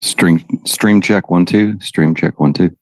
Stream check 1 2. Stream check 1 2.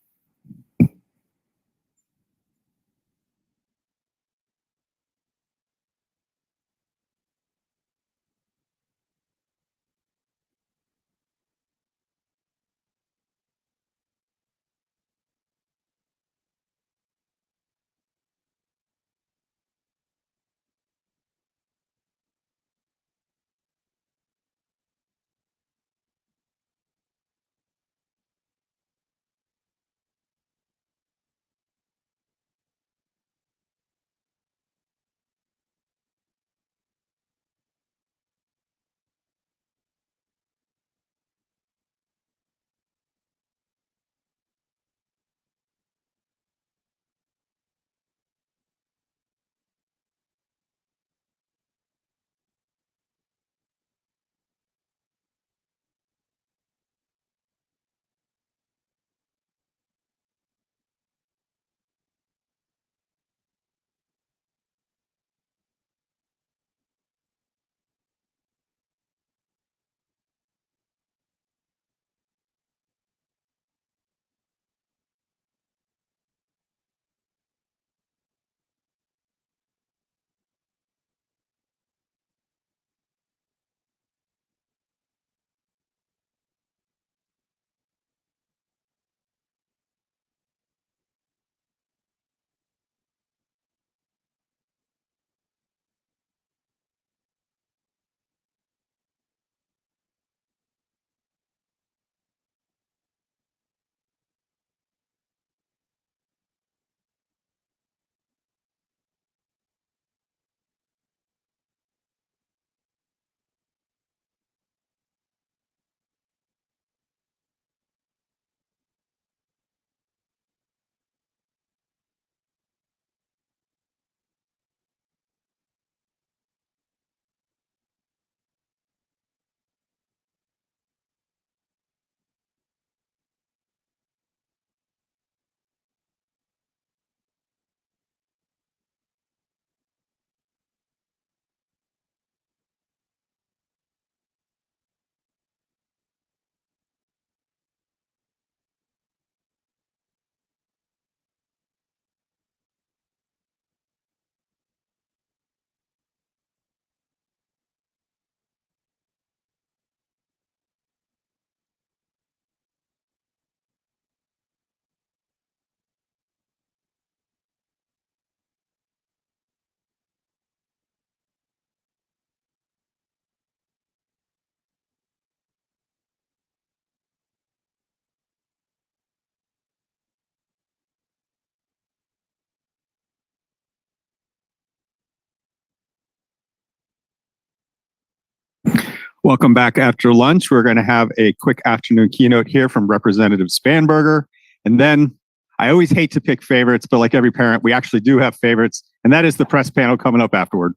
Welcome back after lunch. We're going to have a quick afternoon keynote here from Representative Spanberger. And then I always hate to pick favorites, but like every parent, we actually do have favorites. And that is the press panel coming up afterward.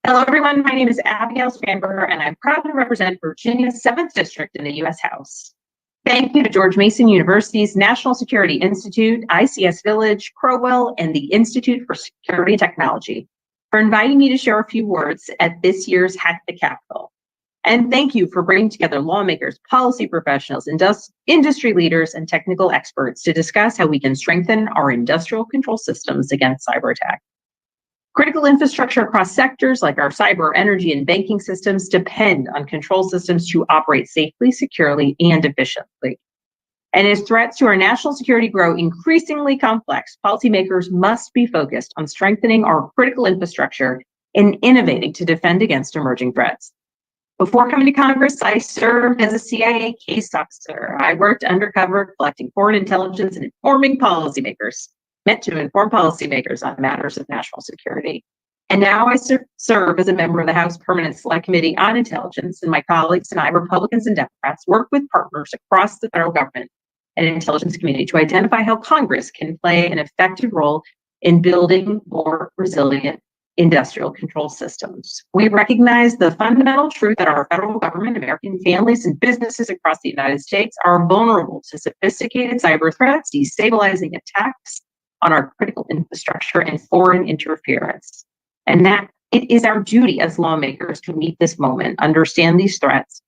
Hello, everyone. My name is Abigail Spanberger, and I'm proud to represent Virginia's 7th District in the U.S. House. Thank you to George Mason University's National Security Institute, ICS Village, Crowell, and the Institute for Security and Technology for inviting me to share a few words at this year's Hack the Capitol. And thank you for bringing together lawmakers, policy professionals, industry leaders, and technical experts to discuss how we can strengthen our industrial control systems against cyber attack. Critical infrastructure across sectors like our cyber, energy, and banking systems depend on control systems to operate safely, securely, and efficiently. And as threats to our national security grow increasingly complex, policymakers must be focused on strengthening our critical infrastructure and innovating to defend against emerging threats. Before coming to Congress, I served as a CIA case officer. I worked undercover collecting foreign intelligence and informing policymakers, meant to inform policymakers on matters of national security. And now I serve as a member of the House Permanent Select Committee on Intelligence, and my colleagues and I, Republicans and Democrats, work with partners across the federal government and intelligence community to identify how Congress can play an effective role in building more resilient industrial control systems. We recognize the fundamental truth that our federal government, American families, and businesses across the United States are vulnerable to sophisticated cyber threats, destabilizing attacks on our critical infrastructure, and foreign interference. And that It is our duty as lawmakers to meet this moment, understand these threats,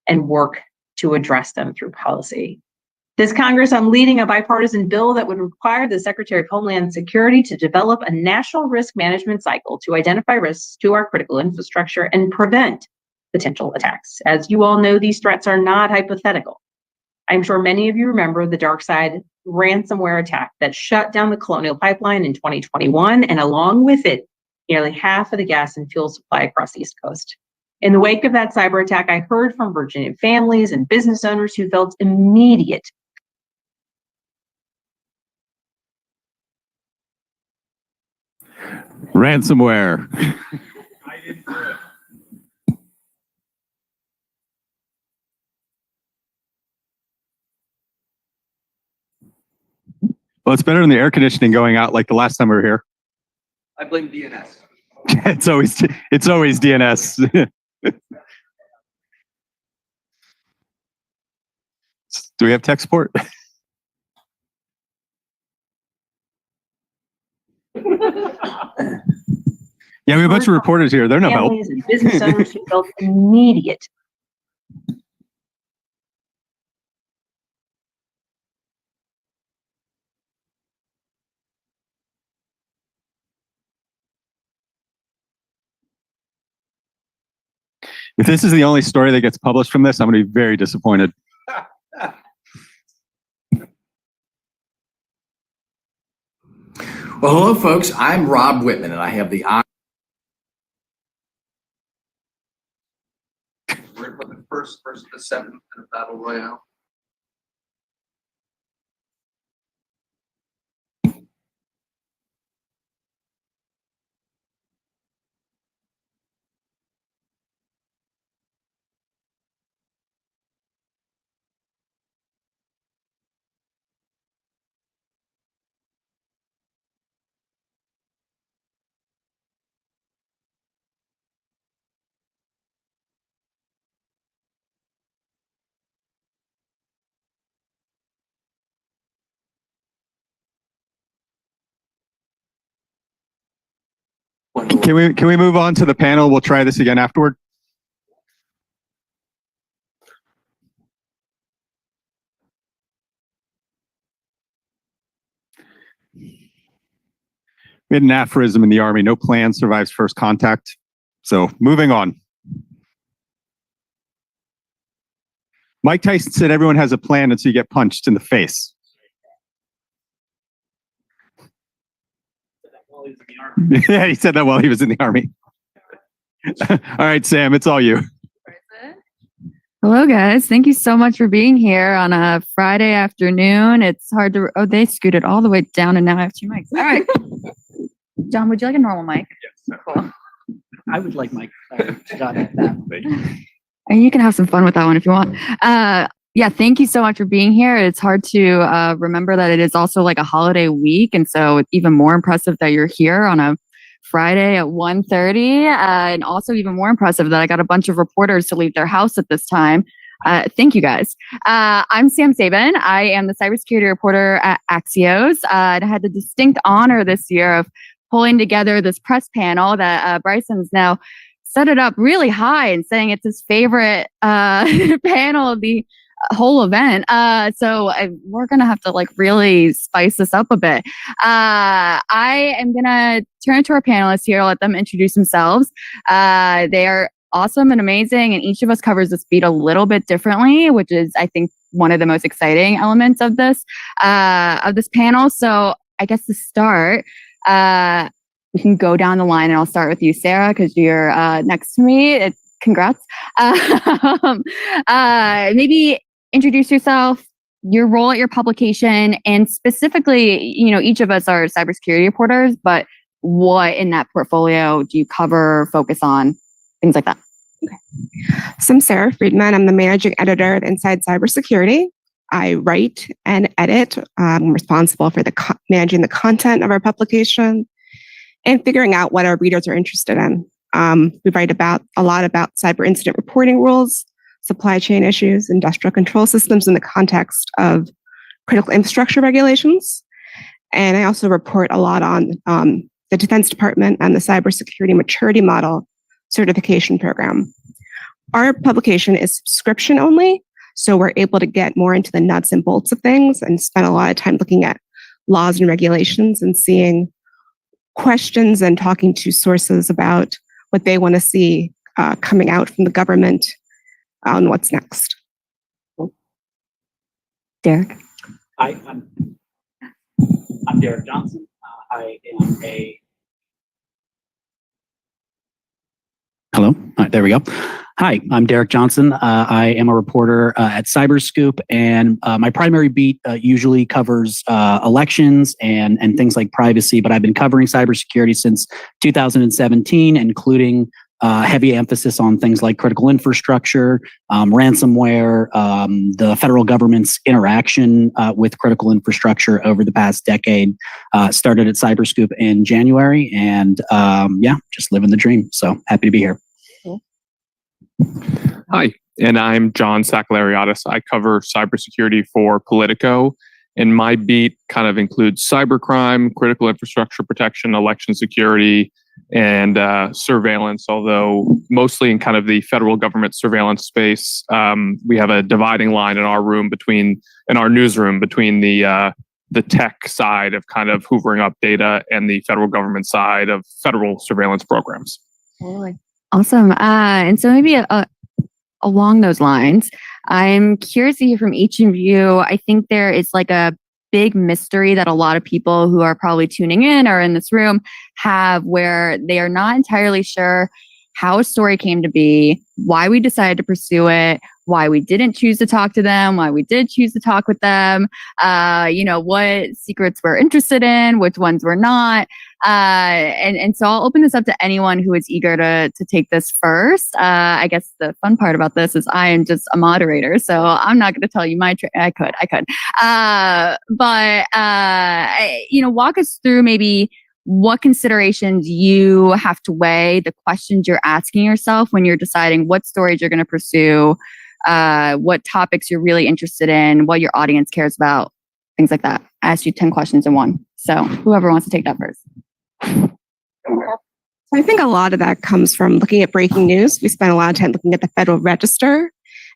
and work to address them through policy. This Congress, I'm leading a bipartisan bill that would require the Secretary of Homeland Security to develop a national risk management cycle to identify risks to our critical infrastructure and prevent potential attacks. As you all know, these threats are not hypothetical. I'm sure many of you remember the DarkSide ransomware attack that shut down the Colonial Pipeline in 2021, and along with it, nearly half of the gas and fuel supply across the East Coast. In the wake of that cyber attack, I heard from Virginia families and business owners who felt immediate ransomware. Well, it's better than the air conditioning going out like the last time we were here. I blame DNS. It's always DNS. Do we have tech support? Yeah, we have a bunch of reporters here. They're no help. families and business owners who felt immediate If this is the only story that gets published from this, I'm going to be very disappointed. Well, hello, folks. I'm Rob Whitman, and I have the honor. We're going to put the first person to 7 in a battle royale. Can we move on to the panel? We'll try this again afterward. We had an aphorism in the Army: no plan survives first contact. So moving on. Mike Tyson said everyone has a plan until you get punched in the face. Yeah, he said that while he was in the Army. All right, Sam, it's all you. Hello, guys. Thank you so much for being here on a Friday afternoon. It's hard to... Oh, they scooted all the way down, and now I have 2 mics. All right. John, would you like a normal mic? Yes. Cool. I would like Mike. That. And you can have some fun with that one if you want. Yeah, thank you so much for being here. It's hard to remember that it is also like a holiday week. And so it's even more impressive that you're here on a Friday at 1:30. And also even more impressive that I got a bunch of reporters to leave their house at this time. Thank you, guys. I'm Sam Sabin. I am the cybersecurity reporter at Axios. And I had the distinct honor this year of pulling together this press panel that Bryson's now set it up really high and saying it's his favorite panel of the whole event. So we're going to have to like really spice this up a bit. I am going to turn to our panelists here, let them introduce themselves. They are awesome and amazing, and each of us covers this beat a little bit differently, which is, I think, one of the most exciting elements of this panel. So I guess to start, we can go down the line, and I'll start with you, Sarah, because you're next to me. Congrats. Maybe introduce yourself, your role at your publication, and specifically, each of us are cybersecurity reporters, but what in that portfolio do you cover, focus on, things like that? Okay. So I'm Sarah Friedman. I'm the managing editor at Inside Cybersecurity. I write and edit. I'm responsible for managing the content of our publication and figuring out what our readers are interested in. We write a lot about cyber incident reporting rules, supply chain issues, industrial control systems in the context of critical infrastructure regulations. And I also report a lot on the Defense Department, and the Cybersecurity Maturity Model certification program. Our publication is subscription only, so we're able to get more into the nuts and bolts of things and spend a lot of time looking at laws and regulations and seeing questions and talking to sources about what they want to see coming out from the government on what's next. Derek. Hi, I'm Derek Johnson. I am a. Hello. There we go. Hi, I'm Derek Johnson. I am a reporter at CyberScoop, and my primary beat usually covers elections and things like privacy, but I've been covering cybersecurity since 2017, including heavy emphasis on things like critical infrastructure, ransomware, the federal government's interaction with critical infrastructure over the past decade. Started at CyberScoop in January, and just living the dream. So happy to be here. Hi, and I'm John Sakellariadis. I cover cybersecurity for Politico, and my beat kind of includes cybercrime, critical infrastructure protection, election security, and surveillance, although mostly in kind of the federal government surveillance space. We have a dividing line in our newsroom between the tech side of kind of hoovering up data and the federal government side of federal surveillance programs. Awesome. And so maybe along those lines, I'm curious to hear from each of you. I think there is like a big mystery that a lot of people who are probably tuning in or in this room have, where they are not entirely sure how a story came to be, why we decided to pursue it, why we didn't choose to talk to them, why we did choose to talk with them, what secrets we're interested in, which ones we're not. And so I'll open this up to anyone who is eager to take this first. I guess the fun part about this is I am just a moderator, so I'm not going to tell you my I could. Walk us through maybe what considerations you have to weigh, the questions you're asking yourself when you're deciding what stories you're going to pursue, what topics you're really interested in, what your audience cares about, things like that. I asked you 10 questions in one. So whoever wants to take that first. I think a lot of that comes from looking at breaking news. We spend a lot of time looking at the Federal Register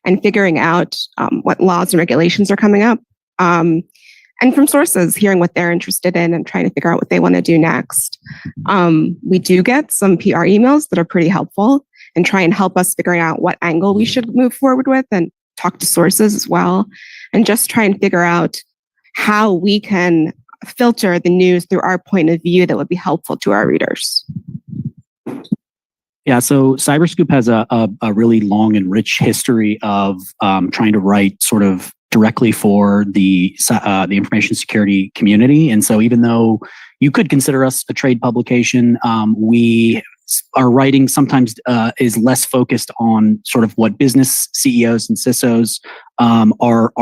and figuring out what laws and regulations are coming up. And from sources, hearing what they're interested in and trying to figure out what they want to do next. We do get some PR emails that are pretty helpful and try and help us figuring out what angle we should move forward with, and talk to sources as well, and just try and figure out how we can filter the news through our point of view that would be helpful to our readers. Yeah, so CyberScoop has a really long and rich history of trying to write sort of directly for the information security community. And so even though you could consider us a trade publication, our writing sometimes is less focused on sort of what business CEOs and CISOs are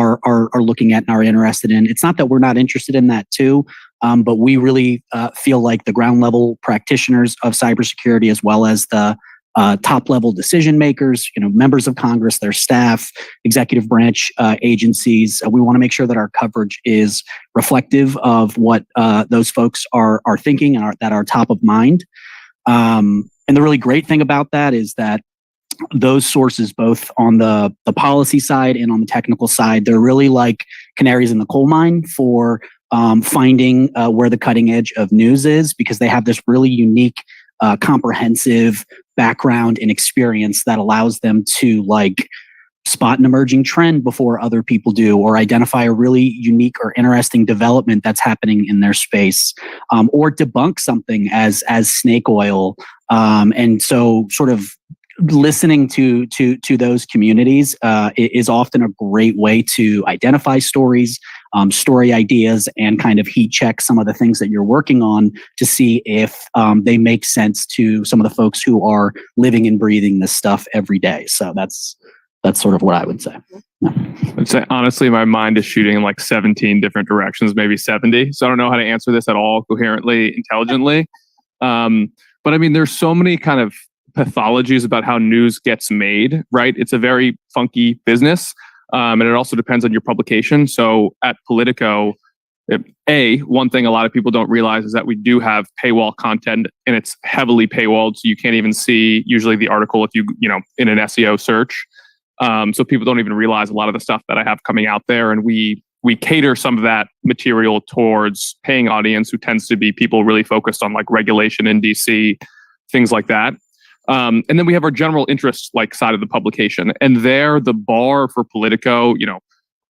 looking at and are interested in. It's not that we're not interested in that too, but we really feel like the ground level practitioners of cybersecurity, as well as the top level decision makers, members of Congress, their staff, executive branch agencies. We want to make sure that our coverage is reflective of what those folks are thinking and that are top of mind. And the really great thing about that is that those sources, both on the policy side and on the technical side, they're really like canaries in the coal mine for finding where the cutting edge of news is, because they have this really unique, comprehensive background and experience that allows them to spot an emerging trend before other people do, or identify a really unique or interesting development that's happening in their space, or debunk something as snake oil. And so sort of listening to those communities is often a great way to identify stories, story ideas, and kind of heat check some of the things that you're working on to see if they make sense to some of the folks who are living and breathing this stuff every day. So that's sort of what I would say. Yeah. I'd say, honestly, my mind is shooting in 17 different directions, maybe 70. So I don't know how to answer this at all coherently, intelligently. But I mean, there's so many kind of pathologies about how news gets made, right? It's a very funky business. And it also depends on your publication. So at Politico, One thing a lot of people don't realize is that we do have paywall content, and it's heavily paywalled, so you can't even see usually the article if in an SEO search. So people don't even realize a lot of the stuff that I have coming out there, and we cater some of that material towards paying audience who tends to be people really focused on like regulation in DC, things like that. And then we have our general interest side of the publication, and there the bar for Politico,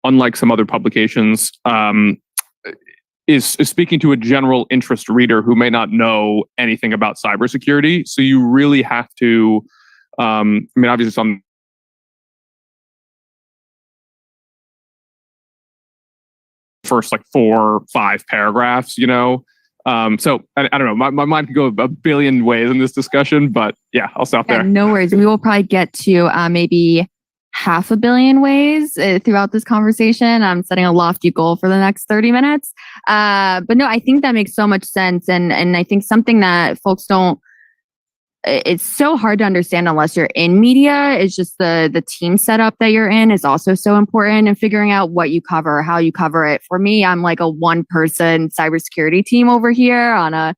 unlike some other publications, is speaking to a general interest reader who may not know anything about cybersecurity. So you really have to, obviously some first 4 or 5 paragraphs, so I don't know, my mind could go a billion ways in this discussion, but yeah, I'll stop there. No worries. We will probably get to maybe 500 million ways throughout this conversation. I'm setting a lofty goal for the next 30 minutes. But no, I think that makes so much sense. And I think something that folks it's so hard to understand unless you're in media. It's just the team setup that you're in is also so important, and figuring out what you cover, how you cover it. For me, I'm like a 1-person cybersecurity team over here on a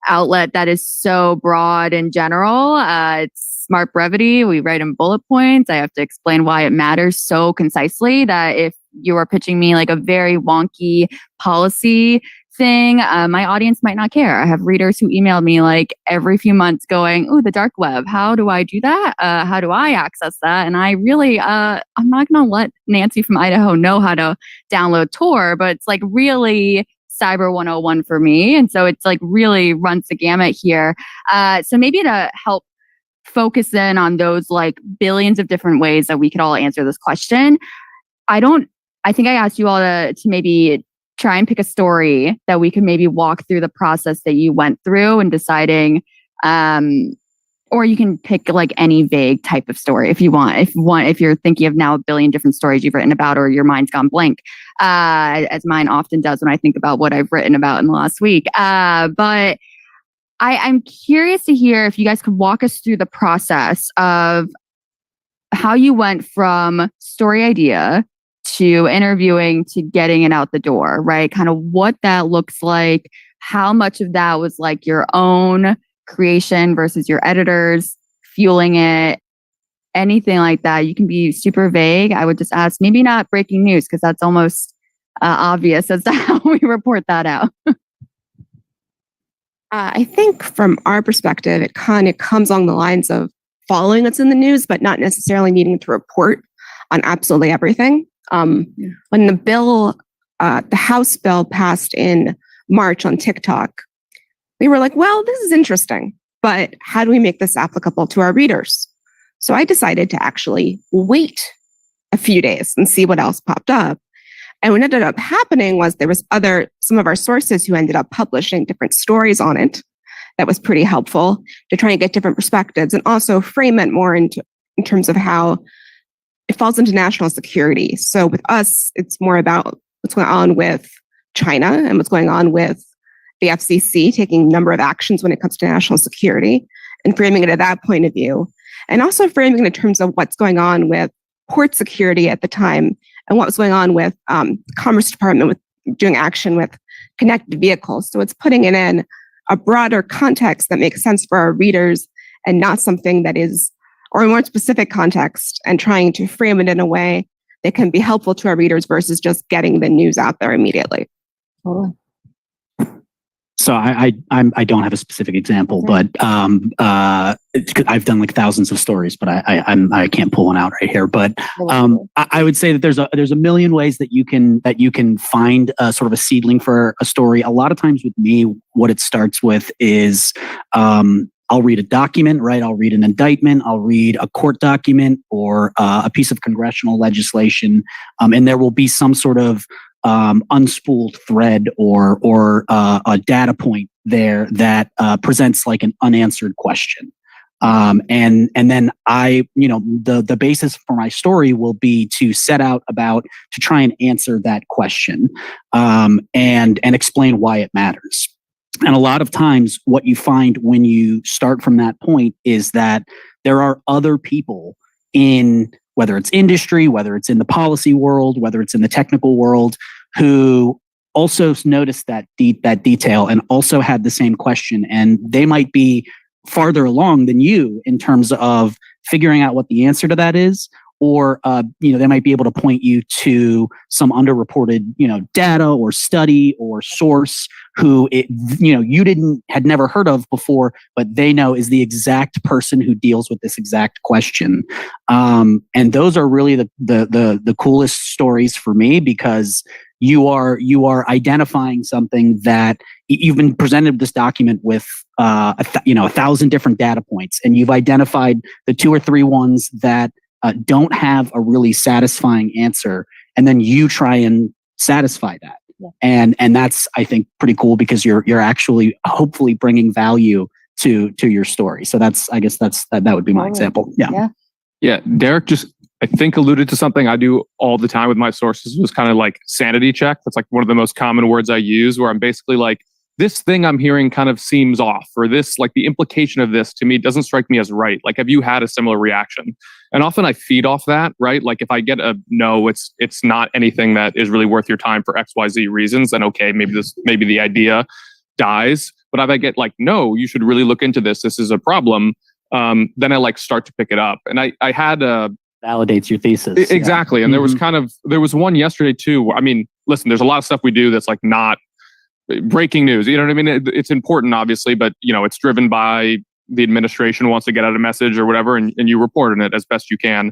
outlet that is so broad in general. It's smart brevity. We write in bullet points. I have to explain why it matters so concisely that if you are pitching me like a very wonky policy thing, my audience might not care. I have readers who email me like every few months going, "Ooh, the dark web. How do I do that? How do I access that?" And I really, I'm not going to let Nancy from Idaho know how to download Tor, but it's like really Cyber 101 for me. And so it's like really runs the gamut here. So maybe to help focus in on those like billions of different ways that we could all answer this question, I think I asked you all to maybe try and pick a story that we could maybe walk through the process that you went through in deciding, or you can pick like any vague type of story if you want. If you're thinking of now a billion different stories you've written about, or your mind's gone blank, as mine often does when I think about what I've written about in the last week. But I'm curious to hear if you guys could walk us through the process of how you went from story idea to interviewing to getting it out the door, right? Kind of what that looks like, how much of that was like your own creation versus your editors fueling it, anything like that. You can be super vague. I would just ask, maybe not breaking news, because that's almost obvious as to how we report that out. I think from our perspective, it kind of comes along the lines of following what's in the news, but not necessarily needing to report on absolutely everything. When the House bill passed in March on TikTok, we were like, well, this is interesting, but how do we make this applicable to our readers? So I decided to actually wait a few days and see what else popped up. And what ended up happening was there was some of our sources who ended up publishing different stories on it. That was pretty helpful to try and get different perspectives and also frame it more in terms of how it falls into national security. So with us, it's more about what's going on with China and what's going on with the FCC taking a number of actions when it comes to national security, and framing it at that point of view. And also framing it in terms of what's going on with port security at the time, and what was going on with Commerce Department with doing action with connected vehicles. So it's putting it in a broader context that makes sense for our readers, and not something that is, or a more specific context, and trying to frame it in a way that can be helpful to our readers versus just getting the news out there immediately. Totally. So I don't have a specific example, but I've done like thousands of stories, but I can't pull one out right here. But I would say that there's a million ways that you can find sort of a seedling for a story. A lot of times with me, what it starts with is I'll read a document, right? I'll read an indictment, I'll read a court document or a piece of congressional legislation, and there will be some sort of unspooled thread or a data point there that presents like an unanswered question. And then the basis for my story will be to set out to try and answer that question, and explain why it matters. And a lot of times what you find when you start from that point is that there are other people in, whether it's industry, whether it's in the policy world, whether it's in the technical world, who also noticed that detail and also had the same question, and they might be farther along than you in terms of figuring out what the answer to that is, or they might be able to point you to some underreported data or study or source who you had never heard of before, but they know is the exact person who deals with this exact question. And those are really the coolest stories for me, because you are identifying something that you've been presented this document with 1,000 different data points, and you've identified the 2 or 3 ones that don't have a really satisfying answer, and then you try and satisfy that. Yeah. And that's, I think, pretty cool, because you're actually hopefully bringing value to your story. So I guess that would be my example. Yeah. Derek just, I think, alluded to something I do all the time with my sources, was kind of like sanity check. That's like one of the most common words I use, where I'm basically like, this thing I'm hearing kind of seems off, or this, like, the implication of this to me doesn't strike me as right. Like, have you had a similar reaction? And often I feed off that, right? Like, if I get a no, it's not anything that is really worth your time for XYZ reasons, then okay, maybe the idea dies. But if I get like, no, you should really look into this, this is a problem, then I like start to pick it up. And I had validates your thesis. Exactly. Yeah. And there was one yesterday too. I mean, listen, there's a lot of stuff we do that's like not breaking news. You know what I mean? It's important, obviously, but it's driven by the administration wants to get out a message or whatever, and you report on it as best you can.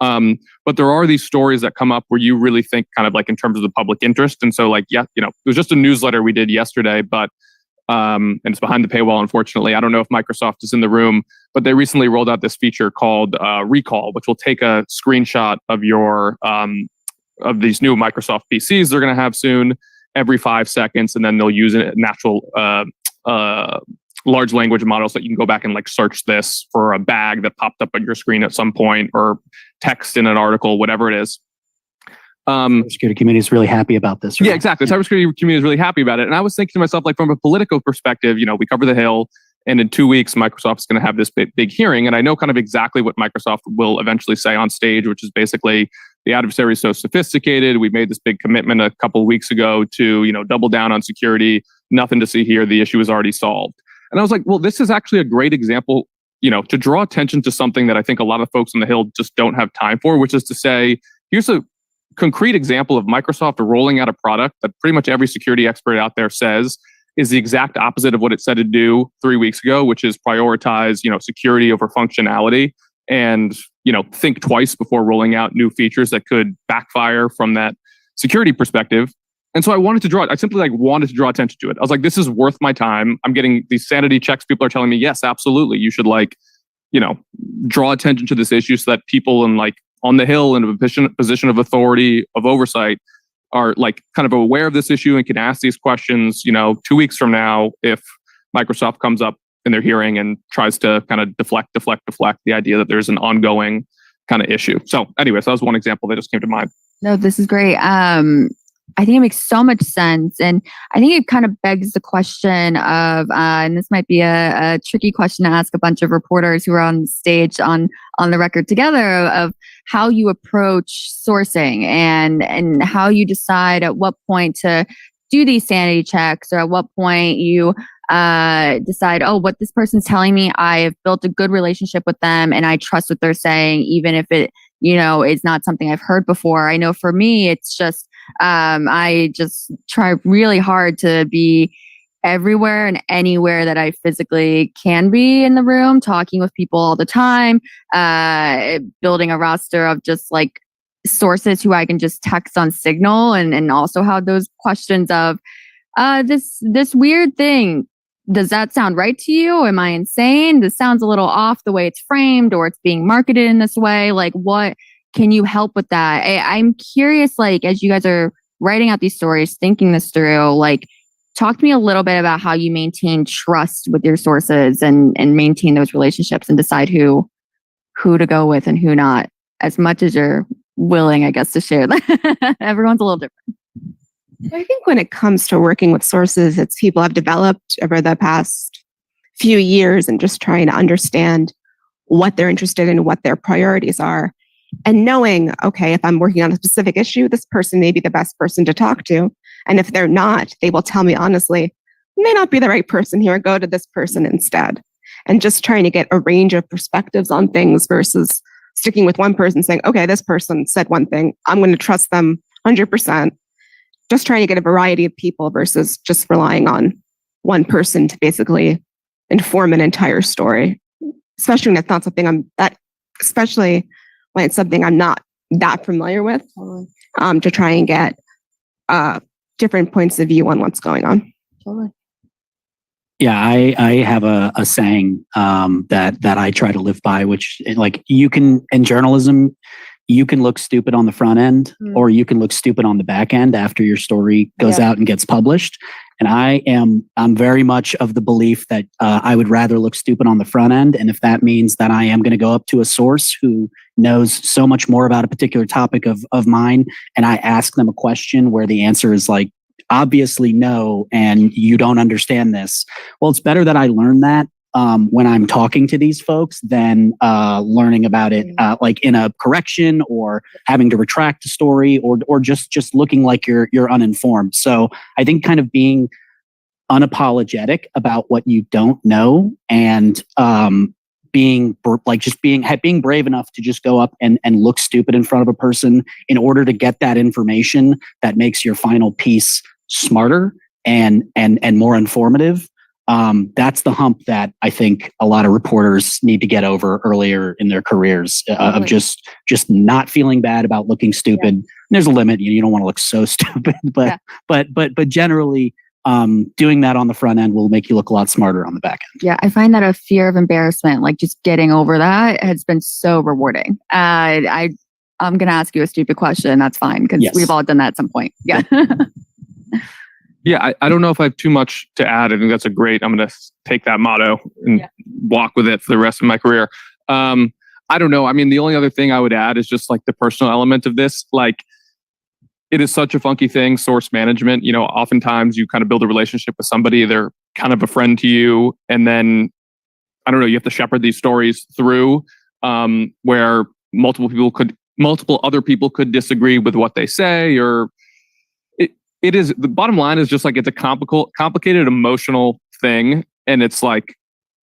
But there are these stories that come up where you really think kind of like in terms of the public interest. And so like, it was just a newsletter we did yesterday, but and it's behind the paywall, unfortunately. I don't know if Microsoft is in the room, but they recently rolled out this feature called Recall, which will take a screenshot of your of these new Microsoft PCs they're going to have soon every 5 seconds, and then they'll use a natural large language model so that you can go back and like search this for a bag that popped up on your screen at some point, or text in an article, whatever it is. Cybersecurity community is really happy about this. Right? Yeah, exactly. The cybersecurity community is really happy about it. And I was thinking to myself, like, from a Politico perspective, we cover the Hill, and in 2 weeks, Microsoft's going to have this big hearing. And I know kind of exactly what Microsoft will eventually say on stage, which is basically, the adversary is so sophisticated. We made this big commitment a couple of weeks ago to, double down on security. Nothing to see here. The issue is already solved. And I was like, well, this is actually a great example, to draw attention to something that I think a lot of folks on the Hill just don't have time for, which is to say, here's a concrete example of Microsoft rolling out a product that pretty much every security expert out there says is the exact opposite of what it said to do 3 weeks ago, which is prioritize, security over functionality, and, think twice before rolling out new features that could backfire from that security perspective. And so I simply wanted to draw attention to it. I was like, this is worth my time. I'm getting these sanity checks. People are telling me, yes, absolutely. You should draw attention to this issue so that people on the Hill in a position of authority, of oversight, are kind of aware of this issue and can ask these questions, 2 weeks from now, if Microsoft comes up in their hearing and tries to kind of deflect the idea that there's an ongoing kind of issue. So anyways, that was one example that just came to mind. No, this is great. I think it makes so much sense. And I think it kind of begs the question of, and this might be a tricky question to ask a bunch of reporters who are on stage on the record together, of how you approach sourcing and how you decide at what point to do these sanity checks, or at what point you decide, what this person's telling me, I've built a good relationship with them and I trust what they're saying, even if it, is not something I've heard before. I know for me, it's just, I just try really hard to be everywhere and anywhere that I physically can be in the room, talking with people all the time, building a roster of just like sources who I can just text on Signal, and also have those questions of, this weird thing. Does that sound right to you? Am I insane? This sounds a little off the way it's framed, or it's being marketed in this way. Like, what can you help with that? I'm curious, as you guys are writing out these stories, thinking this through, talk to me a little bit about how you maintain trust with your sources and maintain those relationships and decide who to go with and who not, as much as you're willing, I guess, to share that. Everyone's a little different. I think when it comes to working with sources, it's people have developed over the past few years, and just trying to understand what they're interested in, what their priorities are, and knowing, okay, if I'm working on a specific issue, this person may be the best person to talk to. And if they're not, they will tell me honestly, may not be the right person here, go to this person instead. And just trying to get a range of perspectives on things versus sticking with one person saying, okay, this person said one thing, I'm going to trust them 100%. Just trying to get a variety of people versus just relying on one person to basically inform an entire story, especially when it's not something especially when it's something I'm not that familiar with, to try and get different points of view on what's going on. Totally. Yeah, I have a saying that I try to live by, which like you can in journalism, you can look stupid on the front end or you can look stupid on the back end after your story goes out and gets published. And I'm very much of the belief that I would rather look stupid on the front end. And if that means that I am going to go up to a source who knows so much more about a particular topic of mine, and I ask them a question where the answer is like, obviously no, and you don't understand this. Well, it's better that I learn that when I'm talking to these folks than learning about it like in a correction or having to retract a story or just looking like you're uninformed. So I think kind of being unapologetic about what you don't know and being brave enough to just go up and look stupid in front of a person in order to get that information that makes your final piece smarter and more informative. That's the hump that I think a lot of reporters need to get over earlier in their careers of just not feeling bad about looking stupid. Yeah. There's a limit. You don't want to look so stupid, but generally doing that on the front end will make you look a lot smarter on the back end. Yeah, I find that a fear of embarrassment, like just getting over that, has been so rewarding. I'm going to ask you a stupid question. That's fine because we've all done that at some point. Yeah. Yeah, I don't know if I have too much to add. I think that's I'm going to take that motto and walk with it for the rest of my career. I don't know. I mean, the only other thing I would add is just like the personal element of this. Like, it is such a funky thing, source management. You know, oftentimes you kind of build a relationship with somebody. They're kind of a friend to you. And then, I don't know, you have to shepherd these stories through where multiple other people could disagree with what they say or it is the bottom line is just like it's a complicated emotional thing. And it's like,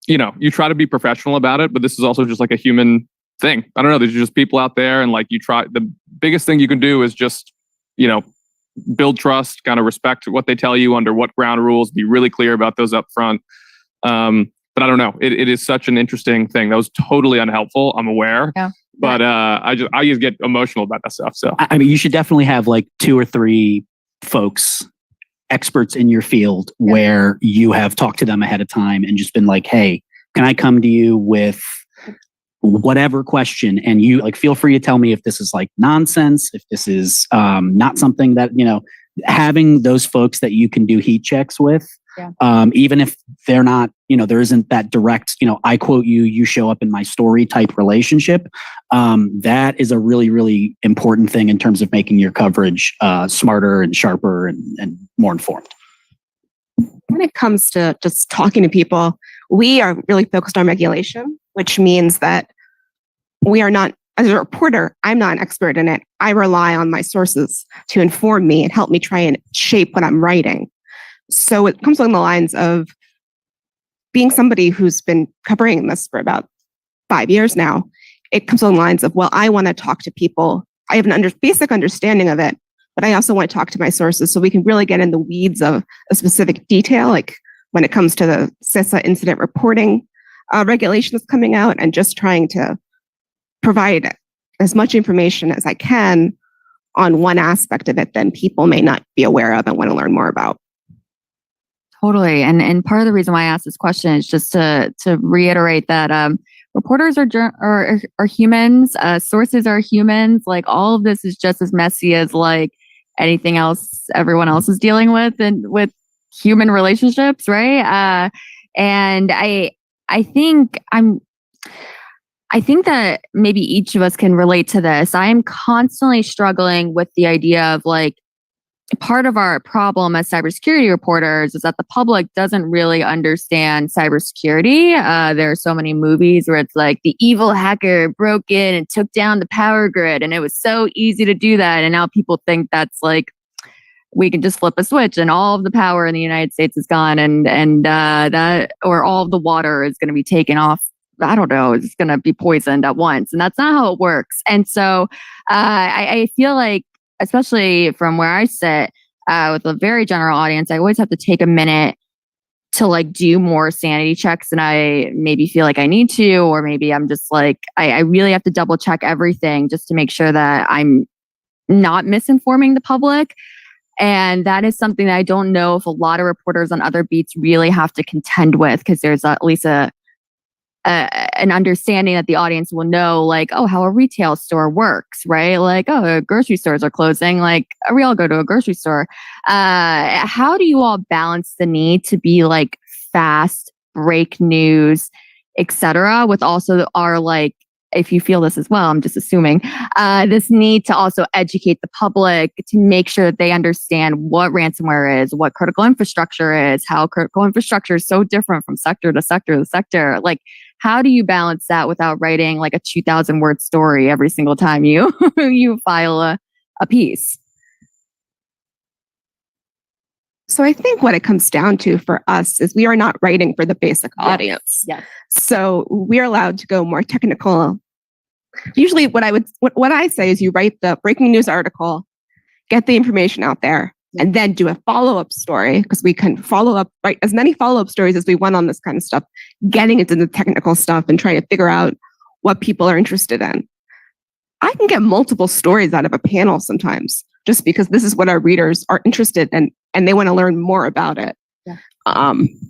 you know, you try to be professional about it, but this is also just like a human thing. I don't know. There's just people out there and like the biggest thing you can do is just, you know, build trust, kind of respect what they tell you under what ground rules, be really clear about those up front. But I don't know. It is such an interesting thing. That was totally unhelpful. I'm aware. Yeah. But I just get emotional about that stuff. So I mean, you should definitely have like 2 or 3 folks, experts in your field, where you have talked to them ahead of time and just been like, hey, can I come to you with whatever question? And you like, feel free to tell me if this is like nonsense, if this is not something that, you know, having those folks that you can do heat checks with, even if they're not, you know, there isn't that direct, you know, I quote you, you show up in my story type relationship. That is a really, really important thing in terms of making your coverage smarter and sharper and more informed. When it comes to just talking to people, we are really focused on regulation, which means that we are not, as a reporter, I'm not an expert in it. I rely on my sources to inform me and help me try and shape what I'm writing. So it comes along the lines of being somebody who's been covering this for about 5 years now. It comes along the lines of, well, I want to talk to people. I have an basic understanding of it, but I also want to talk to my sources so we can really get in the weeds of a specific detail, like when it comes to the CISA incident reporting regulations coming out, and just trying to provide as much information as I can on one aspect of it that people may not be aware of and want to learn more about. Totally. And part of the reason why I asked this question is just to reiterate that reporters are humans, sources are humans. Like, all of this is just as messy as like anything else everyone else is dealing with and with human relationships, right? And I think that maybe each of us can relate to this. I am constantly struggling with the idea of like, part of our problem as cybersecurity reporters is that the public doesn't really understand cybersecurity. There are so many movies where it's like the evil hacker broke in and took down the power grid, and it was so easy to do that. And now people think that's like we can just flip a switch and all of the power in the United States is gone, and that, or all of the water is going to be taken off. I don't know, it's going to be poisoned at once. And that's not how it works. And so I feel like, especially from where I sit with a very general audience, I always have to take a minute to like do more sanity checks than I maybe feel like I need to, or maybe I'm just like, I really have to double check everything just to make sure that I'm not misinforming the public. And that is something that I don't know if a lot of reporters on other beats really have to contend with, because there's at least an understanding that the audience will know, like, oh, how a retail store works, right? Like, oh, grocery stores are closing. Like, we all go to a grocery store. How do you all balance the need to be like fast, break news, etc., with also our, like, if you feel this as well, I'm just assuming, this need to also educate the public to make sure that they understand what ransomware is, what critical infrastructure is, how critical infrastructure is so different from sector to sector to sector. Like, how do you balance that without writing like a 2,000 word story every single time you you file a piece? So I think what it comes down to for us is we are not writing for the basic audience. Yes. So we're allowed to go more technical. Usually what I say is you write the breaking news article, get the information out there, and then do a follow-up story, because we can follow up, write as many follow-up stories as we want on this kind of stuff, getting into the technical stuff and trying to figure out what people are interested in. I can get multiple stories out of a panel sometimes, just because this is what our readers are interested in and they want to learn more about it. Yeah.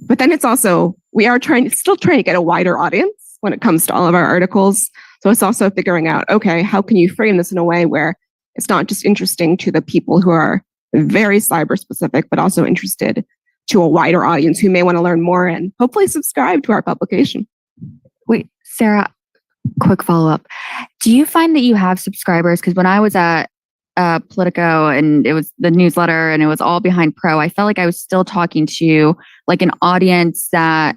But then it's also, we are still trying to get a wider audience when it comes to all of our articles. So it's also figuring out, okay, how can you frame this in a way where it's not just interesting to the people who are very cyber specific, but also interested to a wider audience who may want to learn more and hopefully subscribe to our publication. Wait, Sarah, quick follow-up. Do you find that you have subscribers? Because when I was at Politico and it was the newsletter and it was all behind pro, I felt like I was still talking to like an audience that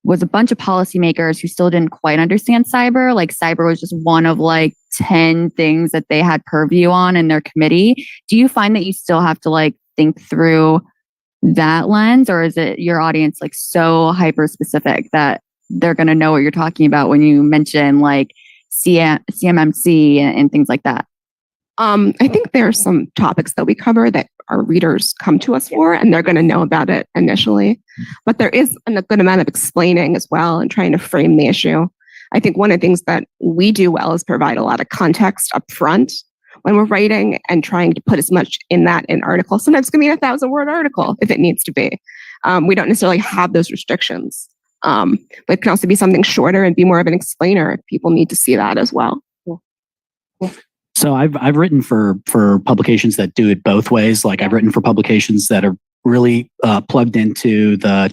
was a bunch of policymakers who still didn't quite understand cyber. Like, cyber was just one of like 10 things that they had purview on in their committee. Do you find that you still have to like think through that lens, or is it your audience like so hyper specific that they're going to know what you're talking about when you mention like CMMC and things like that? I think there are some topics that we cover that our readers come to us for, and they're going to know about it initially. But there is a good amount of explaining as well and trying to frame the issue. I think one of the things that we do well is provide a lot of context up front when we're writing and trying to put as much in that in articles. Sometimes it can be a 1,000-word article if it needs to be. We don't necessarily have those restrictions, but it can also be something shorter and be more of an explainer if people need to see that as well. So I've written for publications that do it both ways. Like, I've written for publications that are really plugged into the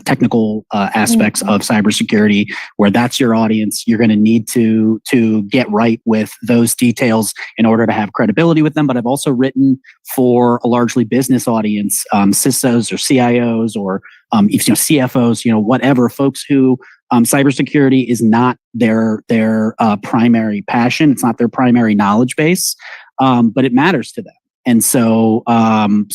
technical aspects of cybersecurity, where that's your audience. You're going to need to get right with those details in order to have credibility with them. But I've also written for a largely business audience, CISOs or CIOs or CFOs, whatever, folks who cybersecurity is not their primary passion. It's not their primary knowledge base, but it matters to them. And so,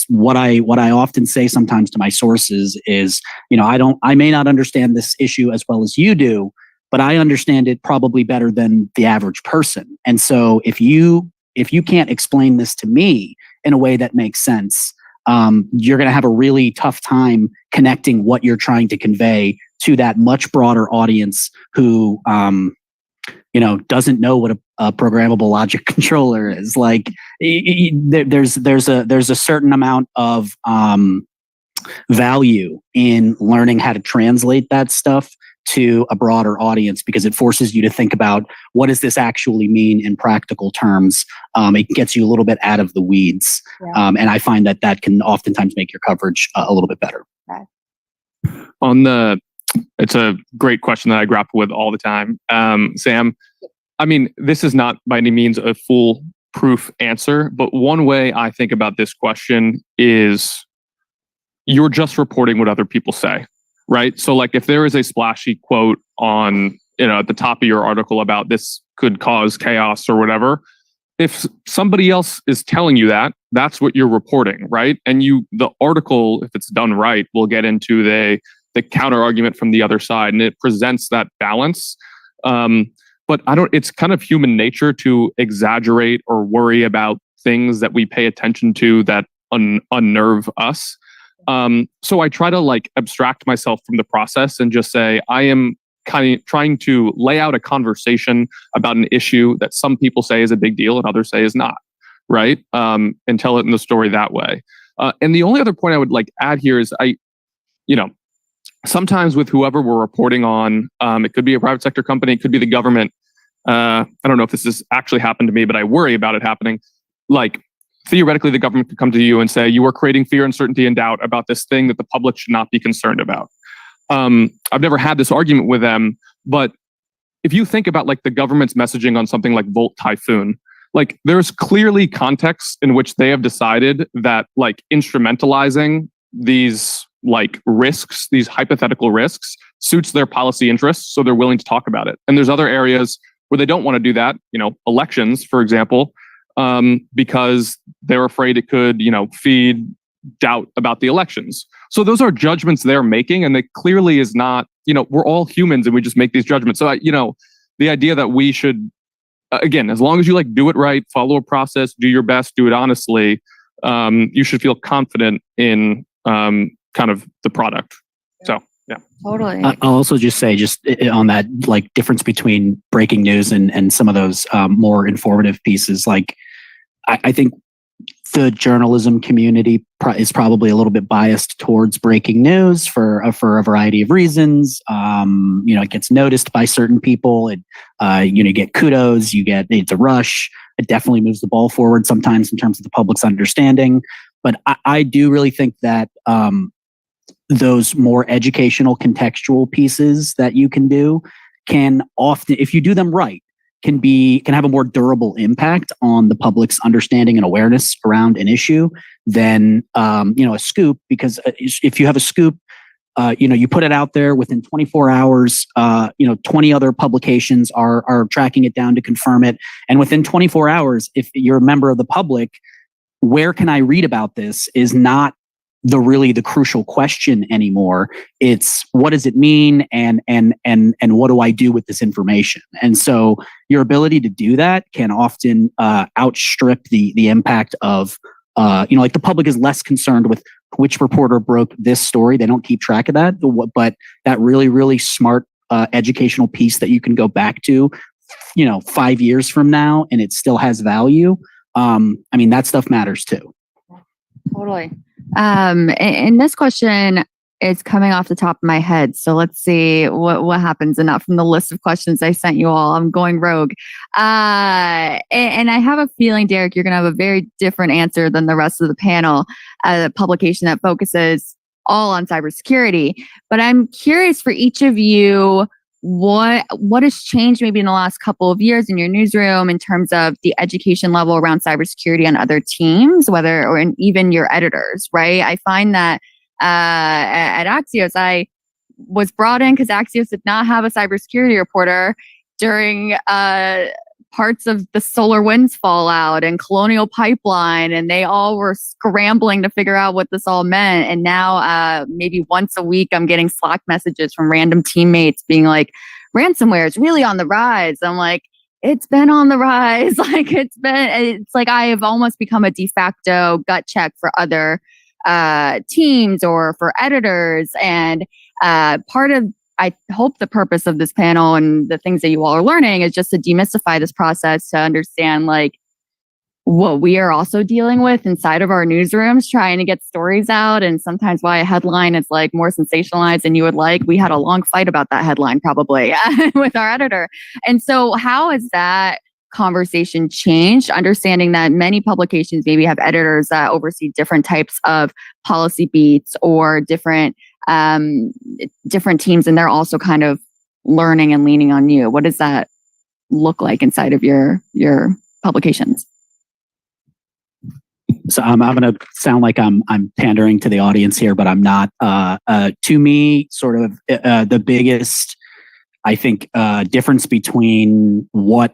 what I often say sometimes to my sources is, I may not understand this issue as well as you do, but I understand it probably better than the average person. And so, if you can't explain this to me in a way that makes sense, you're going to have a really tough time connecting what you're trying to convey to that much broader audience who, doesn't know what a programmable logic controller is. Like, there's a certain amount of value in learning how to translate that stuff to a broader audience, because it forces you to think about, what does this actually mean in practical terms? It gets you a little bit out of the weeds. Yeah. And I find that can oftentimes make your coverage a little bit better. Okay. It's a great question that I grapple with all the time. Sam, I mean, this is not by any means a foolproof answer, but one way I think about this question is you're just reporting what other people say, right? So like, if there is a splashy quote on, at the top of your article about this could cause chaos or whatever, if somebody else is telling you that, that's what you're reporting, right? And the article, if it's done right, will get into the counter argument from the other side, and it presents that balance. But it's kind of human nature to exaggerate or worry about things that we pay attention to that unnerve us. So I try to abstract myself from the process and just say, I am kind of trying to lay out a conversation about an issue that some people say is a big deal and others say is not, right? And tell it in the story that way. And the only other point I would add here is sometimes with whoever we're reporting on, it could be a private sector company, it could be the government. I don't know if this has actually happened to me, but I worry about it happening. Theoretically, the government could come to you and say, you are creating fear, uncertainty, and doubt about this thing that the public should not be concerned about. I've never had this argument with them, but if you think about the government's messaging on something like Volt Typhoon, there's clearly context in which they have decided that instrumentalizing these risks, these hypothetical risks, suits their policy interests, so they're willing to talk about it. And there's other areas where they don't want to do that, elections, for example, because they're afraid it could, feed doubt about the elections. So those are judgments they're making, and it clearly is not, we're all humans and we just make these judgments. So, the idea that we should, again, as long as you do it right, follow a process, do your best, do it honestly, you should feel confident in kind of the product. So, yeah. Totally. I'll also just say, on that difference between breaking news and some of those more informative pieces, I think the journalism community is probably a little bit biased towards breaking news for a variety of reasons. It gets noticed by certain people. You get kudos. It's a rush. It definitely moves the ball forward sometimes in terms of the public's understanding. But I do really think that those more educational, contextual pieces that you can do can often, if you do them right, can have a more durable impact on the public's understanding and awareness around an issue than a scoop. Because if you have a scoop, you put it out there within 24 hours, 20 other publications are tracking it down to confirm it. And within 24 hours, if you're a member of the public, where can I read about this is not the crucial question anymore. It's what does it mean and what do I do with this information? And so your ability to do that can often outstrip the impact of the public is less concerned with which reporter broke this story. They don't keep track of that, but that really, really smart educational piece that you can go back to 5 years from now and it still has value. That stuff matters too. Totally. And this question is coming off the top of my head. So let's see what happens. And not from the list of questions I sent you all. I'm going rogue. And I have a feeling, Derek, you're going to have a very different answer than the rest of the panel. A publication that focuses all on cybersecurity. But I'm curious for each of you, what has changed maybe in the last couple of years in your newsroom in terms of the education level around cybersecurity on other teams, and even your editors, right? I find that at Axios, I was brought in because Axios did not have a cybersecurity reporter during parts of the SolarWinds fallout and Colonial Pipeline, and they all were scrambling to figure out what this all meant. And now maybe once a week, I'm getting Slack messages from random teammates being like, ransomware is really on the rise. I'm like, it's been on the rise. It's like I have almost become a de facto gut check for other teams or for editors. And I hope the purpose of this panel and the things that you all are learning is just to demystify this process, to understand what we are also dealing with inside of our newsrooms, trying to get stories out. And sometimes why a headline is more sensationalized than you would like. We had a long fight about that headline probably with our editor. And so how has that conversation changed? Understanding that many publications maybe have editors that oversee different types of policy beats or different teams, and they're also kind of learning and leaning on you. What does that look like inside of your publications? So I'm going to sound like I'm pandering to the audience here, but I'm not. To me, sort of the biggest, I think, difference between what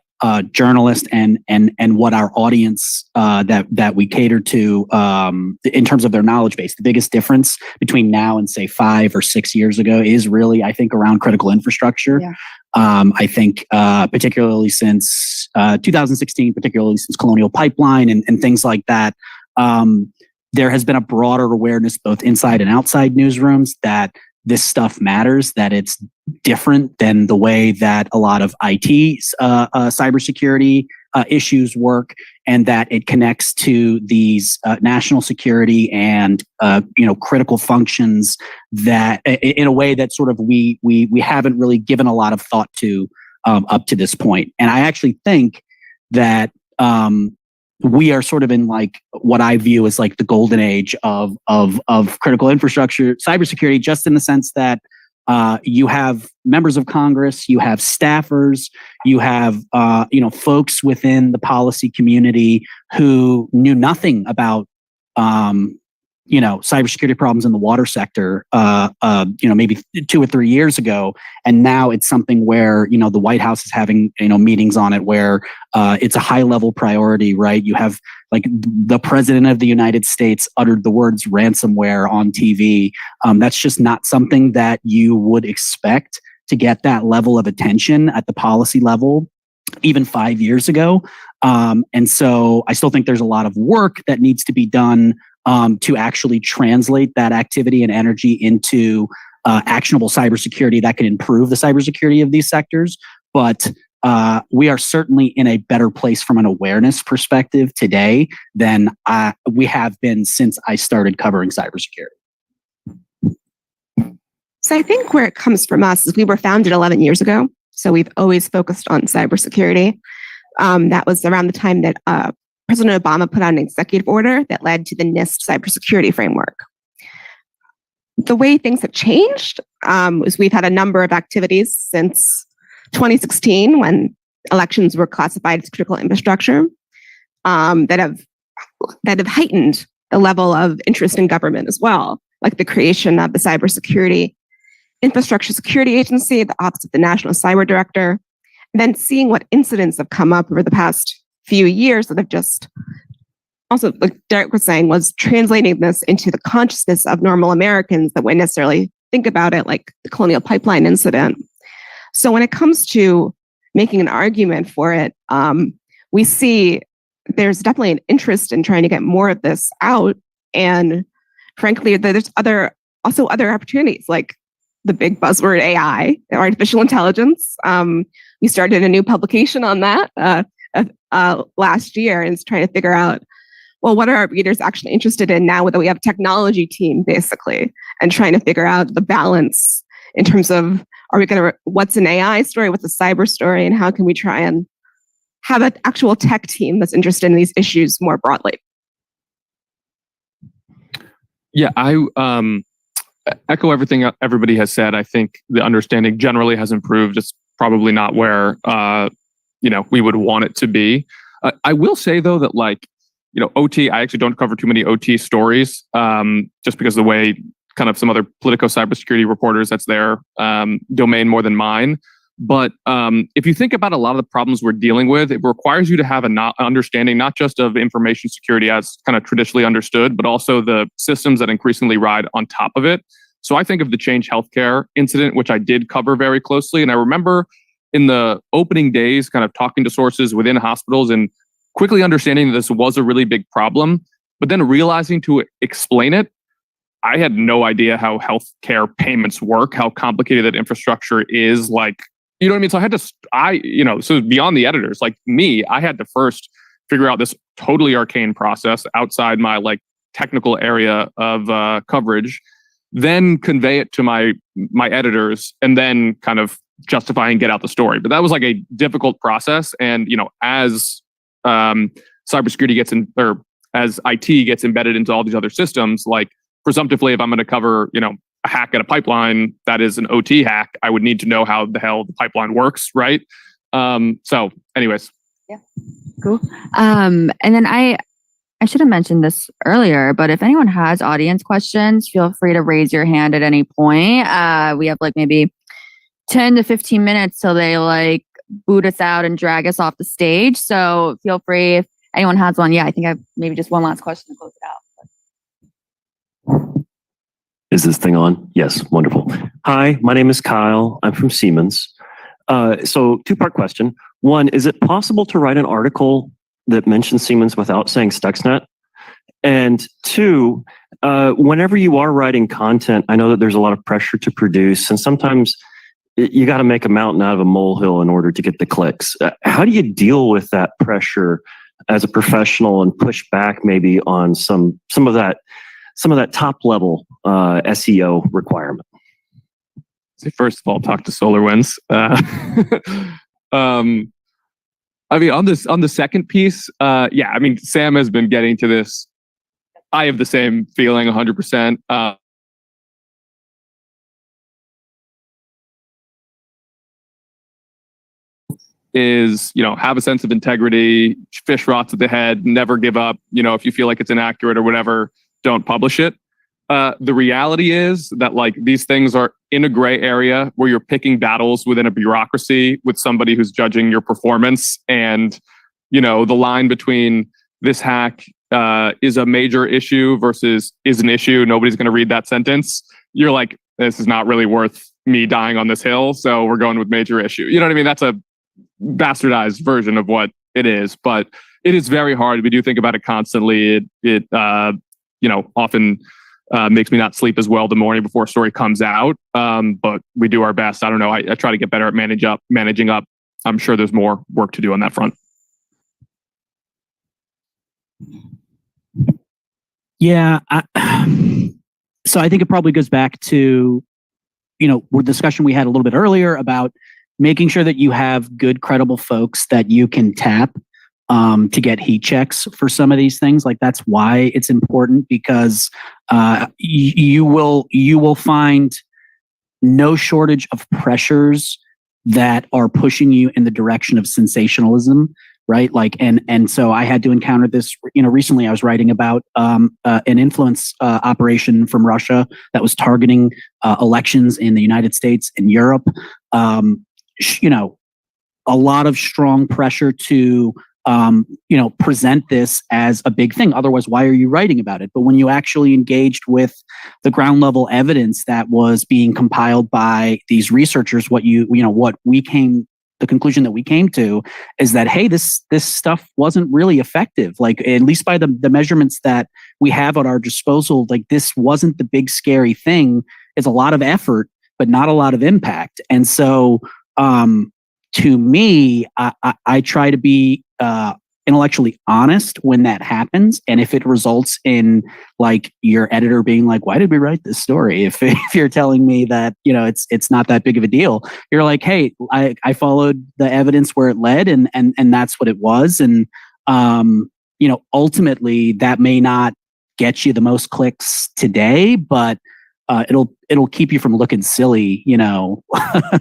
journalist and what our audience that we cater to in terms of their knowledge base. The biggest difference between now and say 5 or 6 years ago is really, I think, around critical infrastructure. Yeah. I think particularly since 2016, particularly since Colonial Pipeline and things like that, there has been a broader awareness both inside and outside newsrooms that this stuff matters, that it's different than the way that a lot of IT cybersecurity issues work, and that it connects to these national security and critical functions that, in a way that sort of we haven't really given a lot of thought to up to this point. And I actually think that we are sort of in like what I view as like the golden age of critical infrastructure cybersecurity, just in the sense that you have members of Congress, you have staffers, you have folks within the policy community who knew nothing about cybersecurity problems in the water sector maybe 2 or 3 years ago, and now it's something where the White House is having meetings on it where it's a high level priority, right? You have like the president of the United States uttered the words ransomware on TV. That's just not something that you would expect to get that level of attention at the policy level even 5 years ago. And so I still think there's a lot of work that needs to be done to actually translate that activity and energy into actionable cybersecurity that can improve the cybersecurity of these sectors. But we are certainly in a better place from an awareness perspective today than we have been since I started covering cybersecurity. So I think where it comes from us is we were founded 11 years ago. So we've always focused on cybersecurity. That was around the time that President Obama put out an executive order that led to the NIST cybersecurity framework. The way things have changed is we've had a number of activities since 2016 when elections were classified as critical infrastructure that have heightened the level of interest in government as well, like the creation of the Cybersecurity Infrastructure Security Agency, the Office of the National Cyber Director, and then seeing what incidents have come up over the past few years that have just also, like Derek was saying, was translating this into the consciousness of normal Americans that wouldn't necessarily think about it, like the Colonial Pipeline incident. So when it comes to making an argument for it, we see there's definitely an interest in trying to get more of this out. And frankly, there's other opportunities, like the big buzzword AI, artificial intelligence. We started a new publication on that last year, and it's trying to figure out, well, what are our readers actually interested in now that we have a technology team, basically, and trying to figure out the balance in terms of, what's an AI story, what's a cyber story, and how can we try and have an actual tech team that's interested in these issues more broadly? Yeah, I echo everything everybody has said. I think the understanding generally has improved. It's probably not where we would want it to be. I will say though that OT, I actually don't cover too many OT stories, just because of the way kind of some other Politico cybersecurity reporters, that's their domain more than mine. But if you think about a lot of the problems we're dealing with, it requires you to have an understanding not just of information security as kind of traditionally understood, but also the systems that increasingly ride on top of it. So I think of the Change Healthcare incident, which I did cover very closely. And I remember in the opening days, kind of talking to sources within hospitals and quickly understanding that this was a really big problem, but then realizing to explain it, I had no idea how healthcare payments work, how complicated that infrastructure is. You know what I mean? So I had to, so beyond the editors, like me, I had to first figure out this totally arcane process outside my technical area of coverage, then convey it to my editors, and then kind of justify and get out the story. But that was a difficult process. And, as cybersecurity gets in, or as IT gets embedded into all these other systems, presumptively, if I'm going to cover, a hack at a pipeline that is an OT hack, I would need to know how the hell the pipeline works, right? So anyways. Yeah, cool. And then I should have mentioned this earlier, but if anyone has audience questions, feel free to raise your hand at any point. We have maybe 10 to 15 minutes till they boot us out and drag us off the stage. So feel free if anyone has one. Yeah, I think I maybe just one last question to close it out. Is this thing on? Yes, wonderful. Hi, my name is Kyle. I'm from Siemens. So two-part question. One, is it possible to write an article that mentions Siemens without saying Stuxnet? And two, whenever you are writing content, I know that there's a lot of pressure to produce, and sometimes you got to make a mountain out of a molehill in order to get the clicks. How do you deal with that pressure as a professional and push back maybe on some of that top level SEO requirement? So first of all, talk to SolarWinds. I mean, on the second piece, yeah, I mean, Sam has been getting to this. I have the same feeling 100%. Is, have a sense of integrity, fish rots at the head, never give up. If you feel like it's inaccurate or whatever, don't publish it. The reality is that these things are in a gray area where you're picking battles within a bureaucracy with somebody who's judging your performance. And, the line between this hack is a major issue versus is an issue, nobody's going to read that sentence. You're like, this is not really worth me dying on this hill. So we're going with major issue. You know what I mean? That's a bastardized version of what it is, but it is very hard. We do think about it constantly. It often makes me not sleep as well the morning before a story comes out. But we do our best. I don't know. I try to get better at managing up. I'm sure there's more work to do on that front. Yeah. So I think it probably goes back to, the discussion we had a little bit earlier about making sure that you have good, credible folks that you can tap to get heat checks for some of these things. That's why it's important, because you will find no shortage of pressures that are pushing you in the direction of sensationalism, right? And so I had to encounter this, recently I was writing about an influence operation from Russia that was targeting elections in the United States and Europe. A lot of strong pressure to present this as a big thing. Otherwise, why are you writing about it? But when you actually engaged with the ground level evidence that was being compiled by these researchers, the conclusion that we came to is that, hey, this stuff wasn't really effective. At least by the measurements that we have at our disposal, this wasn't the big scary thing. It's a lot of effort, but not a lot of impact. And so, to me, I try to be intellectually honest when that happens. And if it results in your editor being like, why did we write this story? If you're telling me that, it's not that big of a deal, you're like, hey, I followed the evidence where it led and that's what it was. And, ultimately that may not get you the most clicks today, but it'll keep you from looking silly,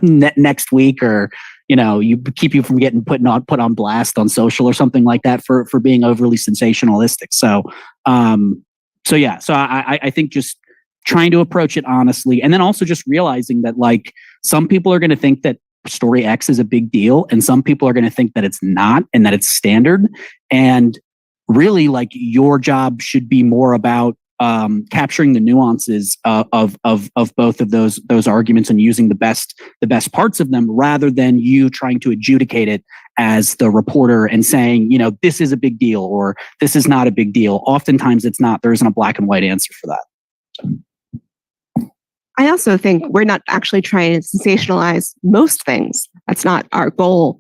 next week, or you keep you from getting put on blast on social or something like that for being overly sensationalistic. So I think just trying to approach it honestly, and then also just realizing that some people are going to think that story X is a big deal, and some people are going to think that it's not, and that it's standard. And really, your job should be more about capturing the nuances of both of those arguments and using the best parts of them, rather than you trying to adjudicate it as the reporter and saying, this is a big deal or this is not a big deal. Oftentimes it's not. There isn't a black and white answer for that. I also think we're not actually trying to sensationalize most things. That's not our goal.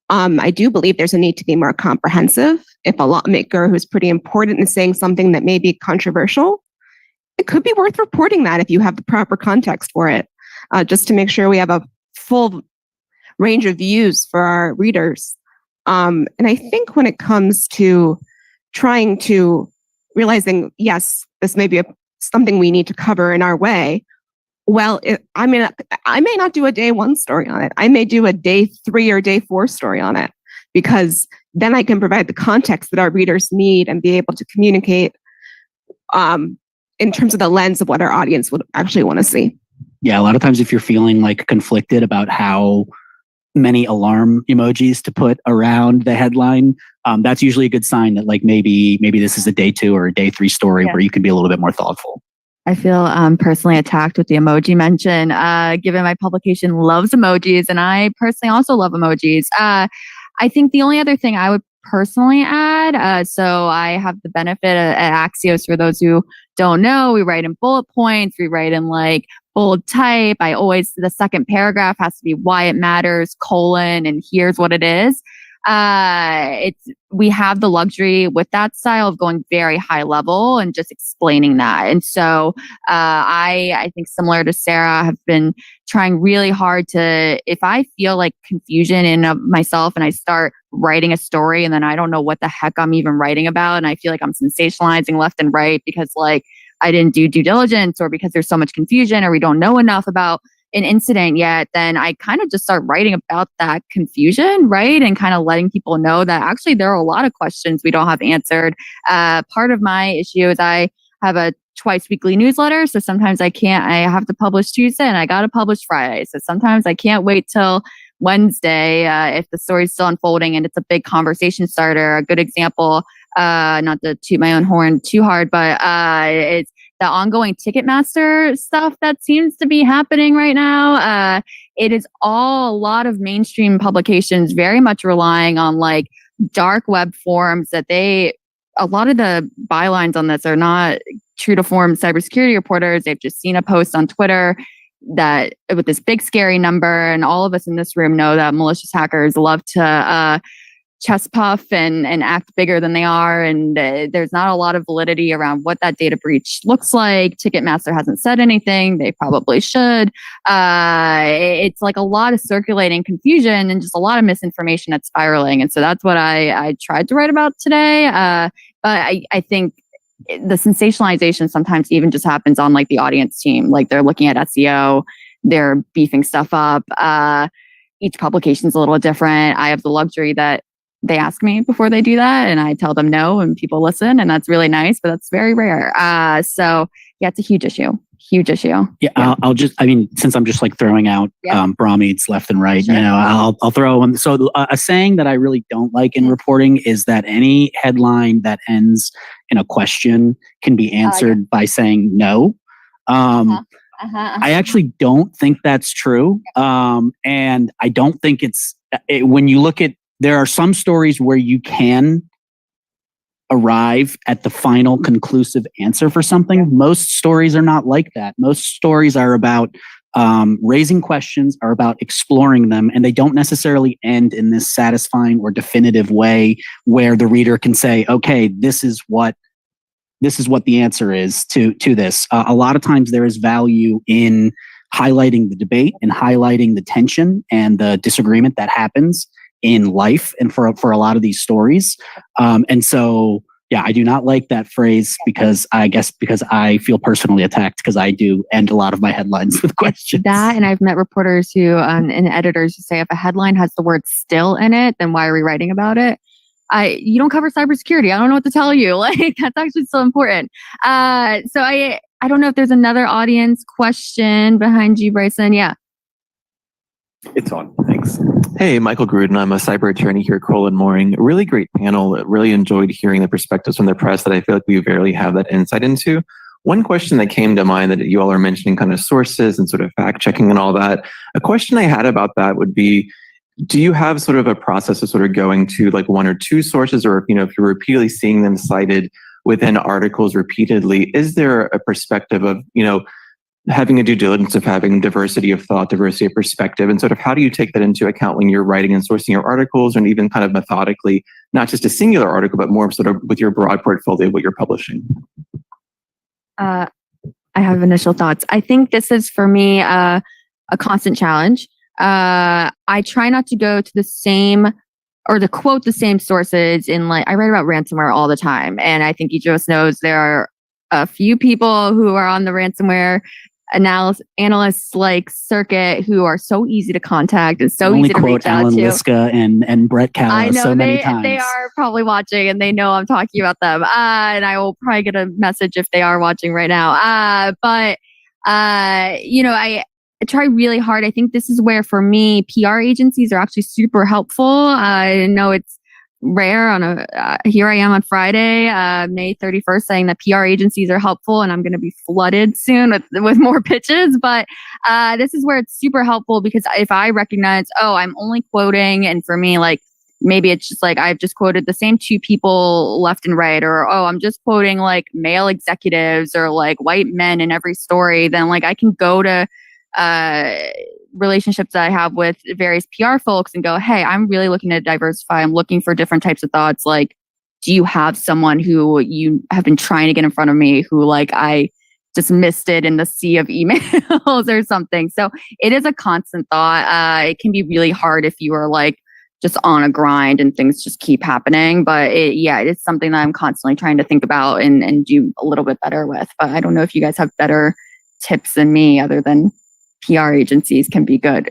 I do believe there's a need to be more comprehensive. If a lawmaker who's pretty important is saying something that may be controversial, it could be worth reporting that if you have the proper context for it, just to make sure we have a full range of views for our readers. And I think when it comes to trying to realizing, yes, this may be something we need to cover in our way, well, I may not do a day 1 story on it. I may do a day 3 or day 4 story on it, because then I can provide the context that our readers need and be able to communicate in terms of the lens of what our audience would actually want to see. Yeah, a lot of times if you're feeling conflicted about how many alarm emojis to put around the headline, that's usually a good sign that like maybe this is a day 2 or a day 3 story where you can be a little bit more thoughtful. I feel personally attacked with the emoji mention, given my publication loves emojis, and I personally also love emojis. I think the only other thing I would personally add, so I have the benefit at Axios, for those who don't know, we write in bullet points, we write in like bold type. The second paragraph has to be why it matters, colon, and here's what it is. We have the luxury with that style of going very high level and just explaining that. And so, I think similar to Sarah, have been trying really hard to, if I feel like confusion in myself and I start writing a story and then I don't know what the heck I'm even writing about, and I feel like I'm sensationalizing left and right because like I didn't do due diligence or because there's so much confusion or we don't know enough about an incident yet, then I kind of just start writing about that confusion, right? And kind of letting people know that actually there are a lot of questions we don't have answered. Part of my issue is I have a twice weekly newsletter. So sometimes I have to publish Tuesday and I got to publish Friday. So sometimes I can't wait till Wednesday if the story's still unfolding and it's a big conversation starter. A good example, not to toot my own horn too hard, but it's the ongoing Ticketmaster stuff that seems to be happening right now. It is a lot of mainstream publications very much relying on like dark web forums that a lot of the bylines on this are not true to form cybersecurity reporters. They've just seen a post on Twitter that with this big scary number, and all of us in this room know that malicious hackers love to chest puff and act bigger than they are. And there's not a lot of validity around what that data breach looks like. Ticketmaster hasn't said anything. They probably should. It's like a lot of circulating confusion and just a lot of misinformation that's spiraling. And so that's what I tried to write about today. But I think the sensationalization sometimes even just happens on like the audience team. Like they're looking at SEO, they're beefing stuff up. Each publication's a little different. I have the luxury that they ask me before they do that and I tell them no and people listen, and that's really nice, but that's very rare. So yeah, it's a huge issue. Yeah. I'll just, since I'm just like throwing out bromides left and right, Sure. I'll throw one. So a saying that I really don't like in reporting is that any headline that ends in a question can be answered by saying no. I actually don't think that's true. And I don't think when you look at, there are some stories where you can arrive at the final conclusive answer for something. Most stories are not like that. Most stories are about raising questions, are about exploring them, and they don't necessarily end in this satisfying or definitive way where the reader can say, okay, this is what the answer is to this. A lot of times there is value in highlighting the debate and highlighting the tension and the disagreement that happens in life and for a lot of these stories. And so, yeah, I do not like that phrase because I feel personally attacked because I do end a lot of my headlines with questions. That, and I've met reporters who, and editors who say if a headline has the word still in it, then why are we writing about it? You don't cover cybersecurity. I don't know what to tell you. Like, that's actually so important. So I don't know if there's another audience question behind you, Bryson. Yeah. It's on. Thanks. Hey, Michael Gruden. I'm a cyber attorney here at Crowell and Mooring. Really great panel. Really enjoyed hearing the perspectives from the press that I feel like we rarely have that insight into. One question that came to mind that you all are mentioning kind of sources and sort of fact checking and all that. A question I had about that would be, do you have sort of a process of sort of going to like one or two sources, or if you're repeatedly seeing them cited within articles repeatedly, is there a perspective of, having a due diligence of having diversity of thought, diversity of perspective, and sort of how do you take that into account when you're writing and sourcing your articles, and even kind of methodically, not just a singular article, but more sort of with your broad portfolio of what you're publishing? I have initial thoughts. I think this is for me a constant challenge. I try not to go to the same or to quote the same sources I write about ransomware all the time. And I think each of us knows there are a few people who are on the ransomware analysts like circuit who are so easy to contact and so easy to reach out Alan to. Liska and Brett Calla I know so many times. They are probably watching and they know I'm talking about them. And I will probably get a message if they are watching right now. try really hard. I think this is where, for me, PR agencies are actually super helpful. I know it's rare here I am on Friday, May 31st, saying that PR agencies are helpful, and I'm going to be flooded soon with more pitches. But this is where it's super helpful, because if I recognize, oh, I'm only quoting, and for me, like, maybe it's just like I've just quoted the same two people left and right, or, oh, I'm just quoting like male executives or like white men in every story, then like I can go to relationships that I have with various PR folks and go, hey, I'm really looking to diversify. I'm looking for different types of thoughts. Like, do you have someone who you have been trying to get in front of me who like I just missed it in the sea of emails or something? So it is a constant thought. It can be really hard if you are like just on a grind and things just keep happening. But it's something that I'm constantly trying to think about and do a little bit better with. But I don't know if you guys have better tips than me, other than PR agencies can be good.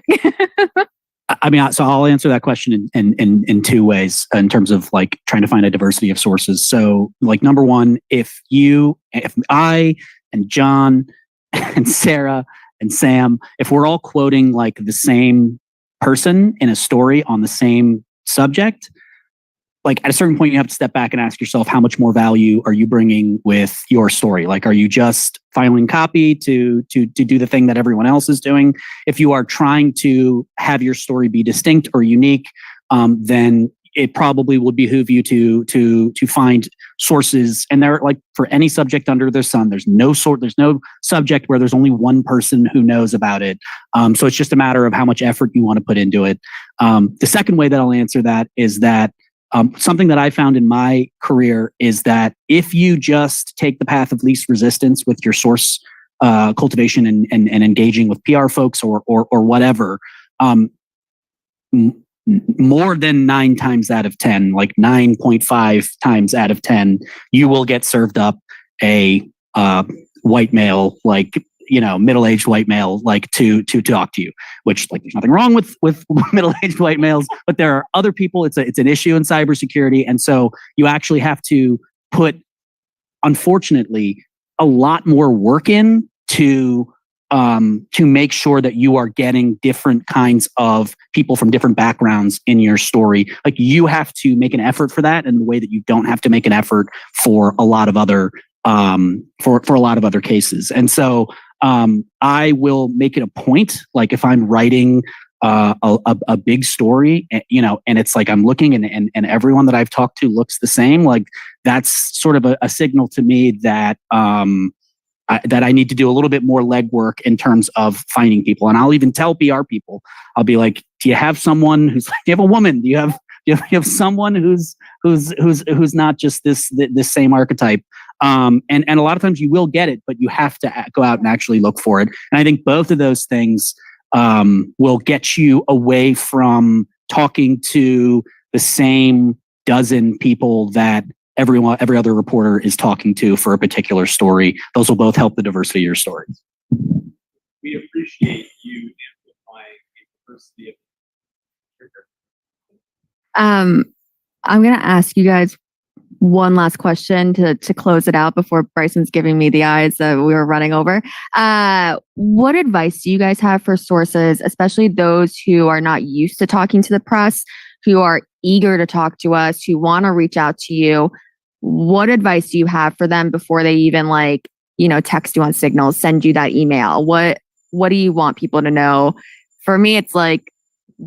I mean, so I'll answer that question in two ways in terms of like trying to find a diversity of sources. So like, number one, if I and John and Sarah and Sam, if we're all quoting like the same person in a story on the same subject, like at a certain point you have to step back and ask yourself, how much more value are you bringing with your story? Like, are you just filing copy to do the thing that everyone else is doing? If you are trying to have your story be distinct or unique, then it probably would behoove you to find sources. And there, like for any subject under the sun, there's no subject where there's only one person who knows about it. So it's just a matter of how much effort you want to put into it. The second way that I'll answer that is that something that I found in my career is that if you just take the path of least resistance with your source cultivation and engaging with PR folks or whatever, more than 9 times out of 10, like 9.5 times out of 10, you will get served up a white male, like, middle-aged white male, like to talk to you, which like there's nothing wrong with middle-aged white males, but there are other people. It's an issue in cybersecurity. And so you actually have to put, unfortunately, a lot more work in to make sure that you are getting different kinds of people from different backgrounds in your story. Like, you have to make an effort for that in the way that you don't have to make an effort for a lot of other for a lot of other cases. And so I will make it a point, like if I'm writing a big story, and it's like I'm looking and everyone that I've talked to looks the same, like that's sort of a signal to me that that I need to do a little bit more legwork in terms of finding people. And I'll even tell PR people, I'll be like, do you have someone do you have a woman? Do you have someone who's not just this same archetype? And a lot of times you will get it, but you have to go out and actually look for it. And I think both of those things will get you away from talking to the same dozen people that every other reporter is talking to for a particular story. Those will both help the diversity of your stories. We appreciate you amplifying the diversity of I'm going to ask you guys one last question to close it out before Bryson's giving me the eyes that we were running over. What advice do you guys have for sources, especially those who are not used to talking to the press, who are eager to talk to us, who want to reach out to you? What advice do you have for them before they even text you on Signal, send you that email? What do you want people to know? For me, it's like,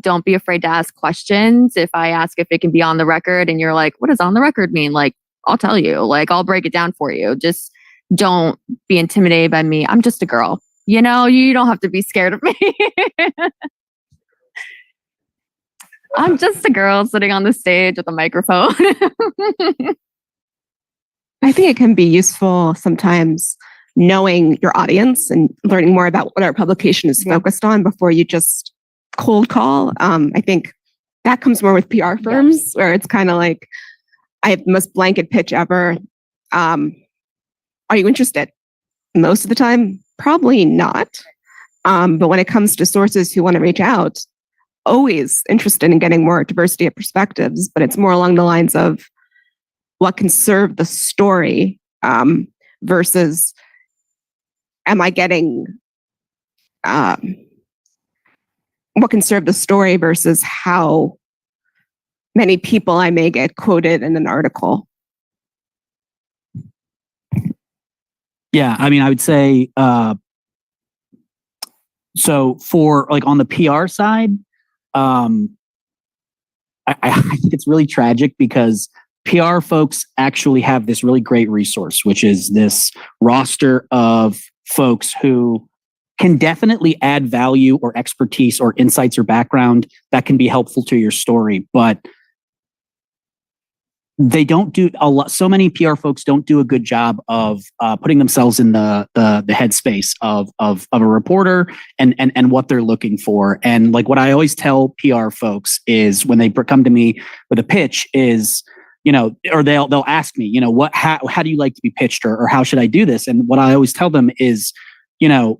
don't be afraid to ask questions. If I ask if it can be on the record and you're like, what does on the record mean? Like, I'll tell you, like, I'll break it down for you. Just don't be intimidated by me. I'm just a girl. You don't have to be scared of me. I'm just a girl sitting on the stage with a microphone. I think it can be useful sometimes knowing your audience and learning more about what our publication is focused on before you just cold call. I think that comes more with PR firms where it's kind of like, I have the most blanket pitch ever. Are you interested? Most of the time, probably not. But when it comes to sources who want to reach out, always interested in getting more diversity of perspectives, but it's more along the lines of what can serve the story versus am I getting what can serve the story versus how many people I may get quoted in an article. Yeah, I mean, I would say, so for like on the PR side, I think it's really tragic because PR folks actually have this really great resource, which is this roster of folks who can definitely add value or expertise or insights or background that can be helpful to your story. But they don't do a lot. So many PR folks don't do a good job of putting themselves in the headspace of a reporter and what they're looking for. And like what I always tell PR folks is when they come to me with a pitch is, you know, or they'll ask me, you know, how do you like to be pitched, or how should I do this? And what I always tell them is, you know,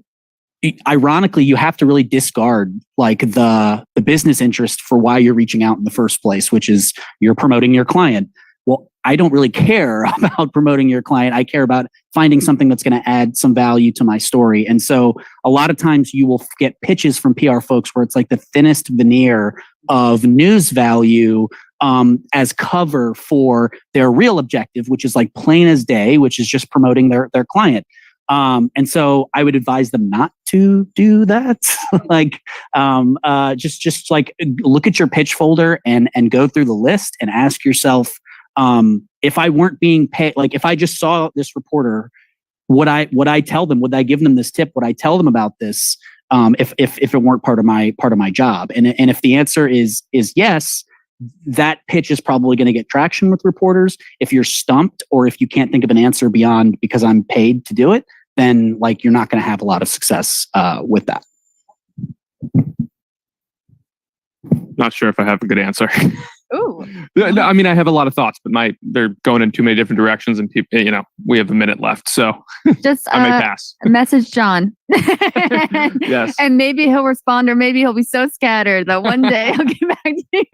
ironically, you have to really discard like the business interest for why you're reaching out in the first place, which is you're promoting your client. Well, I don't really care about promoting your client. I care about finding something that's going to add some value to my story. And so a lot of times you will get pitches from PR folks where it's like the thinnest veneer of news value as cover for their real objective, which is like plain as day, which is just promoting their client. And so I would advise them not to do that. Like, just like look at your pitch folder and go through the list and ask yourself, if I weren't being paid, like if I just saw this reporter, would I tell them, would I give them this tip? Would I tell them about this? If it weren't part of my job? And if the answer is yes, that pitch is probably going to get traction with reporters. If you're stumped, or if you can't think of an answer beyond because I'm paid to do it, then like you're not going to have a lot of success with that. Not sure if I have a good answer. Ooh. No, I mean, I have a lot of thoughts, but they're going in too many different directions, and people, you know, we have a minute left, so Just I may pass. message John. Yes. And maybe he'll respond, or maybe he'll be so scattered that one day he'll get back to you.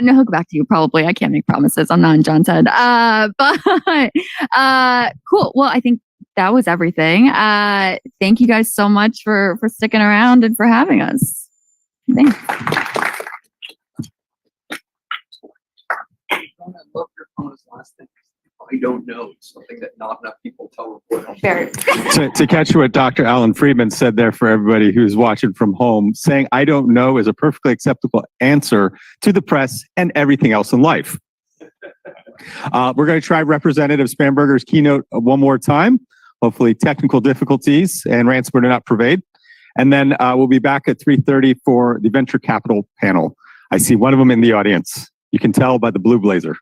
No, he'll get back to you probably. I can't make promises. I'm not in John's head. But cool. Well, I think that was everything. Thank you guys so much for sticking around and for having us. Thanks. I love your bonus last thing. I don't know. It's something that not enough people tell reporters. Very. To catch what Dr. Alan Friedman said there for everybody who's watching from home, saying I don't know is a perfectly acceptable answer to the press and everything else in life. We're going to try Representative Spanberger's keynote one more time. Hopefully technical difficulties and ransomware do not pervade. And then we'll be back at 3:30 for the venture capital panel. I see one of them in the audience. You can tell by the blue blazer.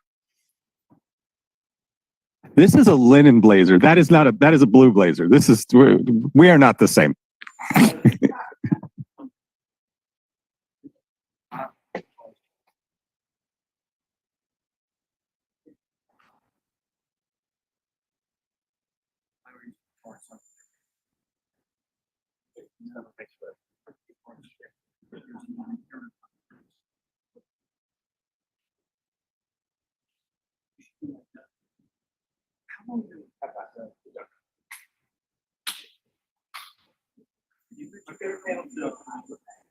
This is a linen blazer. That is a blue blazer. We are not the same.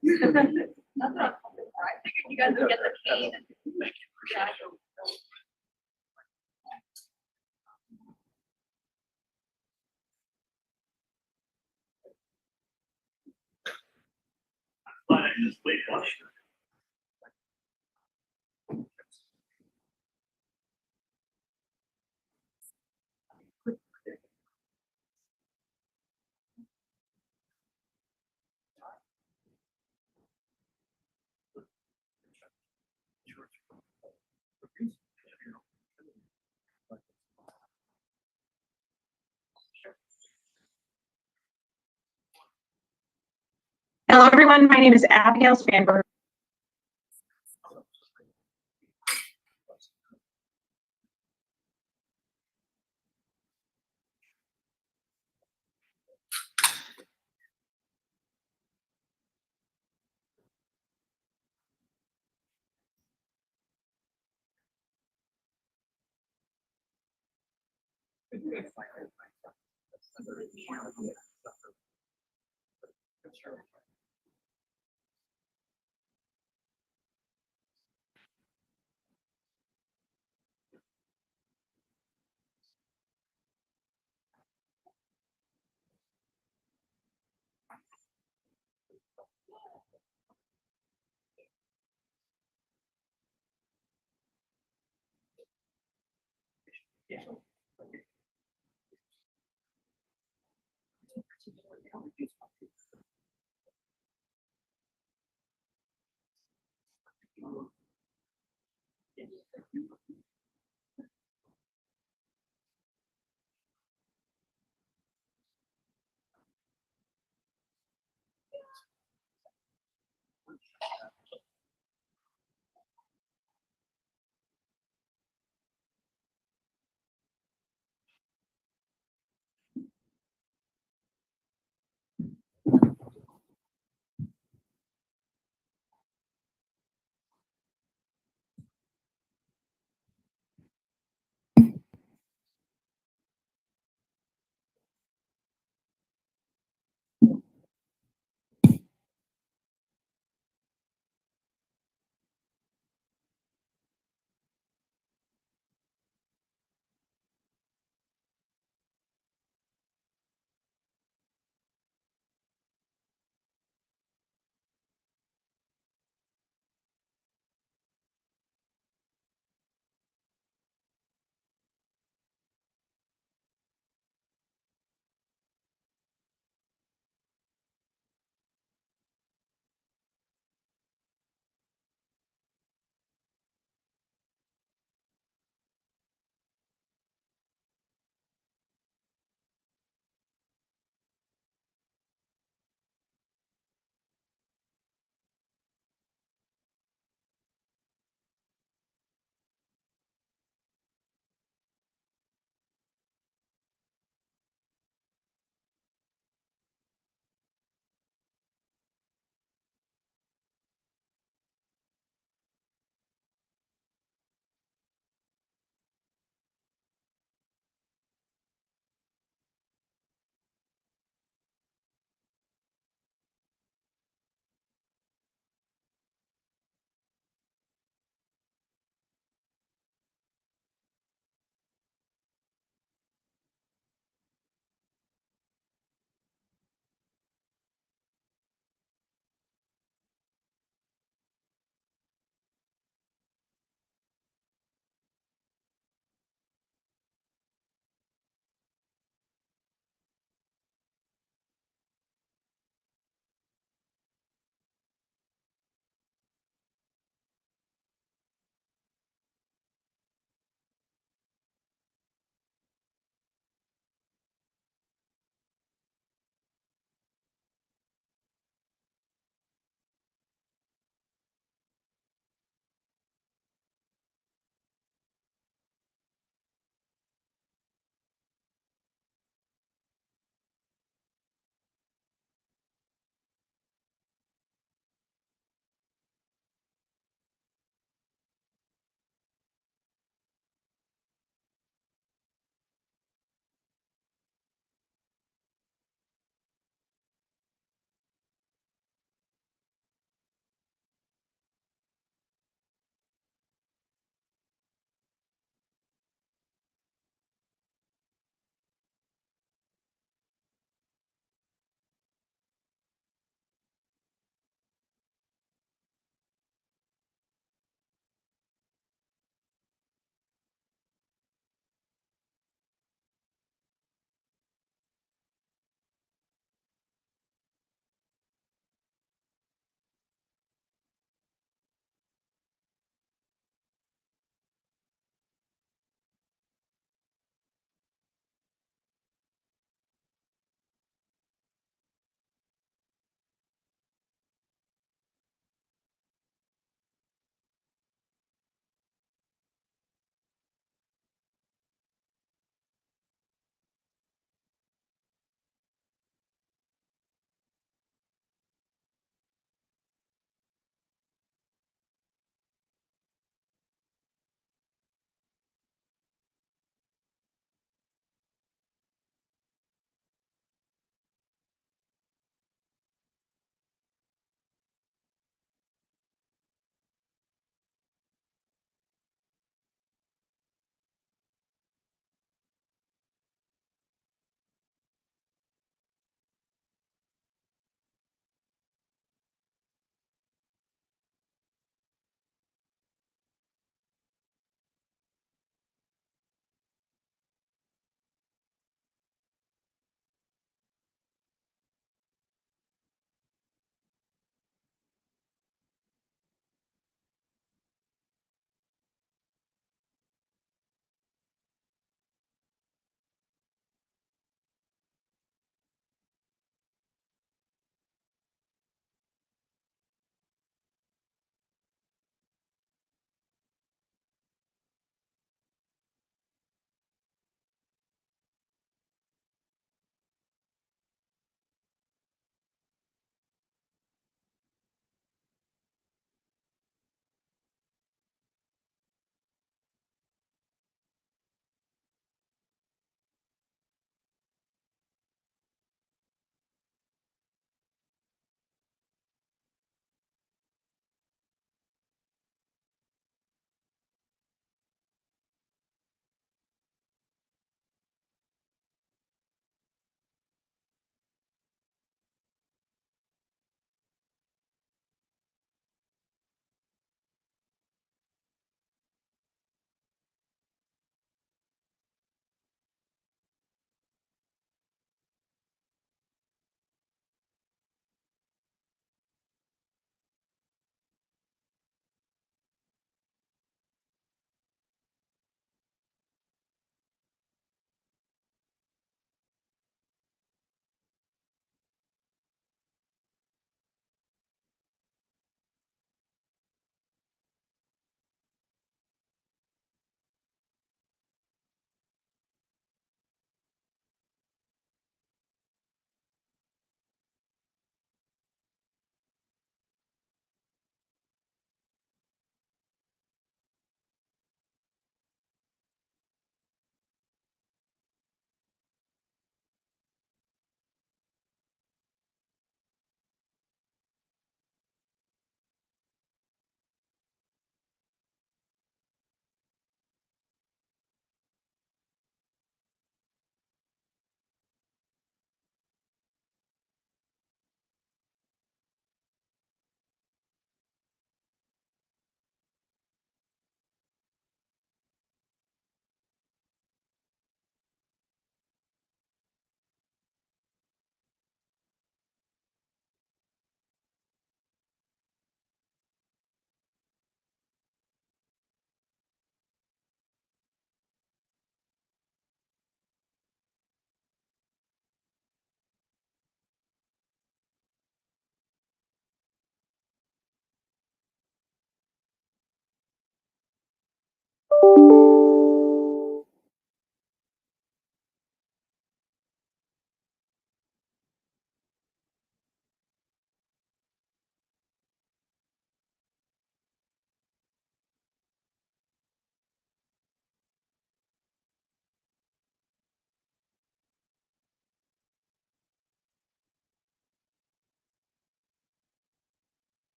You guys would get the cane. Hello, everyone. My name is Abigail Spanberger.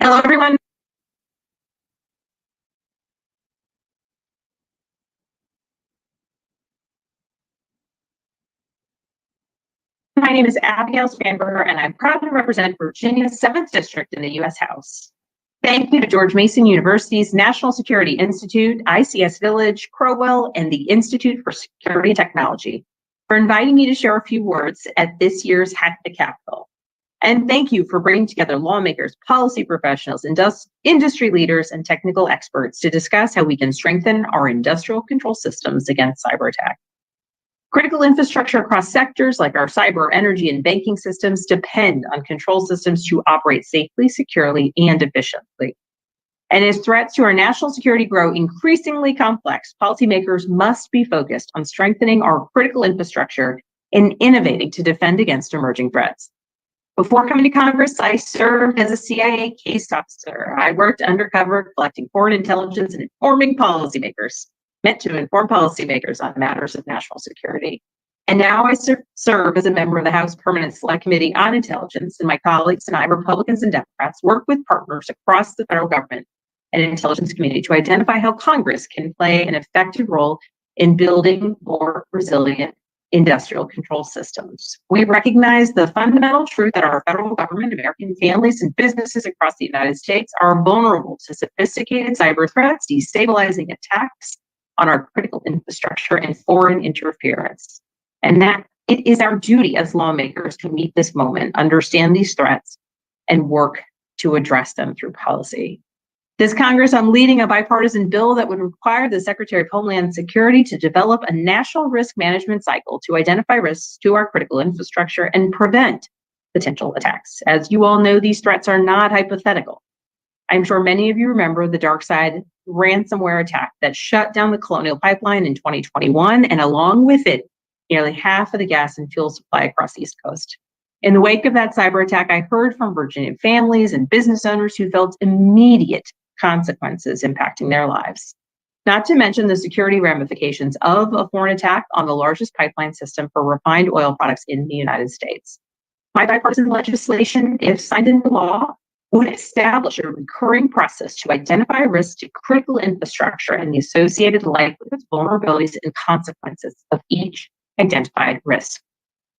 Hello, everyone. My name is Abigail Spanberger, and I'm proud to represent Virginia's 7th District in the U.S. House. Thank you to George Mason University's National Security Institute, ICS Village, Crowell, and the Institute for Security and Technology for inviting me to share a few words at this year's Hack the Capitol. And thank you for bringing together lawmakers, policy professionals, industry leaders, and technical experts to discuss how we can strengthen our industrial control systems against cyber attack. Critical infrastructure across sectors like our cyber, energy, and banking systems depend on control systems to operate safely, securely, and efficiently. And as threats to our national security grow increasingly complex, policymakers must be focused on strengthening our critical infrastructure and innovating to defend against emerging threats. Before coming to Congress, I served as a CIA case officer. I worked undercover collecting foreign intelligence and informing policymakers, meant to inform policymakers on matters of national security. And now I serve as a member of the House Permanent Select Committee on Intelligence, and my colleagues and I, Republicans and Democrats, work with partners across the federal government and intelligence community to identify how Congress can play an effective role in building more resilient industrial control systems. We recognize the fundamental truth that our federal government, American families, and businesses across the United States are vulnerable to sophisticated cyber threats, destabilizing attacks on our critical infrastructure, and foreign interference. And that it is our duty as lawmakers to meet this moment, understand these threats, and work to address them through policy. This Congress, I'm leading a bipartisan bill that would require the Secretary of Homeland Security to develop a national risk management cycle to identify risks to our critical infrastructure and prevent potential attacks. As you all know, these threats are not hypothetical. I'm sure many of you remember the DarkSide ransomware attack that shut down the Colonial Pipeline in 2021, and along with it, nearly half of the gas and fuel supply across the East Coast. In the wake of that cyber attack, I heard from Virginia families and business owners who felt immediate consequences impacting their lives. Not to mention the security ramifications of a foreign attack on the largest pipeline system for refined oil products in the United States. My bipartisan legislation, if signed into law, would establish a recurring process to identify risks to critical infrastructure and the associated likelihoods, vulnerabilities, and consequences of each identified risk.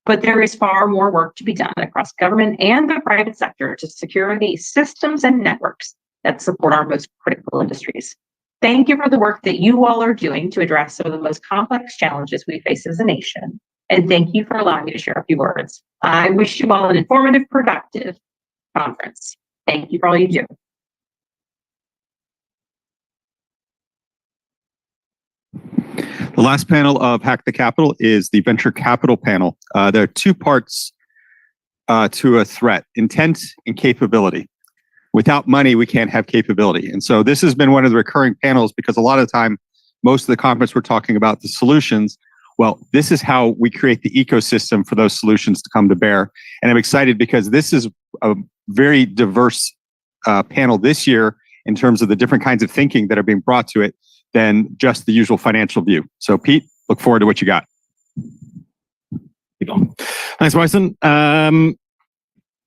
But there is far more work to be done across government and the private sector to secure the systems and networks that support our most critical industries. Thank you for the work that you all are doing to address some of the most complex challenges we face as a nation. And thank you for allowing me to share a few words. I wish you all an informative, productive conference. Thank you for all you do. The last panel of Hack the Capitol is the venture capital panel. There are two parts to a threat: intent and capability. Without money, we can't have capability. And so this has been one of the recurring panels because a lot of the time, most of the conference we're talking about the solutions. Well, this is how we create the ecosystem for those solutions to come to bear. And I'm excited because this is a very diverse panel this year in terms of the different kinds of thinking that are being brought to it than just the usual financial view. So Pete, look forward to what you got. Thanks, Bryson.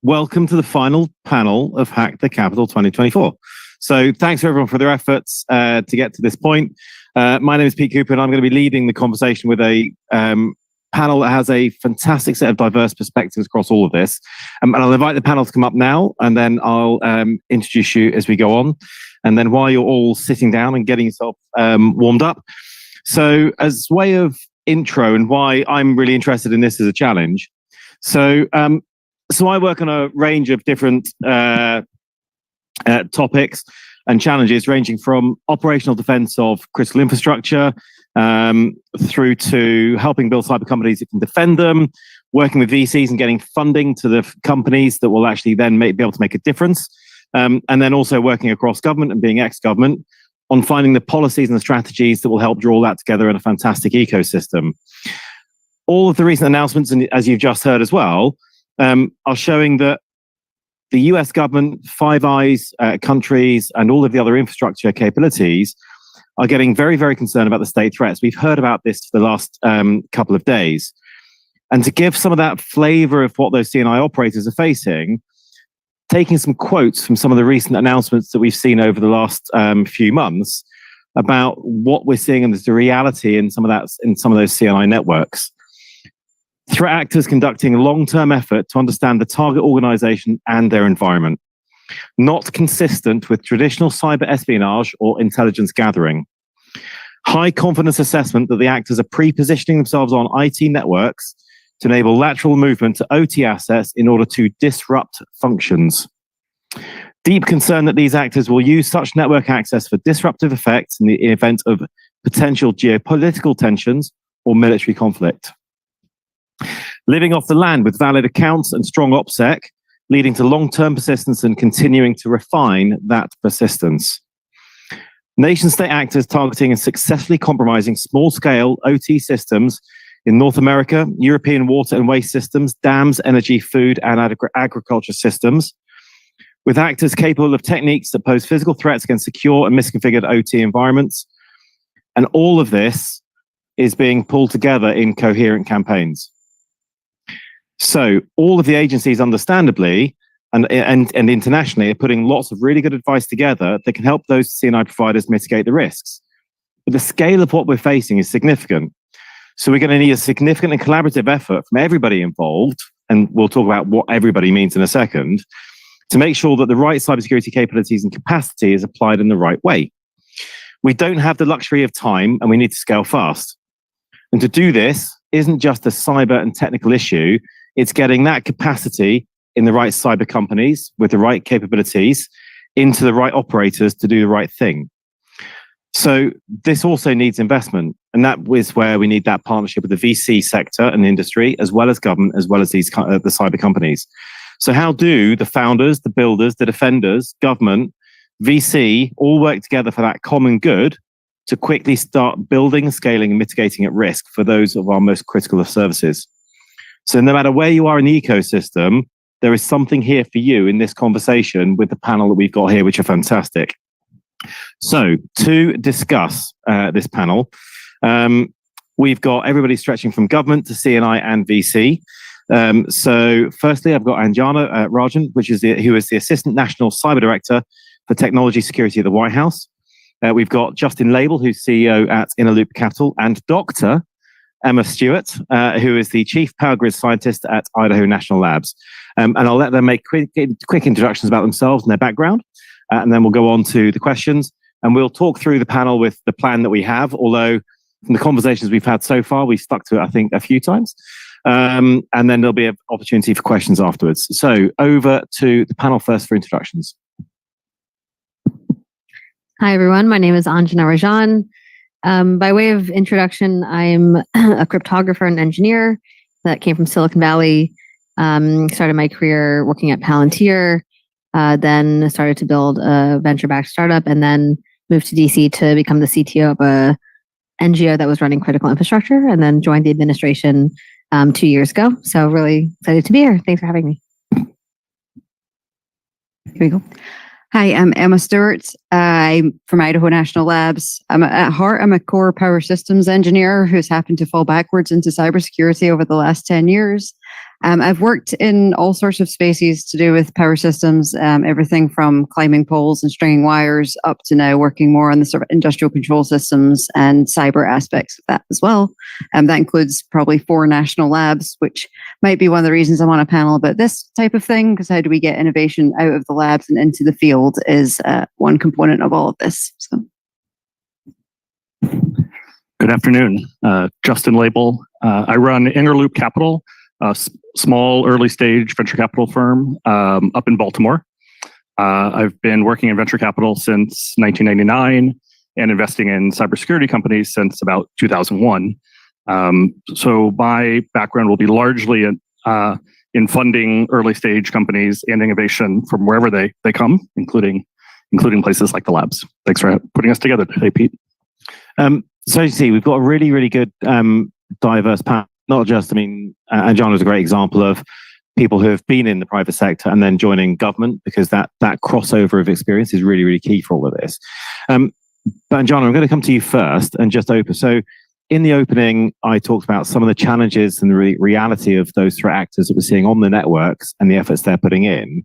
Welcome to the final panel of Hack the Capitol 2024. So thanks to everyone for their efforts to get to this point. My name is Pete Cooper, and I'm going to be leading the conversation with a panel that has a fantastic set of diverse perspectives across all of this. And I'll invite the panel to come up now, and then I'll introduce you as we go on. And then while you're all sitting down and getting yourself warmed up. So as way of intro and why I'm really interested in this as a challenge. So I work on a range of different topics and challenges ranging from operational defense of critical infrastructure through to helping build cyber companies that can defend them, working with VCs and getting funding to the companies that will actually then be able to make a difference. And then also working across government and being ex-government on finding the policies and the strategies that will help draw that together in a fantastic ecosystem. All of the recent announcements, and as you've just heard as well, are showing that the US government, Five Eyes countries, and all of the other infrastructure capabilities are getting very, very concerned about the state threats. We've heard about this for the last couple of days. And to give some of that flavor of what those CNI operators are facing, taking some quotes from some of the recent announcements that we've seen over the last few months about what we're seeing and the reality in some of those CNI networks. Threat actors conducting a long-term effort to understand the target organization and their environment, not consistent with traditional cyber espionage or intelligence gathering. High confidence assessment that the actors are pre-positioning themselves on IT networks to enable lateral movement to OT assets in order to disrupt functions. Deep concern that these actors will use such network access for disruptive effects in the event of potential geopolitical tensions or military conflict. Living off the land with valid accounts and strong OPSEC, leading to long-term persistence and continuing to refine that persistence. Nation-state actors targeting and successfully compromising small-scale OT systems in North America, European water and waste systems, dams, energy, food, and agriculture systems, with actors capable of techniques that pose physical threats against secure and misconfigured OT environments. And all of this is being pulled together in coherent campaigns. So all of the agencies, understandably, and internationally, are putting lots of really good advice together that can help those CNI providers mitigate the risks. But the scale of what we're facing is significant. So we're going to need a significant and collaborative effort from everybody involved, and we'll talk about what everybody means in a second, to make sure that the right cybersecurity capabilities and capacity is applied in the right way. We don't have the luxury of time, and we need to scale fast. And to do this isn't just a cyber and technical issue, it's getting that capacity in the right cyber companies with the right capabilities into the right operators to do the right thing. So this also needs investment, and that is where we need that partnership with the VC sector and the industry, as well as government, as well as these the cyber companies. So how do the founders, the builders, the defenders, government, VC all work together for that common good to quickly start building, scaling, and mitigating at risk for those of our most critical of services? So no matter where you are in the ecosystem, there is something here for you in this conversation with the panel that we've got here, which are fantastic. So to discuss this panel, we've got everybody stretching from government to CNI and VC. So firstly, I've got Anjana Rajan, who is the Assistant National Cyber Director for Technology Security at the White House. We've got Justin Label, who's CEO at Inner Loop Capital, and Dr. Emma Stewart, who is the Chief Power Grid Scientist at Idaho National Labs. And I'll let them make quick introductions about themselves and their background, and then we'll go on to the questions. And we'll talk through the panel with the plan that we have, although from the conversations we've had so far, we've stuck to it, I think, a few times. And then there'll be an opportunity for questions afterwards. So over to the panel first for introductions. Hi, everyone. My name is Anjana Rajan. By way of introduction, I'm a cryptographer and engineer that came from Silicon Valley. Started my career working at Palantir, then started to build a venture-backed startup, and then moved to DC to become the CTO of a NGO that was running critical infrastructure, and then joined the administration 2 years ago. So really excited to be here. Thanks for having me. Here we go. Hi, I'm Emma Stewart. I'm from Idaho National Labs. At heart, I'm a core power systems engineer who's happened to fall backwards into cybersecurity over the last 10 years. I've worked in all sorts of spaces to do with power systems, everything from climbing poles and stringing wires up to now working more on the sort of industrial control systems and cyber aspects of that as well. That includes probably 4 national labs, which might be one of the reasons I'm on a panel about this type of thing, because how do we get innovation out of the labs and into the field is one component of all of this. So. Good afternoon. Justin Label. I run Inner Loop Capital, a small early stage venture capital firm up in Baltimore. I've been working in venture capital since 1999 and investing in cybersecurity companies since about 2001. So my background will be largely in funding early stage companies and innovation from wherever they come, including places like the labs. Thanks for putting us together today, Pete. So you see, we've got a really, really good diverse panel. Not just, Anjana is a great example of people who have been in the private sector and then joining government, because that crossover of experience is really, really key for all of this. But Anjana, I'm going to come to you first and just open. So in the opening, I talked about some of the challenges and the reality of those threat actors that we're seeing on the networks and the efforts they're putting in.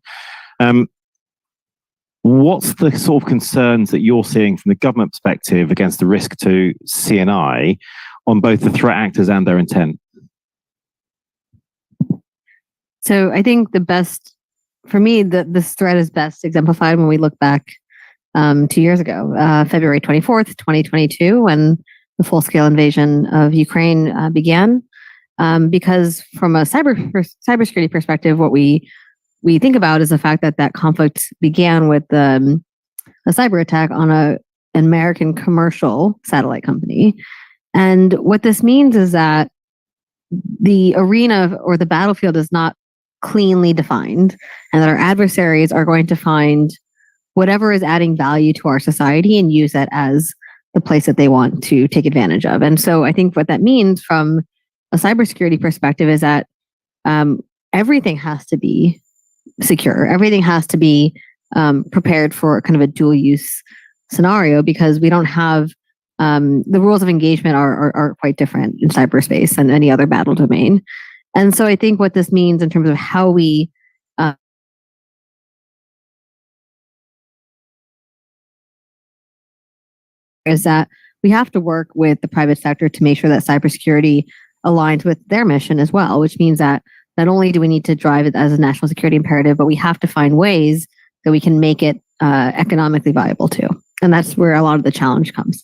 What's the sort of concerns that you're seeing from the government perspective against the risk to CNI on both the threat actors and their intent? So I think for me, this threat is best exemplified when we look back 2 years ago, February 24th, 2022, when the full-scale invasion of Ukraine began. Because from a cybersecurity perspective, what we think about is the fact that conflict began with a cyber attack on an American commercial satellite company. And what this means is that the arena or the battlefield is not cleanly defined, and that our adversaries are going to find whatever is adding value to our society and use that as the place that they want to take advantage of. And so I think what that means from a cybersecurity perspective is that everything has to be secure. Everything has to be prepared for kind of a dual use scenario, because we don't have the rules of engagement are quite different in cyberspace than any other battle domain. And so I think what this means in terms of how we is that we have to work with the private sector to make sure that cybersecurity aligns with their mission as well, which means that not only do we need to drive it as a national security imperative, but we have to find ways that we can make it economically viable too. And that's where a lot of the challenge comes.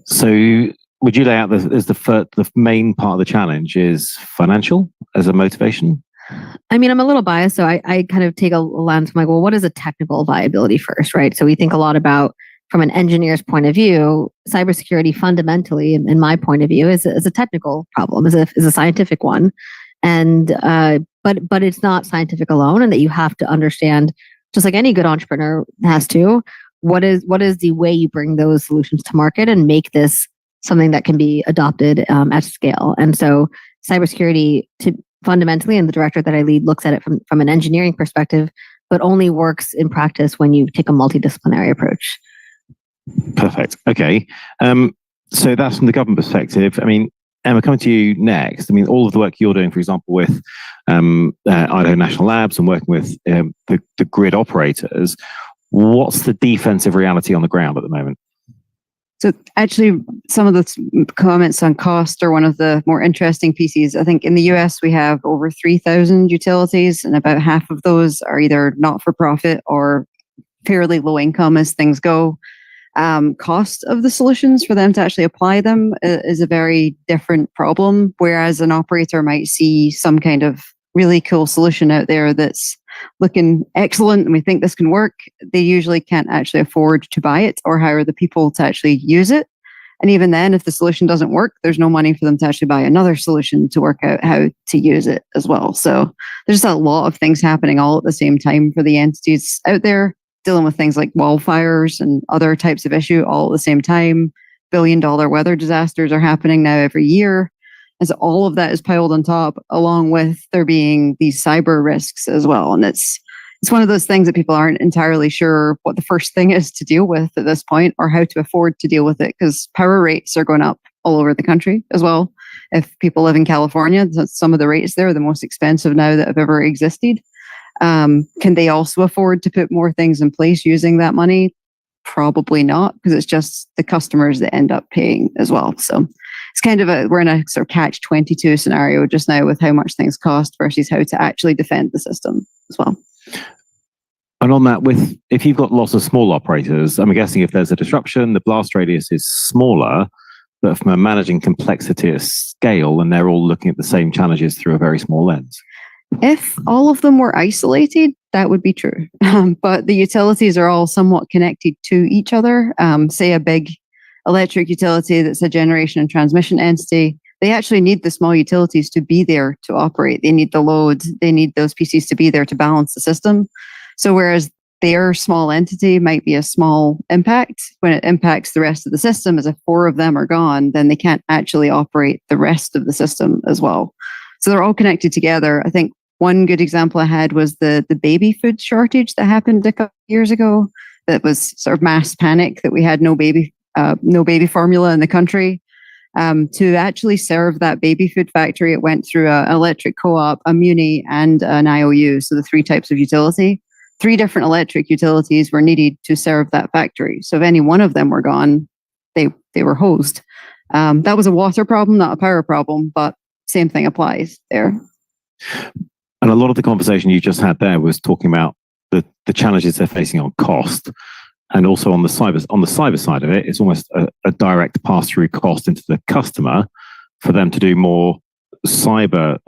So would you lay out as the main part of the challenge is financial as a motivation? I mean, I'm a little biased, so I kind of take a lens. I'm like, well, what is a technical viability first, right? So we think a lot about, from an engineer's point of view, cybersecurity fundamentally, in my point of view, is a technical problem, is a scientific one, and but it's not scientific alone, and that you have to understand, just like any good entrepreneur has to, what is the way you bring those solutions to market and make this something that can be adopted at scale. And so cybersecurity fundamentally, and the director that I lead looks at it from an engineering perspective, but only works in practice when you take a multidisciplinary approach. Perfect. Okay. So that's from the government perspective. I mean, Emma, coming to you next. I mean, all of the work you're doing, for example, with Idaho National Labs and working with the grid operators, what's the defensive reality on the ground at the moment? So actually, some of the comments on cost are one of the more interesting pieces. I think in the US, we have over 3,000 utilities, and about half of those are either not-for-profit or fairly low income as things go. Cost of the solutions for them to actually apply them is a very different problem, whereas an operator might see some kind of really cool solution out there that's looking excellent and we think this can work. They usually can't actually afford to buy it or hire the people to actually use it. And even then, if the solution doesn't work, there's no money for them to actually buy another solution to work out how to use it as well. So there's a lot of things happening all at the same time for the entities out there, dealing with things like wildfires and other types of issue all at the same time. $billion weather disasters are happening now every year. As all of that is piled on top, along with there being these cyber risks as well. And it's one of those things that people aren't entirely sure what the first thing is to deal with at this point, or how to afford to deal with it, because power rates are going up all over the country as well. If people live in California, some of the rates there are the most expensive now that have ever existed. Can they also afford to put more things in place using that money? Probably not, because it's just the customers that end up paying as well. So it's kind of we're in a sort of catch-22 scenario just now with how much things cost versus how to actually defend the system as well. And on that, if you've got lots of small operators, I'm guessing if there's a disruption, the blast radius is smaller, but from a managing complexity at scale, and they're all looking at the same challenges through a very small lens. If all of them were isolated, that would be true. But the utilities are all somewhat connected to each other. Say a big electric utility that's a generation and transmission entity, they actually need the small utilities to be there to operate. They need the load. They need those PCs to be there to balance the system. So whereas their small entity might be a small impact, when it impacts the rest of the system, as if 4 of them are gone, then they can't actually operate the rest of the system as well. So they're all connected together. I think one good example I had was the baby food shortage that happened a couple of years ago. That was sort of mass panic that we had no baby formula in the country. To actually serve that baby food factory, it went through an electric co-op, a muni, and an IOU, so the 3 types of utility. 3 different electric utilities were needed to serve that factory. So if any one of them were gone, they were hosed. That was a water problem, not a power problem, but same thing applies there. And a lot of the conversation you just had there was talking about the challenges they're facing on cost, and also on the cyber side of it, it's almost a direct pass-through cost into the customer for them to do more cyber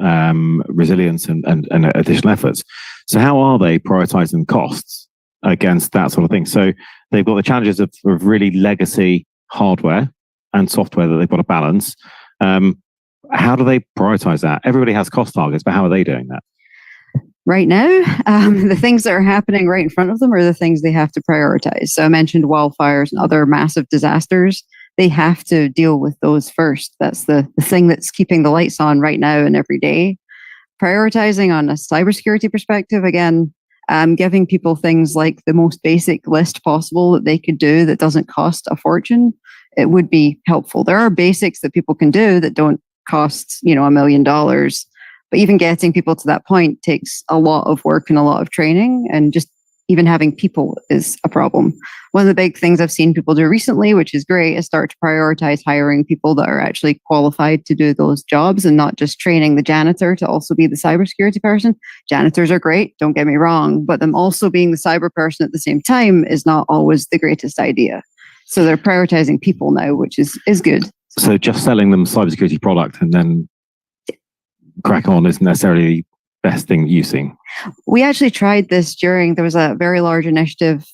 resilience and additional efforts. So how are they prioritizing costs against that sort of thing? So they've got the challenges of really legacy hardware and software that they've got to balance. How do they prioritize that? Everybody has cost targets, but how are they doing that? Right now, the things that are happening right in front of them are the things they have to prioritize. So I mentioned wildfires and other massive disasters. They have to deal with those first. That's the thing that's keeping the lights on right now and every day. Prioritizing on a cybersecurity perspective, again, giving people things like the most basic list possible that they could do that doesn't cost a fortune, it would be helpful. There are basics that people can do that don't cost, $1 million. But even getting people to that point takes a lot of work and a lot of training, and just even having people is a problem. One of the big things I've seen people do recently, which is great, is start to prioritize hiring people that are actually qualified to do those jobs and not just training the janitor to also be the cybersecurity person. Janitors are great, don't get me wrong, but them also being the cyber person at the same time is not always the greatest idea. So they're prioritizing people now, which is good. So just selling them cybersecurity product and then crack on isn't necessarily the best thing you've seen. We actually tried this there was a very large initiative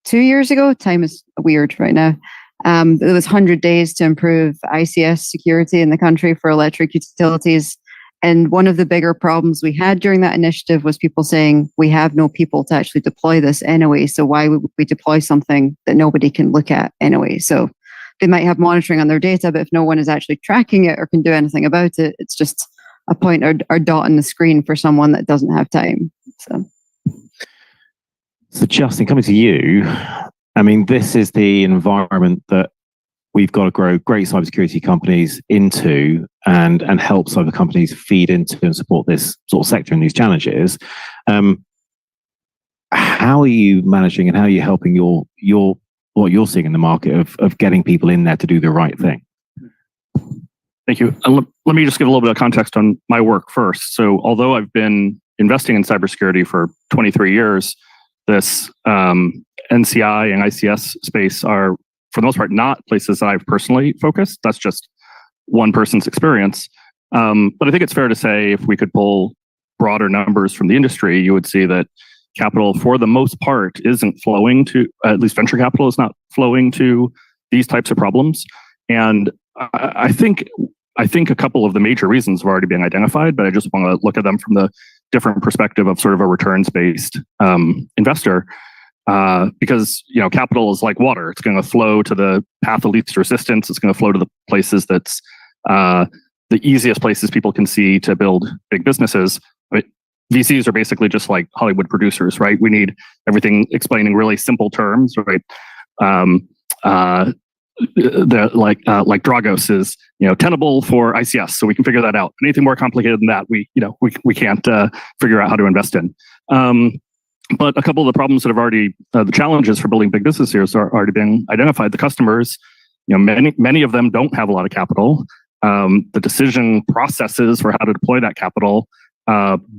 2 years ago. Time is weird right now. It was 100 days to improve ICS security in the country for electric utilities. And one of the bigger problems we had during that initiative was people saying, we have no people to actually deploy this anyway. So why would we deploy something that nobody can look at anyway? So they might have monitoring on their data, but if no one is actually tracking it or can do anything about it, it's just a point or dot on the screen for someone that doesn't have time. So Justin, coming to you, I mean, this is the environment that we've got to grow great cybersecurity companies into and help cyber companies feed into and support this sort of sector and these challenges. How are you managing and how are you helping what you're seeing in the market of getting people in there to do the right thing? Thank you. Let me just give a little bit of context on my work first. So although I've been investing in cybersecurity for 23 years, this NCI and ICS space are, for the most part, not places that I've personally focused. That's just one person's experience. But I think it's fair to say if we could pull broader numbers from the industry, you would see that capital, for the most part, isn't flowing to, at least venture capital is not flowing to these types of problems. And I think a couple of the major reasons have already been identified, but I just want to look at them from the different perspective of sort of a returns-based investor. Because capital is like water; it's going to flow to the path of least resistance. It's going to flow to the places that's the easiest places people can see to build big businesses. VCs are basically just like Hollywood producers, right? We need everything explaining really simple terms, right? Like Dragos is tenable for ICS, so we can figure that out. Anything more complicated than that, we can't figure out how to invest in. But a couple of the problems that have already the challenges for building big business here are already being identified. The customers, many of them don't have a lot of capital. The decision processes for how to deploy that capital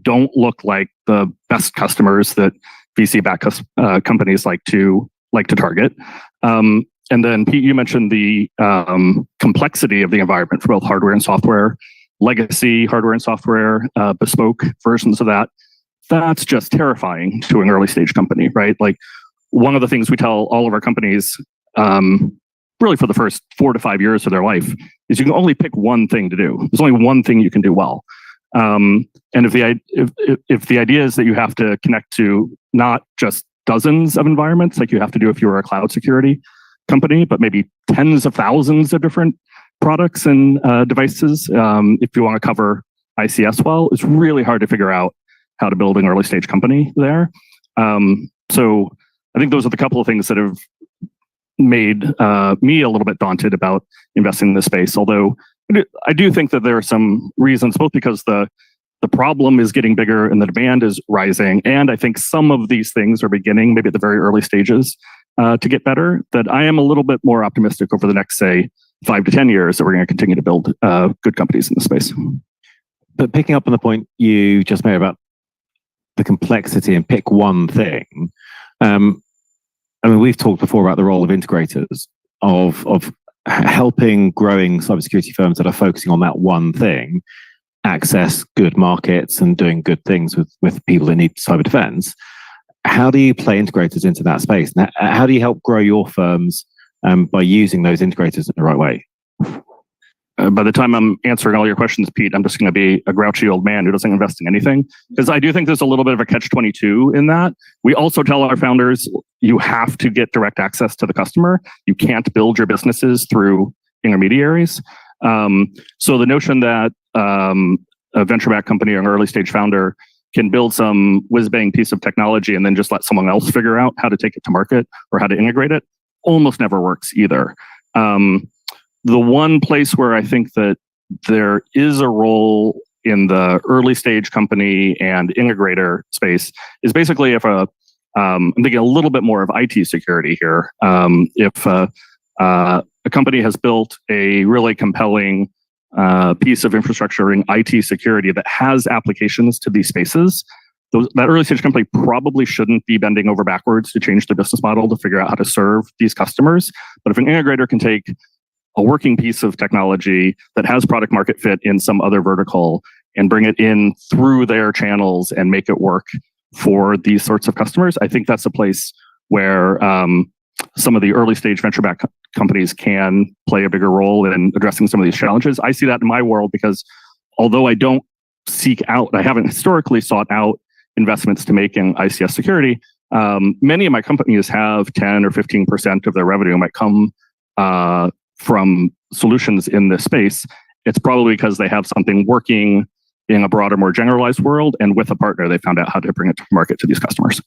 don't look like the best customers that VC-backed companies like to target. And then Pete, you mentioned the complexity of the environment for both hardware and software, legacy hardware and software, bespoke versions of that. That's just terrifying to an early stage company, right? Like one of the things we tell all of our companies, really for the first 4 to 5 years of their life, is you can only pick one thing to do. There's only one thing you can do well. And if the idea is that you have to connect to not just dozens of environments like you have to do if you were a cloud security company, but maybe tens of thousands of different products and devices, if you want to cover ICS well, it's really hard to figure out how to build an early stage company there. So I think those are the couple of things that have made me a little bit daunted about investing in this space. Although I do think that there are some reasons, both because the The problem is getting bigger and the demand is rising. And I think some of these things are beginning, maybe at the very early stages, to get better. That I am a little bit more optimistic over the next, say, 5 to 10 years that we're going to continue to build good companies in the space. But picking up on the point you just made about the complexity and pick one thing, I mean, we've talked before about the role of integrators, of helping growing cybersecurity firms that are focusing on that one thing access good markets and doing good things with people that need cyber defense. How do you play integrators into that space? And how do you help grow your firms by using those integrators in the right way? By the time I'm answering all your questions, Pete, I'm just going to be a grouchy old man who doesn't invest in anything. Because I do think there's a little bit of a catch-22 in that. We also tell our founders, you have to get direct access to the customer. You can't build your businesses through intermediaries. So the notion that a venture-backed company or an early-stage founder can build some whiz-bang piece of technology and then just let someone else figure out how to take it to market or how to integrate it almost never works either. The one place where I think that there is a role in the early stage company and integrator space is basically if I'm thinking a little bit more of IT security here. If a company has built a really compelling piece of infrastructure in IT security that has applications to these spaces, that early stage company probably shouldn't be bending over backwards to change the business model to figure out how to serve these customers. But if an integrator can take a working piece of technology that has product market fit in some other vertical and bring it in through their channels and make it work for these sorts of customers, I think that's a place where some of the early stage venture-backed companies can play a bigger role in addressing some of these challenges. I see that in my world because although I haven't historically sought out investments to make in ICS security, many of my companies have 10 or 15% of their revenue might come from solutions in this space. It's probably because they have something working in a broader, more generalized world, and with a partner, they found out how to bring it to market to these customers.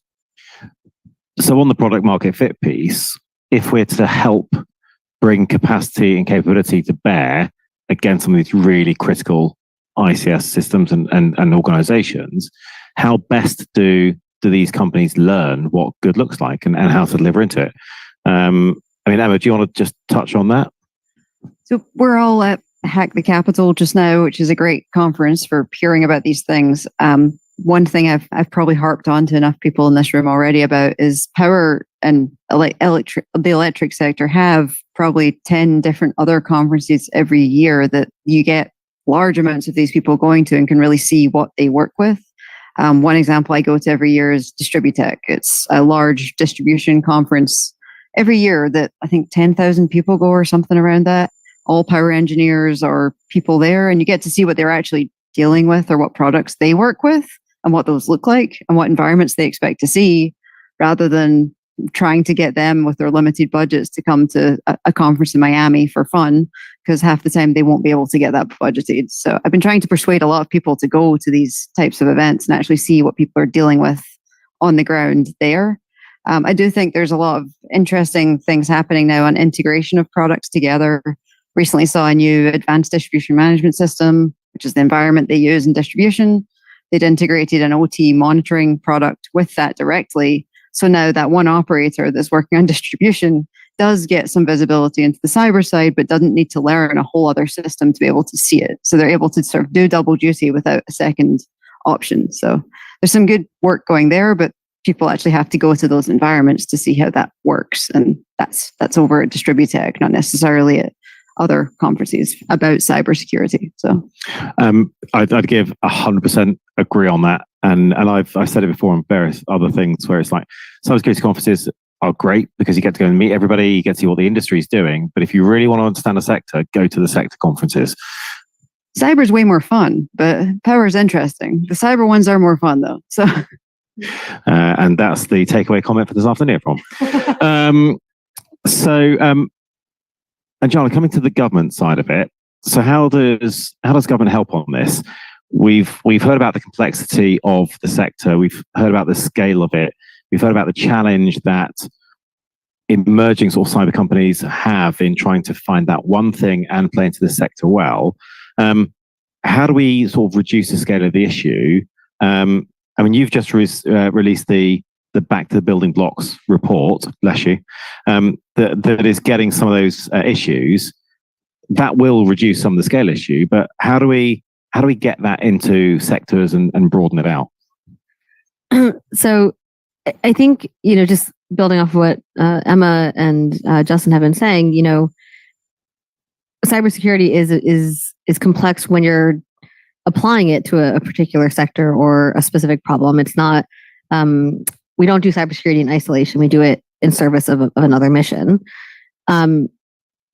So on the product market fit piece, if we're to help bring capacity and capability to bear against some of these really critical ICS systems and organizations, how best do these companies learn what good looks like and how to deliver into it? I mean, Emma, do you want to just touch on that? So we're all at Hack the Capital just now, which is a great conference for hearing about these things. One thing I've probably harped on to enough people in this room already about is power and the electric sector have probably 10 different other conferences every year that you get large amounts of these people going to and can really see what they work with. One example I go to every year is Distributech. It's a large distribution conference every year that I think 10,000 people go or something around that. All power engineers or people there, and you get to see what they're actually dealing with or what products they work with and what those look like and what environments they expect to see, rather than trying to get them with their limited budgets to come to a conference in Miami for fun, because half the time they won't be able to get that budgeted. So I've been trying to persuade a lot of people to go to these types of events and actually see what people are dealing with on the ground there. I do think there's a lot of interesting things happening now on integration of products together. Recently saw a new advanced distribution management system, which is the environment they use in distribution. They'd integrated an OT monitoring product with that directly. So now that one operator that's working on distribution does get some visibility into the cyber side, but doesn't need to learn a whole other system to be able to see it. So they're able to sort of do double duty without a second option. So there's some good work going there, but people actually have to go to those environments to see how that works. And that's over at Distributech, not necessarily at other conferences about cybersecurity. So I'd give 100% agree on that. And I've said it before on various other things where it's like cybersecurity conferences are great because you get to go and meet everybody, you get to see what the industry is doing. But if you really want to understand a sector, go to the sector conferences. Cyber's way more fun, but power is interesting. The cyber ones are more fun though. So and that's the takeaway comment for this afternoon from. And John, coming to the government side of it, so how does government help on this? We've heard about the complexity of the sector. We've heard about the scale of it. We've heard about the challenge that emerging sort of cyber companies have in trying to find that one thing and play into the sector well. how do we sort of reduce the scale of the issue? I mean, you've just released the Back to the Building Blocks report, bless you, that is getting some of those issues. That will reduce some of the scale issue, but how do we get that into sectors and broaden it out? So I think, just building off what Emma and Justin have been saying, cybersecurity is complex when you're applying it to a particular sector or a specific problem. It's not, we don't do cybersecurity in isolation. We do it in service of another mission. When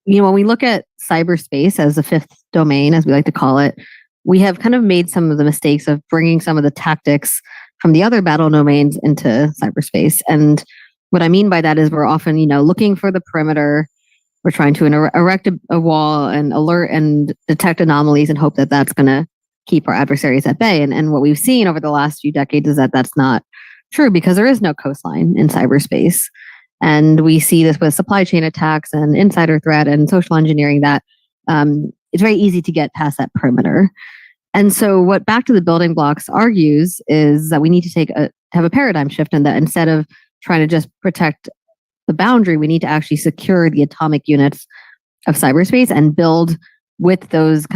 we look at cyberspace as a fifth domain, as we like to call it, we have kind of made some of the mistakes of bringing some of the tactics from the other battle domains into cyberspace. And what I mean by that is we're often, looking for the perimeter. We're trying to erect a wall and alert and detect anomalies and hope that that's going to keep our adversaries at bay. And what we've seen over the last few decades is that that's not true because there is no coastline in cyberspace. And we see this with supply chain attacks and insider threat and social engineering that it's very easy to get past that perimeter. And so what Back to the Building Blocks argues is that we need to have a paradigm shift, and that instead of trying to just protect the boundary, we need to actually secure the atomic units of cyberspace and build with those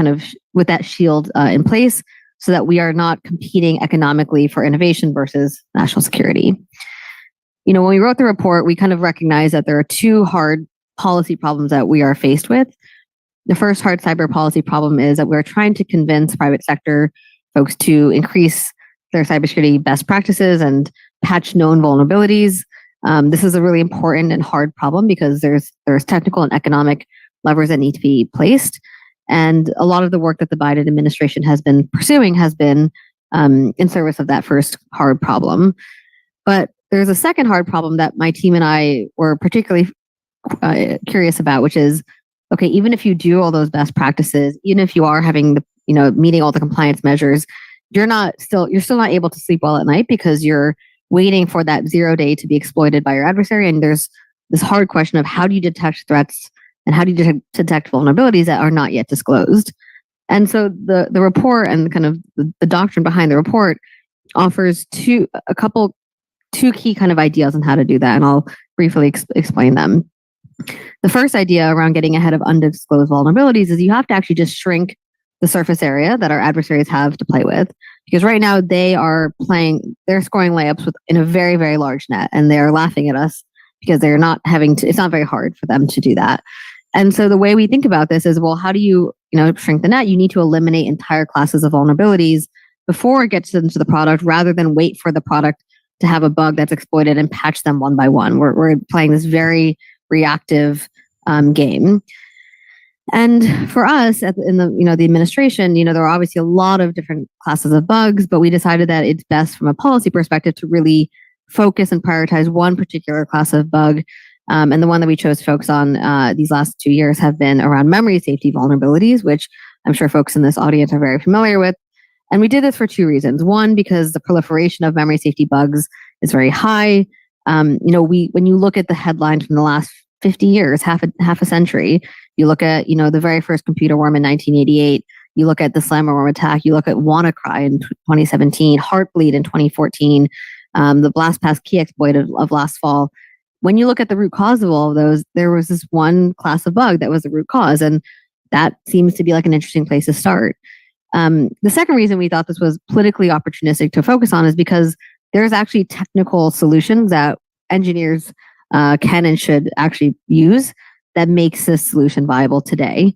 with that shield in place so that we are not competing economically for innovation versus national security. When we wrote the report, we kind of recognized that there are two hard policy problems that we are faced with. The first hard cyber policy problem is that we're trying to convince private sector folks to increase their cybersecurity best practices and patch known vulnerabilities. This is a really important and hard problem because there's technical and economic levers that need to be placed. And a lot of the work that the Biden administration has been pursuing has been in service of that first hard problem. But there's a second hard problem that my team and I were particularly curious about, which is, okay, even if you do all those best practices, even if you are having meeting all the compliance measures, you're still not able to sleep well at night because you're waiting for that 0 day to be exploited by your adversary. And there's this hard question of how do you detect threats and how do you detect vulnerabilities that are not yet disclosed? And so the report and kind of the doctrine behind the report offers two key kind of ideas on how to do that. And I'll briefly explain them. The first idea around getting ahead of undisclosed vulnerabilities is you have to actually just shrink the surface area that our adversaries have to play with. Because right now they're scoring layups in a very, very large net, and they're laughing at us because they're not it's not very hard for them to do that. And so the way we think about this is, well, how do you shrink the net? You need to eliminate entire classes of vulnerabilities before it gets into the product, rather than wait for the product to have a bug that's exploited and patch them one by one. We're playing this very reactive game. And for us in the administration, there are obviously a lot of different classes of bugs, but we decided that it's best from a policy perspective to really focus and prioritize one particular class of bug. And the one that we chose to focus on these last 2 years have been around memory safety vulnerabilities, which I'm sure folks in this audience are very familiar with. And we did this for two reasons. One, because the proliferation of memory safety bugs is very high. When you look at the headlines from the last 50 years, half a century, you look at, the very first computer worm in 1988, you look at the Slammer worm attack, you look at WannaCry in 2017, Heartbleed in 2014, the LastPass key exploit of last fall. When you look at the root cause of all of those, there was this one class of bug that was the root cause. And that seems to be like an interesting place to start. The second reason we thought this was politically opportunistic to focus on is because there's actually technical solutions that engineers can and should actually use that makes this solution viable today.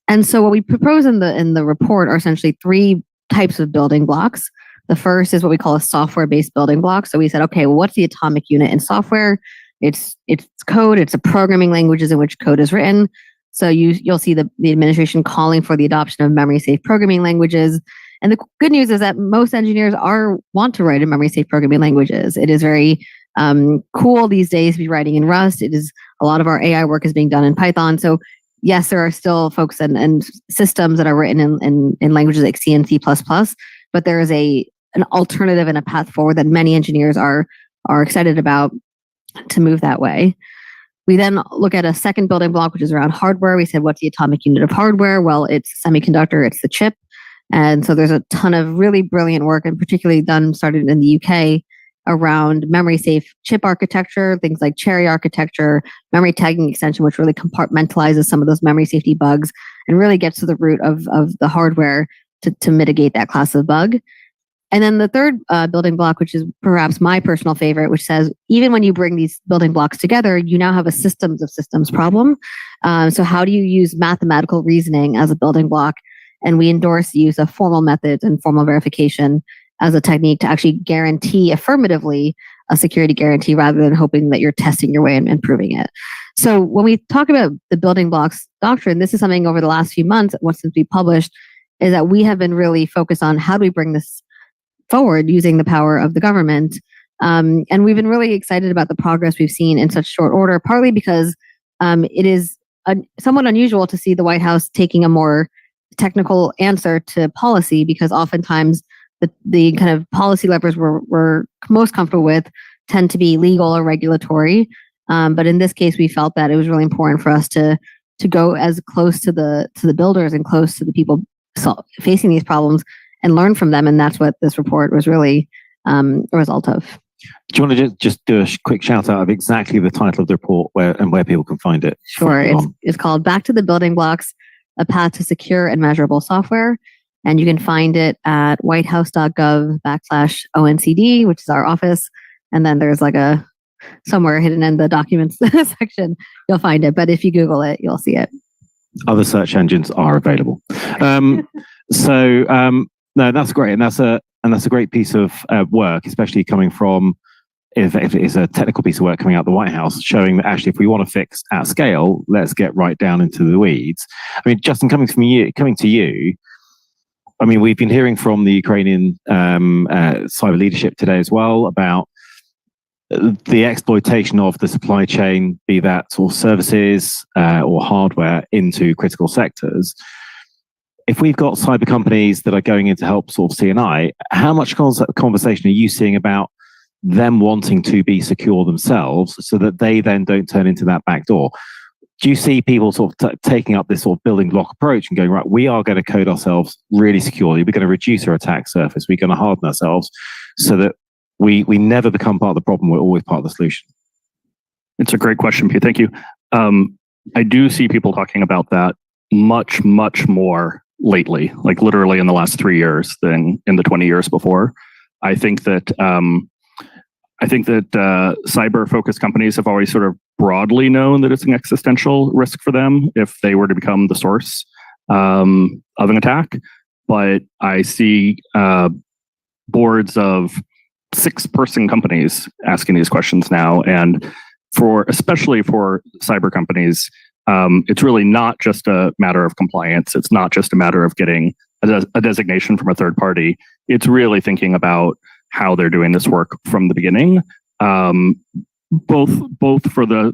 And so what we propose in the report are essentially three types of building blocks. The first is what we call a software-based building block. So we said, okay, well, what's the atomic unit in software? It's code, it's the programming languages in which code is written. So you'll see the administration calling for the adoption of memory-safe programming languages. And the good news is that most engineers want to write in memory-safe programming languages. It is very cool these days to be writing in Rust. A lot of our AI work is being done in Python. So yes, there are still folks and systems that are written in languages like C and C++, but there is an alternative and a path forward that many engineers are excited about to move that way. We then look at a second building block, which is around hardware. We said, what's the atomic unit of hardware? Well, it's semiconductor, it's the chip. And so there's a ton of really brilliant work, and particularly started in the UK, around memory safe chip architecture, things like cherry architecture, memory tagging extension, which really compartmentalizes some of those memory safety bugs and really gets to the root of the hardware to mitigate that class of bug. And then the third building block, which is perhaps my personal favorite, which says even when you bring these building blocks together, you now have a systems of systems problem. So how do you use mathematical reasoning as a building block? And we endorse the use of formal methods and formal verification as a technique to actually guarantee affirmatively a security guarantee rather than hoping that you're testing your way and proving it. So when we talk about the building blocks doctrine, this is something over the last few months, since we published, is that we have been really focused on how do we bring this forward using the power of the government. And we've been really excited about the progress we've seen in such short order, partly because it is somewhat unusual to see the White House taking a more technical answer to policy, because oftentimes the kind of policy levers we're most comfortable with tend to be legal or regulatory. But in this case, we felt that it was really important for us to go as close to the builders and close to the people facing these problems and learn from them. And that's what this report was really a result of. Do you want to just do a quick shout out of exactly the title of the report where people can find it? Sure. It's called Back to the Building Blocks, A Path to Secure and Measurable Software. And you can find it at whitehouse.gov/ONCD, which is our office. And then there's somewhere hidden in the documents section, you'll find it. But if you Google it, you'll see it. Other search engines are available. No, that's great, and that's a great piece of work, especially coming from if it is a technical piece of work coming out of the White House, showing that actually, if we want to fix at scale, let's get right down into the weeds. I mean, Justin, coming to you. I mean, we've been hearing from the Ukrainian cyber leadership today as well about the exploitation of the supply chain, be that sort of services or hardware, into critical sectors. If we've got cyber companies that are going in to help sort of CNI, how much conversation are you seeing about them wanting to be secure themselves so that they then don't turn into that back door? Do you see people sort of taking up this sort of building block approach and going, right, we are going to code ourselves really securely. We're going to reduce our attack surface. We're going to harden ourselves so that we never become part of the problem. We're always part of the solution. It's a great question, Pete. Thank you. I do see people talking about that much, much more lately, like literally in the last 3 years than in the 20 years before. I think that cyber-focused companies have always sort of broadly known that it's an existential risk for them if they were to become the source of an attack. But I see boards of 6-person companies asking these questions now, and especially for cyber companies, it's really not just a matter of compliance. It's not just a matter of getting a designation from a third party. It's really thinking about how they're doing this work from the beginning, both for the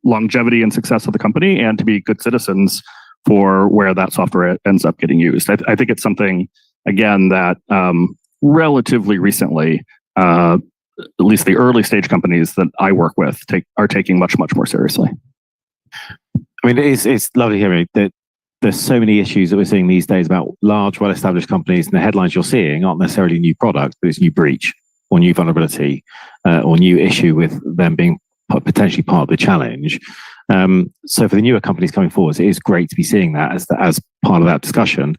longevity and success of the company and to be good citizens for where that software ends up getting used. I think it's something, again, that relatively recently, at least the early stage companies that I work with are taking much, much more seriously. I mean, it's lovely hearing that there's so many issues that we're seeing these days about large, well-established companies, and the headlines you're seeing aren't necessarily new product, but it's new breach or new vulnerability or new issue with them being potentially part of the challenge. So for the newer companies coming forward, it is great to be seeing that as part of that discussion.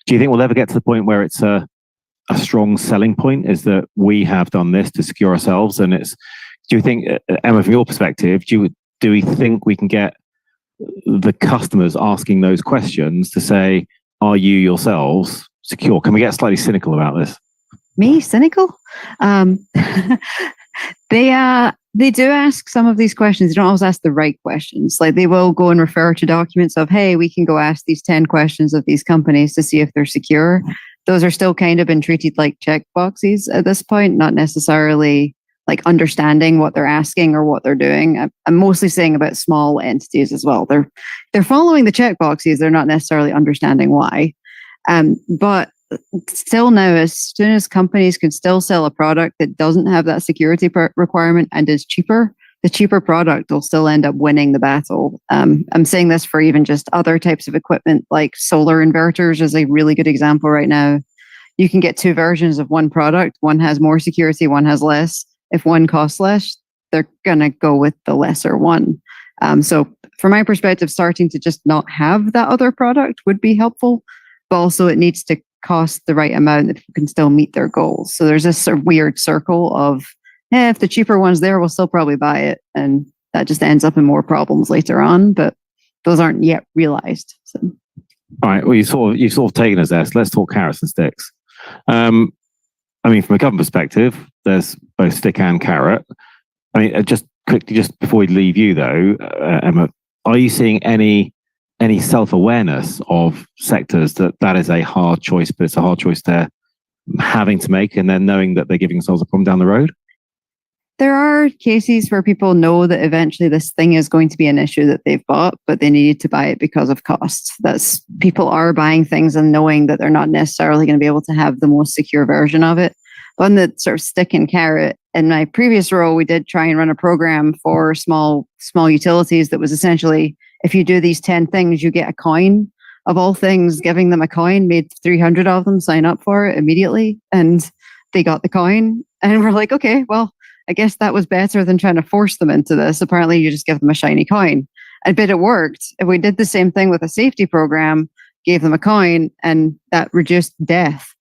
Do you think we'll ever get to the point where it's a strong selling point, is that we have done this to secure ourselves? And do you think, Emma, from your perspective, do we think we can get the customers asking those questions to say, are you yourselves secure? Can we get slightly cynical about this? Me, cynical? They do ask some of these questions. They don't always ask the right questions. Like, they will go and refer to documents of, hey, we can go ask these 10 questions of these companies to see if they're secure. Those are still kind of been treated like checkboxes at this point, not necessarily like understanding what they're asking or what they're doing. I'm mostly saying about small entities as well. They're following the checkboxes. They're not necessarily understanding why. But still now, as soon as companies can still sell a product that doesn't have that security requirement and is cheaper, the cheaper product will still end up winning the battle. I'm saying this for even just other types of equipment, like solar inverters is a really good example right now. You can get two versions of one product. One has more security, one has less. If one costs less, they're going to go with the lesser one. So from my perspective, starting to just not have that other product would be helpful, but also it needs to cost the right amount that people can still meet their goals. So there's this sort of weird circle of, if the cheaper one's there, we'll still probably buy it. And that just ends up in more problems later on, but those aren't yet realized. So. All right. Well, you've sort of taken us there. So let's talk carrots and sticks. I mean, from a government perspective, there's both stick and carrot. I mean, just quickly, just before we leave you though, Emma, are you seeing any self-awareness of sectors that is a hard choice, but it's a hard choice they're having to make, and then knowing that they're giving themselves a problem down the road? There are cases where people know that eventually this thing is going to be an issue that they've bought, but they need to buy it because of costs. That's people are buying things and knowing that they're not necessarily going to be able to have the most secure version of it. On the sort of stick and carrot, in my previous role, we did try and run a program for small utilities that was essentially, if you do these 10 things, you get a coin. Of all things, giving them a coin made 300 of them sign up for it immediately, and they got the coin. And we're like, okay, well, I guess that was better than trying to force them into this. Apparently, you just give them a shiny coin. I bet it worked. If we did the same thing with a safety program, gave them a coin, and that reduced death.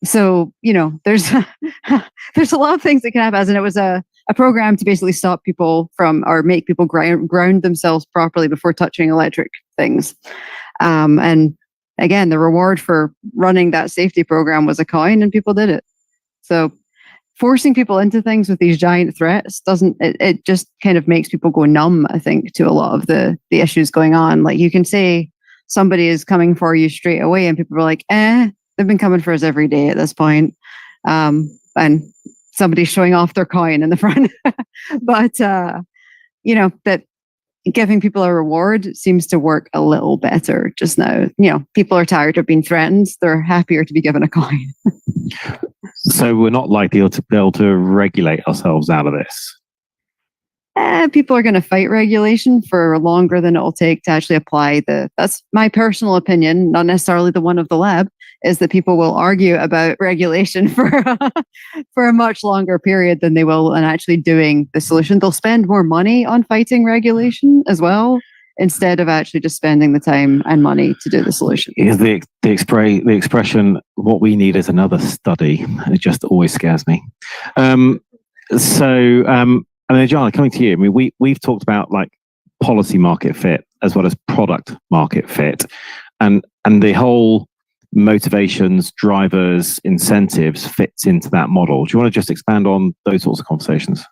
So, there's there's a lot of things that can happen. And it was a program to basically stop people from, or make people ground themselves properly before touching electric things. And again, the reward for running that safety program was a coin, and people did it. So forcing people into things with these giant threats it just kind of makes people go numb, I think, to a lot of the issues going on. Like, you can say somebody is coming for you straight away, and people are like, they've been coming for us every day at this point. And somebody's showing off their coin in the front. But, that giving people a reward seems to work a little better just now. People are tired of being threatened. They're happier to be given a coin. So we're not likely to be able to regulate ourselves out of this. People are going to fight regulation for longer than it will take to actually apply that's my personal opinion, not necessarily the one of the lab, is that people will argue about regulation for a much longer period than they will in actually doing the solution. They'll spend more money on fighting regulation as well, instead of actually just spending the time and money to do the solution. Is the expression, what we need is another study. It just always scares me. John, coming to you, I mean, we've talked about like policy market fit as well as product market fit, and the whole motivations, drivers, incentives fits into that model. Do you want to just expand on those sorts of conversations?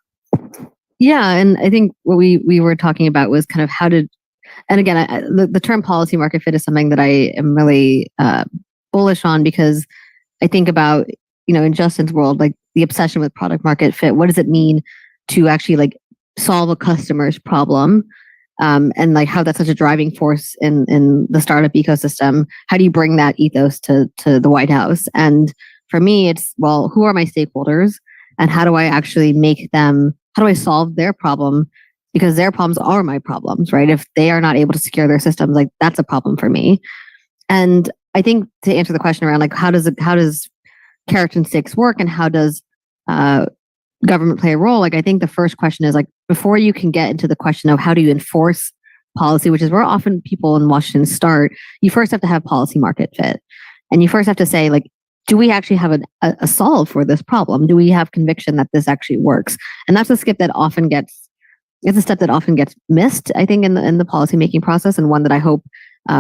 Yeah, and I think what we were talking about was kind of how to, and again, the term policy market fit is something that I am really bullish on, because I think about, in Justin's world, like the obsession with product market fit. What does it mean to actually like solve a customer's problem, and like how that's such a driving force in the startup ecosystem? How do you bring that ethos to the White House? And for me, it's, well, who are my stakeholders, and how do I actually how do I solve their problem? Because their problems are my problems, right? If they are not able to secure their systems, like that's a problem for me. And I think to answer the question around like how does carrots and sticks work, and how does government play a role? Like, I think the first question is like, before you can get into the question of how do you enforce policy, which is where often people in Washington start, you first have to have policy market fit. And you first have to say, like, do we actually have a solve for this problem? Do we have conviction that this actually works? And that's a step that often gets missed, I think, in the policymaking process, and one that I hope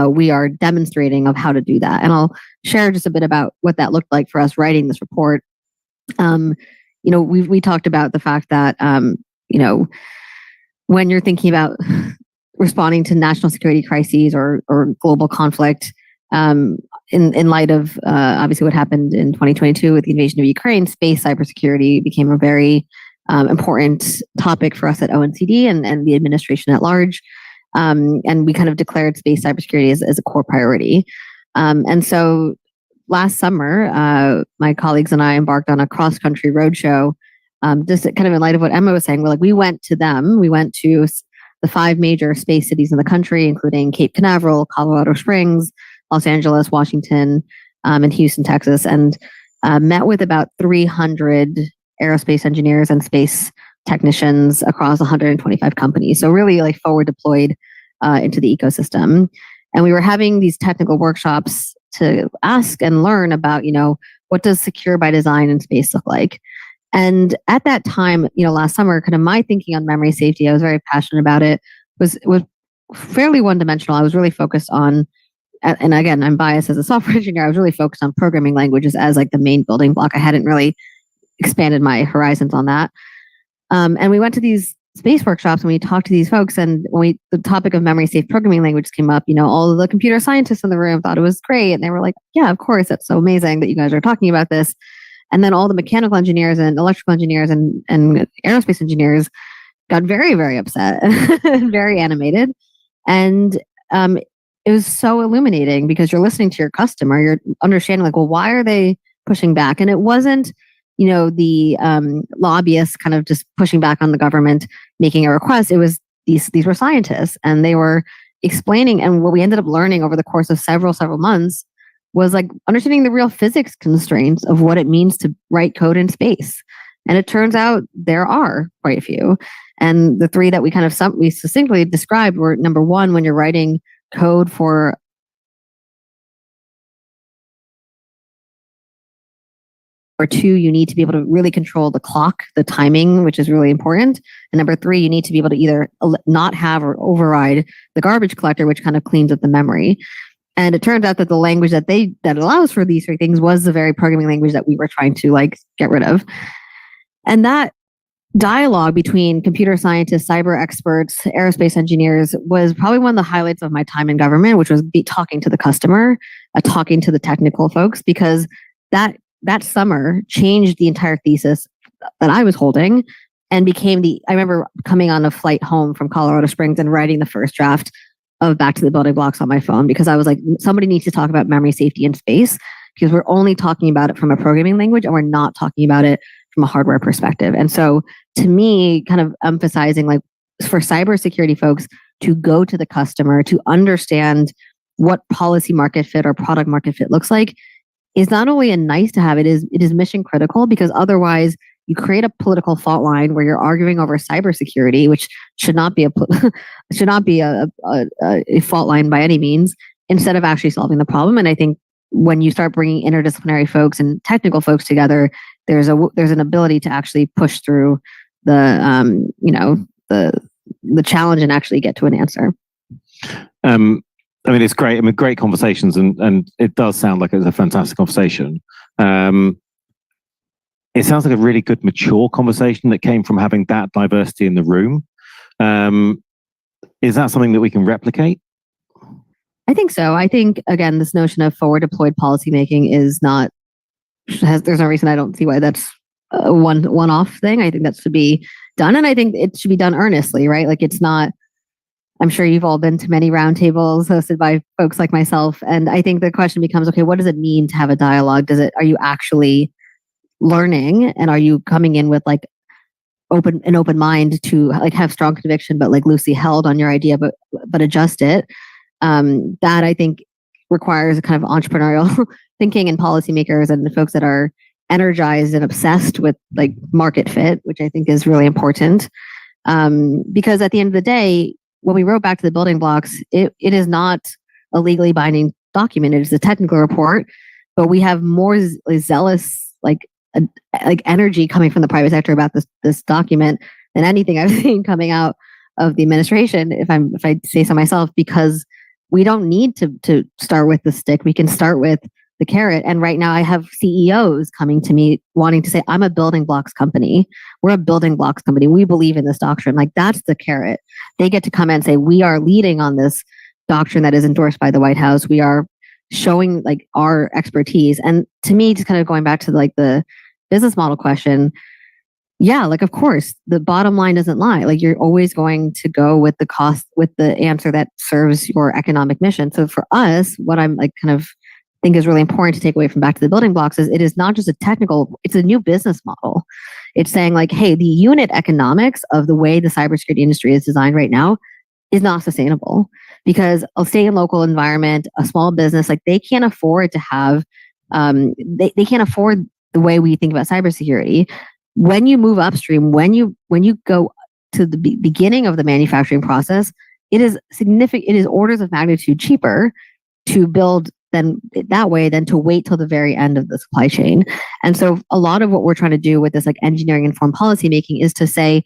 we are demonstrating of how to do that. And I'll share just a bit about what that looked like for us writing this report. We talked about the fact that, when you're thinking about responding to national security crises or global conflict, in light of obviously what happened in 2022 with the invasion of Ukraine, space cybersecurity became a very important topic for us at ONCD and the administration at large. And we kind of declared space cybersecurity as a core priority. And so last summer, my colleagues and I embarked on a cross-country roadshow just kind of in light of what Emma was saying, we went to the 5 major space cities in the country, including Cape Canaveral, Colorado Springs, Los Angeles, Washington, and Houston, Texas, and met with about 300 aerospace engineers and space technicians across 125 companies. So really like forward deployed into the ecosystem. And we were having these technical workshops to ask and learn about, what does secure by design in space look like? And at that time, last summer, kind of my thinking on memory safety, I was very passionate about it, was fairly one-dimensional. I was really focused on, and again, I'm biased as a software engineer, I was really focused on programming languages as like the main building block. I hadn't really expanded my horizons on that. And we went to these space workshops and we talked to these folks, and when the topic of memory safe programming language came up, all of the computer scientists in the room thought it was great. And they were like, yeah, of course, that's so amazing that you guys are talking about this. And then all the mechanical engineers and electrical engineers and aerospace engineers got very, very upset and very animated. And it was so illuminating because you're listening to your customer, you're understanding like, well, why are they pushing back? And it wasn't, the lobbyists kind of just pushing back on the government, making a request. It was these were scientists, and they were explaining. And what we ended up learning over the course of several months was like understanding the real physics constraints of what it means to write code in space. And it turns out there are quite a few. And the 3 that we kind of we succinctly described were, number 1, when you're writing code for or 2, you need to be able to really control the clock, the timing, which is really important. And number 3, you need to be able to either not have or override the garbage collector, which kind of cleans up the memory. And it turns out that the language that allows for these 3 things was the very programming language that we were trying to like get rid of. And that dialogue between computer scientists, cyber experts, aerospace engineers was probably one of the highlights of my time in government, which was talking to the customer, talking to the technical folks, because that summer changed the entire thesis that I was holding and became I remember coming on a flight home from Colorado Springs and writing the first draft of Back to the Building Blocks on my phone, because I was like, somebody needs to talk about memory safety in space, because we're only talking about it from a programming language and we're not talking about it from a hardware perspective. And so to me, kind of emphasizing like for cybersecurity folks to go to the customer, to understand what policy market fit or product market fit looks like is not only a nice to have, it is mission critical, because otherwise you create a political fault line where you're arguing over cybersecurity, which should not be a fault line by any means, instead of actually solving the problem. And I think when you start bringing interdisciplinary folks and technical folks together, there's an ability to actually push through the challenge and actually get to an answer. It's great. Great conversations, and it does sound like it's a fantastic conversation. It sounds like a really good, mature conversation that came from having that diversity in the room. Is that something that we can replicate? I think so. I think, again, this notion of forward deployed policymaking there's no reason I don't see why that's a one-off thing. I think that should be done. And I think it should be done earnestly, right? Like it's not, I'm sure you've all been to many roundtables hosted by folks like myself. And I think the question becomes, okay, what does it mean to have a dialogue? Are you actually learning, and are you coming in with like an open mind to like have strong conviction, but like loosely held on your idea, but adjust it? That I think requires a kind of entrepreneurial thinking, and policymakers and the folks that are energized and obsessed with like market fit, which I think is really important. Because at the end of the day, when we wrote Back to the Building Blocks, it is not a legally binding document. It is a technical report, but we have more zealous like energy coming from the private sector about this document than anything I've seen coming out of the administration, if I say so myself, because we don't need to start with the stick. We can start with the carrot. And right now I have CEOs coming to me wanting to say, I'm a building blocks company. We're a building blocks company. We believe in this doctrine. Like that's the carrot. They get to come in and say, we are leading on this doctrine that is endorsed by the White House. We are showing like our expertise. And to me, just kind of going back to like the business model question, yeah, like of course the bottom line doesn't lie. Like you're always going to go with the cost, with the answer that serves your economic mission. So for us, what I'm like kind of think is really important to take away from back to the building blocks is it is not just a technical, it's a new business model. It's saying like, hey, the unit economics of the way the cybersecurity industry is designed right now is not sustainable because a state and local environment, a small business, like they can't afford to have, they can't afford the way we think about cybersecurity. When you move upstream, when you go to the beginning of the manufacturing process, it is significant. It is orders of magnitude cheaper to build than that way than to wait till the very end of the supply chain. And so a lot of what we're trying to do with this like engineering informed policy making is to say,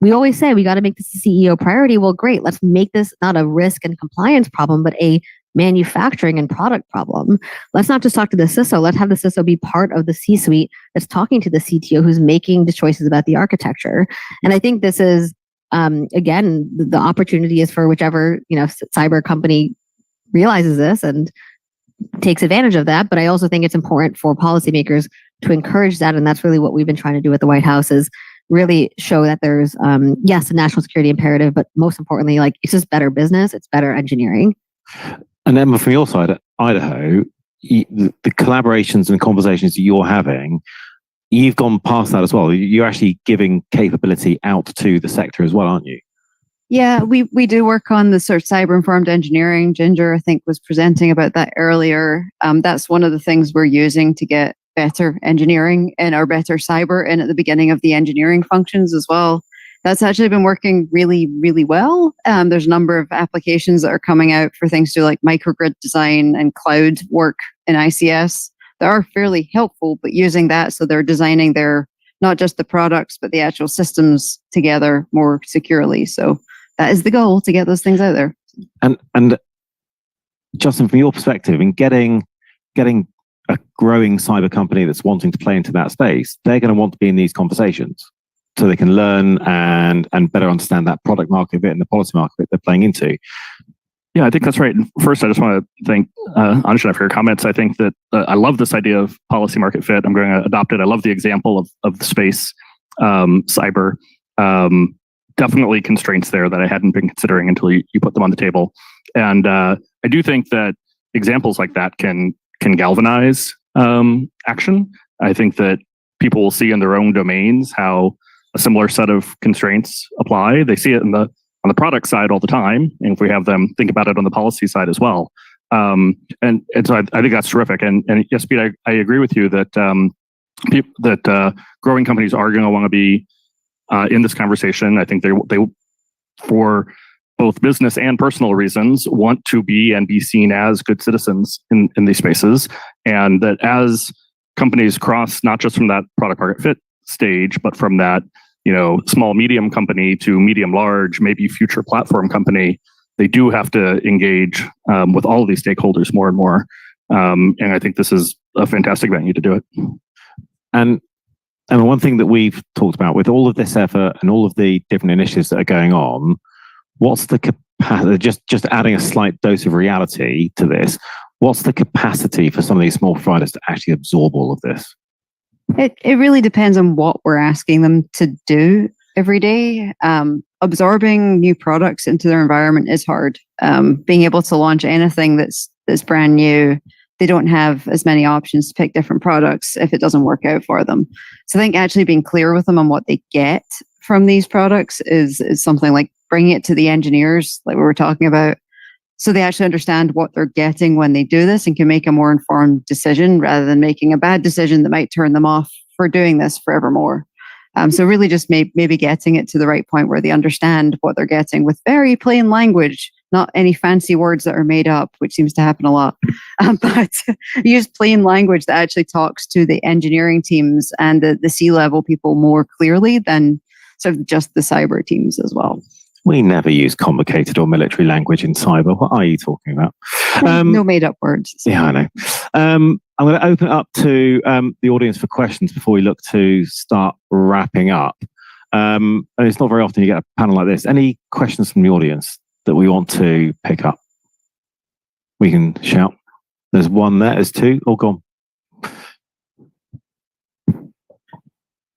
we always say we got to make this a CEO priority. Well, great. Let's make this not a risk and compliance problem, but a manufacturing and product problem. Let's not just talk to the CISO. Let's have the CISO be part of the C-suite that's talking to the CTO who's making the choices about the architecture. And I think this is, again, the opportunity is for whichever, cyber company realizes this and takes advantage of that. But I also think it's important for policymakers to encourage that. And that's really what we've been trying to do at the White House is really show that there's, yes, a national security imperative, but most importantly, like it's just better business, it's better engineering. And Emma, from your side, at Idaho, the collaborations and conversations that you're having, you've gone past that as well. You're actually giving capability out to the sector as well, aren't you? Yeah, we do work on the sort of cyber-informed engineering. Ginger, I think, was presenting about that earlier. That's one of the things we're using to get better engineering and our better cyber in at the beginning of the engineering functions as well. That's actually been working really, really well. There's a number of applications that are coming out for things to like microgrid design and cloud work in ICS that are fairly helpful, but using that so they're designing their, not just the products, but the actual systems together more securely. So that is the goal, to get those things out there. And Justin, from your perspective, in getting a growing cyber company that's wanting to play into that space, they're going to want to be in these conversations so they can learn and better understand that product market bit and the policy market bit they're playing into. Yeah, I think that's right. First, I just want to thank Anjana for your comments. I think that I love this idea of policy market fit. I'm going to adopt it. I love the example of the space cyber. Definitely constraints there that I hadn't been considering until you put them on the table. And I do think that examples like that can galvanize action. I think that people will see in their own domains how a similar set of constraints apply. They see it on the product side all the time, and if we have them think about it on the policy side as well. And so I think that's terrific. And yes, Pete, I agree with you that growing companies are going to want to be in this conversation. I think they for both business and personal reasons want to be and be seen as good citizens in these spaces, and that as companies cross not just from that product market fit stage, but from that small medium company to medium large, maybe future platform company, they do have to engage with all of these stakeholders more and more. And I think this is a fantastic venue to do it. And one thing that we've talked about with all of this effort and all of the different initiatives that are going on, what's the capacity, just adding a slight dose of reality to this, what's the capacity for some of these small providers to actually absorb all of this? It really depends on what we're asking them to do every day. Absorbing new products into their environment is hard. Being able to launch anything that's brand new, they don't have as many options to pick different products if it doesn't work out for them. So I think actually being clear with them on what they get from these products is something like bringing it to the engineers, like we were talking about, so they actually understand what they're getting when they do this and can make a more informed decision rather than making a bad decision that might turn them off for doing this forevermore. So really just maybe getting it to the right point where they understand what they're getting with very plain language, not any fancy words that are made up, which seems to happen a lot, but use plain language that actually talks to the engineering teams and the C-level people more clearly than sort of just the cyber teams as well. We never use complicated or military language in cyber. What are you talking about? No made up words. Yeah, I know. I'm going to open it up to the audience for questions before we look to start wrapping up. And it's not very often you get a panel like this. Any questions from the audience that we want to pick up? We can shout. There's one there. There's two. All gone.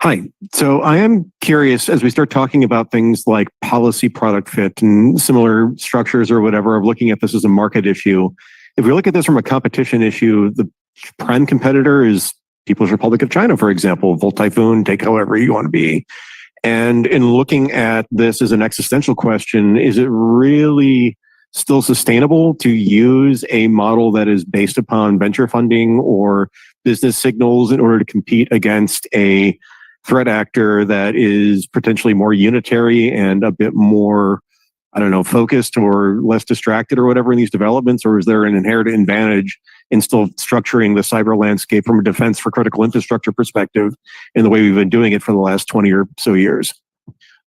Hi. So I am curious, as we start talking about things like policy product fit and similar structures or whatever, of looking at this as a market issue, if we look at this from a competition issue, the prime competitor is People's Republic of China, for example. Volt Typhoon, take however you want to be. And in looking at this as an existential question, is it really still sustainable to use a model that is based upon venture funding or business signals in order to compete against a threat actor that is potentially more unitary and a bit more, I don't know, focused or less distracted or whatever in these developments? Or is there an inherent advantage in still structuring the cyber landscape from a defense for critical infrastructure perspective in the way we've been doing it for the last 20 or so years?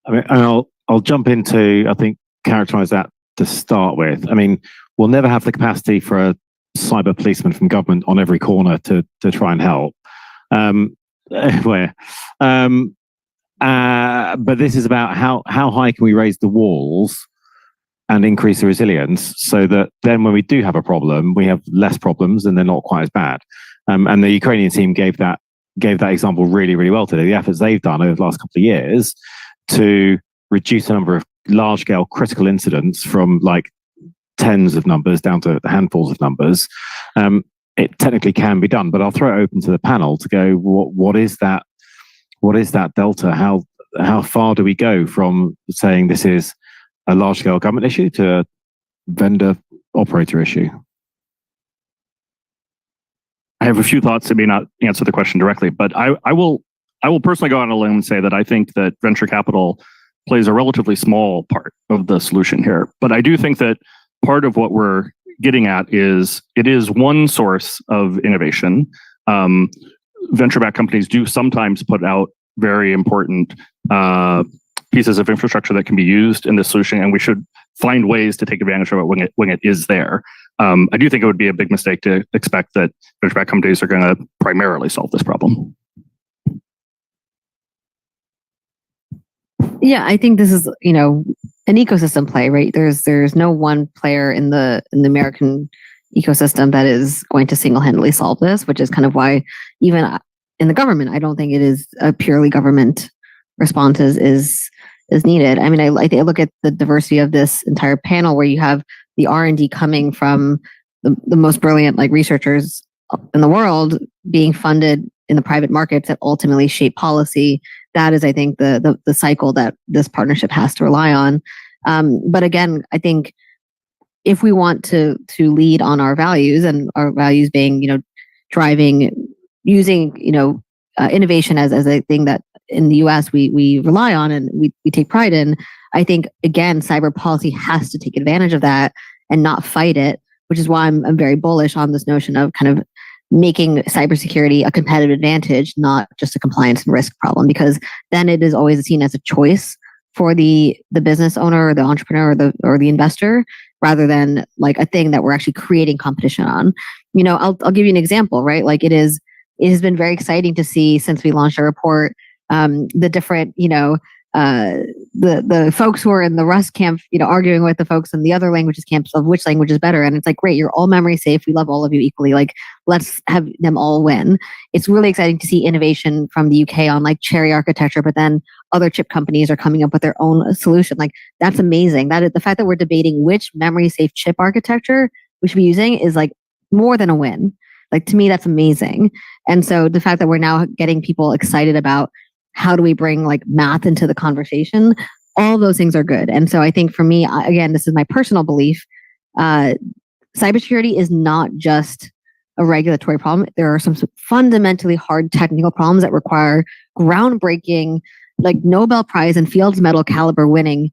I mean, I'll jump into, I think, characterize that to start with. I mean, we'll never have the capacity for a cyber policeman from government on every corner to try and help. But this is about how high can we raise the walls and increase the resilience so that then when we do have a problem, we have less problems and they're not quite as bad. And the Ukrainian team gave that example really, really well today. The efforts they've done over the last couple of years to reduce the number of large-scale critical incidents from like tens of numbers down to handfuls of numbers. It technically can be done, but I'll throw it open to the panel to go, what is that delta? How far do we go from saying this is a large-scale government issue to a vendor operator issue? I have a few thoughts that may not answer the question directly, but I will personally go on a limb and say that I think that venture capital plays a relatively small part of the solution here. But I do think that part of what we're getting at is it is one source of innovation. Venture-backed companies do sometimes put out very important pieces of infrastructure that can be used in this solution, and we should find ways to take advantage of it when it is there. I do think it would be a big mistake to expect that venture-backed companies are going to primarily solve this problem. Yeah, I think this is, an ecosystem play, right? There's no one player in the American ecosystem that is going to single-handedly solve this, which is kind of why even in the government, I don't think it is a purely government response is needed. I mean, I look at the diversity of this entire panel where you have the R&D coming from the most brilliant researchers in the world being funded in the private markets that ultimately shape policy. That is, I think, the cycle that this partnership has to rely on. But again, I think if we want to lead on our values, and our values being, driving, using, innovation as a thing that in the US we rely on and we take pride in, I think, again, cyber policy has to take advantage of that and not fight it, which is why I'm very bullish on this notion of kind of making cybersecurity a competitive advantage, not just a compliance and risk problem, because then it is always seen as a choice for the business owner or the entrepreneur or the investor, rather than like a thing that we're actually creating competition on. I'll give you an example, right? Like it has been very exciting to see since we launched our report, the different, the folks who are in the Rust camp, arguing with the folks in the other languages camps of which language is better. And it's like, great, you're all memory safe. We love all of you equally. Like, let's have them all win. It's really exciting to see innovation from the UK on like cherry architecture, but then other chip companies are coming up with their own solution. Like, that's amazing. That is the fact that we're debating which memory safe chip architecture we should be using is like more than a win. Like, to me, that's amazing. And so the fact that we're now getting people excited about how do we bring like math into the conversation, all those things are good. And so I think for me, again, this is my personal belief, cybersecurity is not just a regulatory problem. There are some fundamentally hard technical problems that require groundbreaking, like Nobel Prize and Fields Medal caliber winning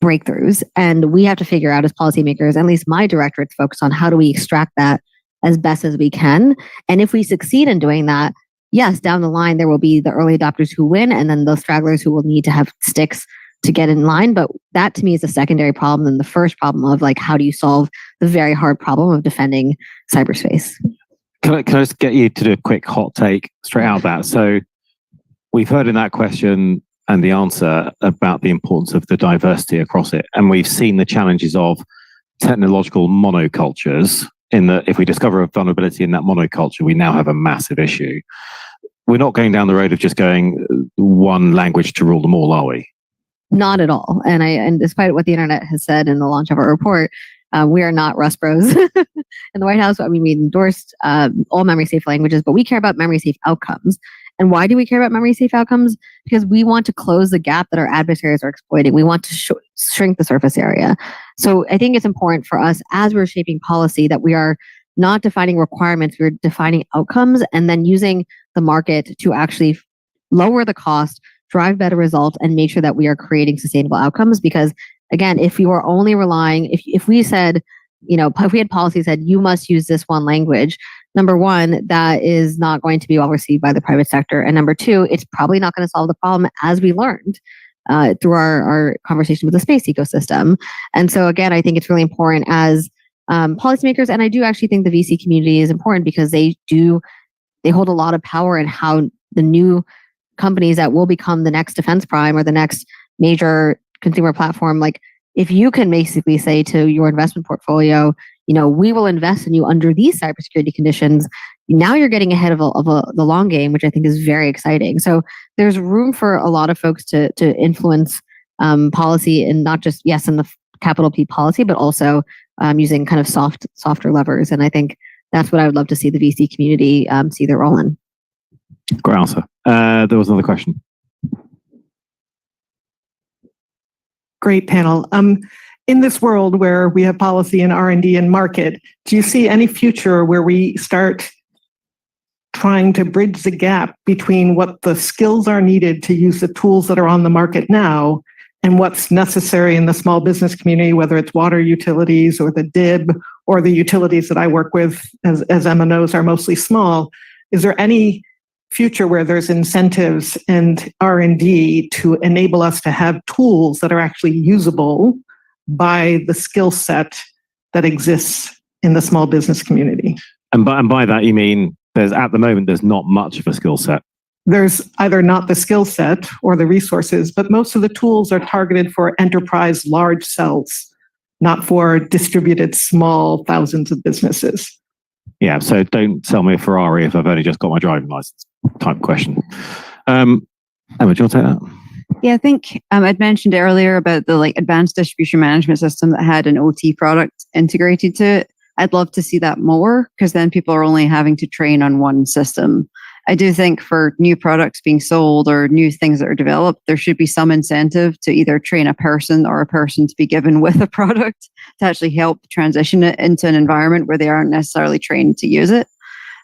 breakthroughs. And we have to figure out as policymakers, at least my directorate's focused on how do we extract that as best as we can. And if we succeed in doing that, yes, down the line, there will be the early adopters who win and then those stragglers who will need to have sticks to get in line. But that to me is a secondary problem than the first problem of like, how do you solve the very hard problem of defending cyberspace? Can I just get you to do a quick hot take straight out of that? So we've heard in that question and the answer about the importance of the diversity across it. And we've seen the challenges of technological monocultures in that if we discover a vulnerability in that monoculture, we now have a massive issue. We're not going down the road of just going one language to rule them all, are we? Not at all. And despite what the internet has said in the launch of our report, We are not Rust Bros in the White House. I mean, we endorsed all memory safe languages, but we care about memory safe outcomes. And why do we care about memory safe outcomes? Because we want to close the gap that our adversaries are exploiting. We want to shrink the surface area. So I think it's important for us as we're shaping policy that we are not defining requirements, we're defining outcomes and then using the market to actually lower the cost, drive better results, and make sure that we are creating sustainable outcomes. Because again, if you are only relying, if we said, if we had policy that said you must use this one language, number one, that is not going to be well received by the private sector. And number two, it's probably not going to solve the problem as we learned through our conversation with the space ecosystem. And so again, I think it's really important as policymakers, and I do actually think the VC community is important because they hold a lot of power in how the new companies that will become the next defense prime or the next major consumer platform, like if you can basically say to your investment portfolio, we will invest in you under these cybersecurity conditions. Now you're getting ahead of the long game, which I think is very exciting. So there's room for a lot of folks to influence policy, and not just in the capital P policy, but also using kind of softer levers. And I think that's what I would love to see the VC community see their role in. Great answer. There was another question. Great panel. In this world where we have policy and R&D and market, do you see any future where we start trying to bridge the gap between what the skills are needed to use the tools that are on the market now and what's necessary in the small business community, whether it's water utilities or the DIB or the utilities that I work with as MNOs are mostly small? Is there any future where there's incentives and R&D to enable us to have tools that are actually usable by the skill set that exists in the small business community? And by that, you mean at the moment, there's not much of a skill set. There's either not the skill set or the resources, but most of the tools are targeted for enterprise large cells, not for distributed small thousands of businesses. Yeah, so don't sell me a Ferrari if I've only just got my driving license type question. Emma, do you want to take that? Yeah, I think I'd mentioned earlier about the advanced distribution management system that had an OT product integrated to it. I'd love to see that more because then people are only having to train on one system. I do think for new products being sold or new things that are developed, there should be some incentive to either train a person or a person to be given with a product to actually help transition it into an environment where they aren't necessarily trained to use it.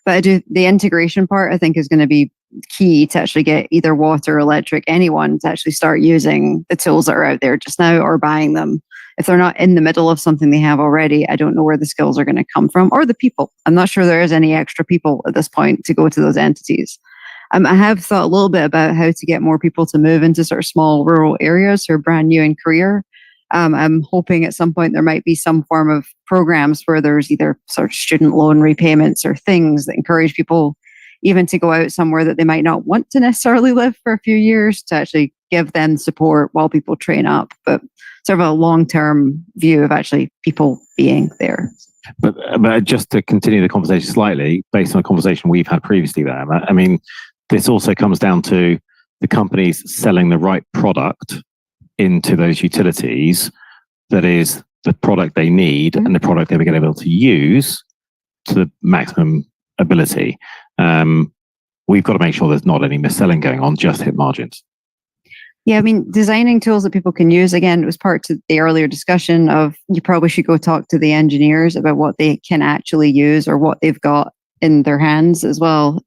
But the integration part, I think, is going to be key to actually get either water, electric, anyone to actually start using the tools that are out there just now or buying them. If they're not in the middle of something they have already, I don't know where the skills are going to come from or the people. I'm not sure there is any extra people at this point to go to those entities. I have thought a little bit about how to get more people to move into sort of small rural areas who are brand new in career. I'm hoping at some point there might be some form of programs where there's either sort of student loan repayments or things that encourage people even to go out somewhere that they might not want to necessarily live for a few years to actually give them support while people train up. But sort of a long-term view of actually people being there. But just to continue the conversation slightly, based on a conversation we've had previously there, I mean, this also comes down to the companies selling the right product into those utilities that is the product they need and the product they're going to be able to use to the maximum ability. We've got to make sure there's not any mis-selling going on, just hit margins. Yeah, I mean, designing tools that people can use, again, it was part of the earlier discussion of you probably should go talk to the engineers about what they can actually use or what they've got in their hands as well.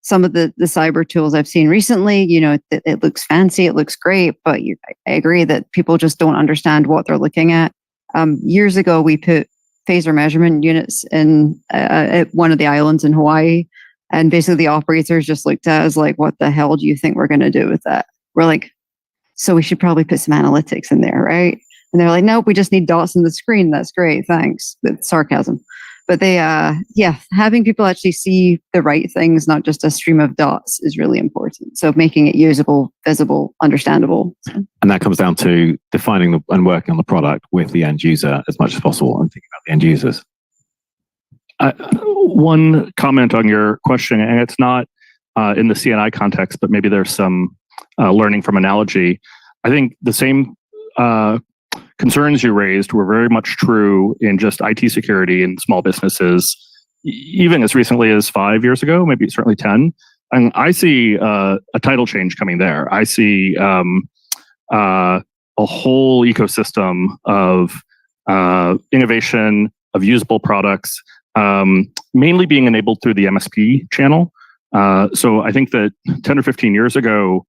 Some of the cyber tools I've seen recently, it looks fancy, it looks great, but I agree that people just don't understand what they're looking at. Years ago, we put phaser measurement units in at one of the islands in Hawaii, and basically the operators just looked at us like, what the hell do you think we're going to do with that? We're like, so we should probably put some analytics in there, right? And they're like, nope, we just need dots on the screen. That's great, thanks. That's sarcasm. But they, having people actually see the right things, not just a stream of dots, is really important. So making it usable, visible, understandable. And that comes down to defining and working on the product with the end user as much as possible and thinking about the end users. One comment on your question, and it's not in the CNI context, but maybe there's some learning from analogy. I think the same concerns you raised were very much true in just IT security and small businesses, even as recently as 5 years ago, maybe certainly 10. And I see a tidal change coming there. I see a whole ecosystem of innovation, of usable products, mainly being enabled through the MSP channel. So I think that 10 or 15 years ago,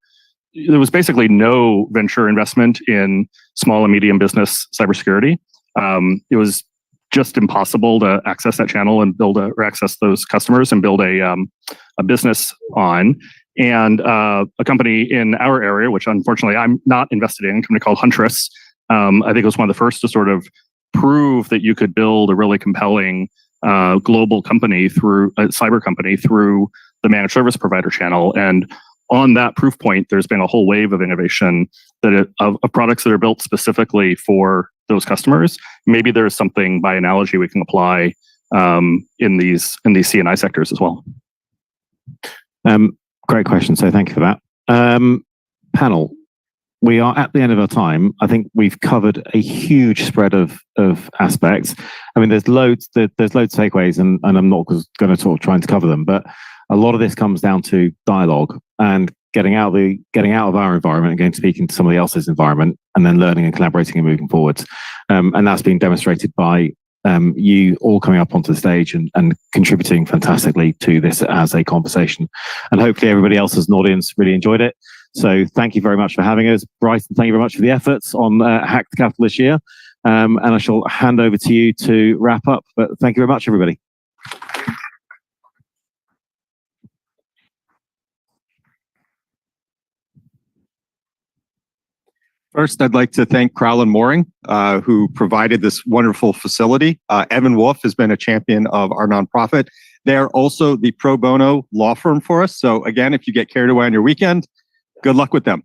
there was basically no venture investment in small and medium business cybersecurity. It was just impossible to access that channel and or access those customers and build a business on. And a company in our area, which unfortunately I'm not invested in, a company called Huntress, I think it was one of the first to sort of prove that you could build a really compelling global company through a cyber company through the managed service provider channel. And on that proof point, there's been a whole wave of innovation of products that are built specifically for those customers. Maybe there's something by analogy we can apply in these CNI sectors as well. Great question. So thank you for that. Panel, we are at the end of our time. I think we've covered a huge spread of aspects. I mean, there's loads of takeaways, and I'm not going to sort of trying to cover them, but a lot of this comes down to dialogue and getting out of our environment and going to speaking to somebody else's environment, and then learning and collaborating and moving forwards. And that's been demonstrated by you all coming up onto the stage and contributing fantastically to this as a conversation. And hopefully everybody else as an audience really enjoyed it. So thank you very much for having us. Bryson, thank you very much for the efforts on Hack the Capital this year. And I shall hand over to you to wrap up. But thank you very much, everybody. First, I'd like to thank Crowell & Mooring, who provided this wonderful facility. Evan Wolf has been a champion of our nonprofit. They are also the pro bono law firm for us. So again, if you get carried away on your weekend, good luck with them.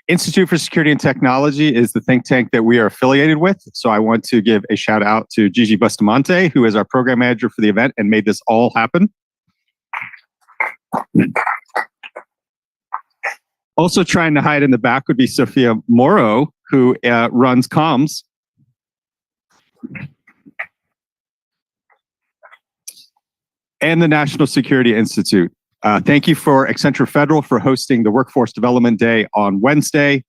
Institute for Security and Technology is the think tank that we are affiliated with. So I want to give a shout out to Gigi Bustamante, who is our program manager for the event and made this all happen. Also trying to hide in the back would be Sophia Morrow, who runs comms. And the National Security Institute. Thank you for Accenture Federal for hosting the Workforce Development Day on Wednesday.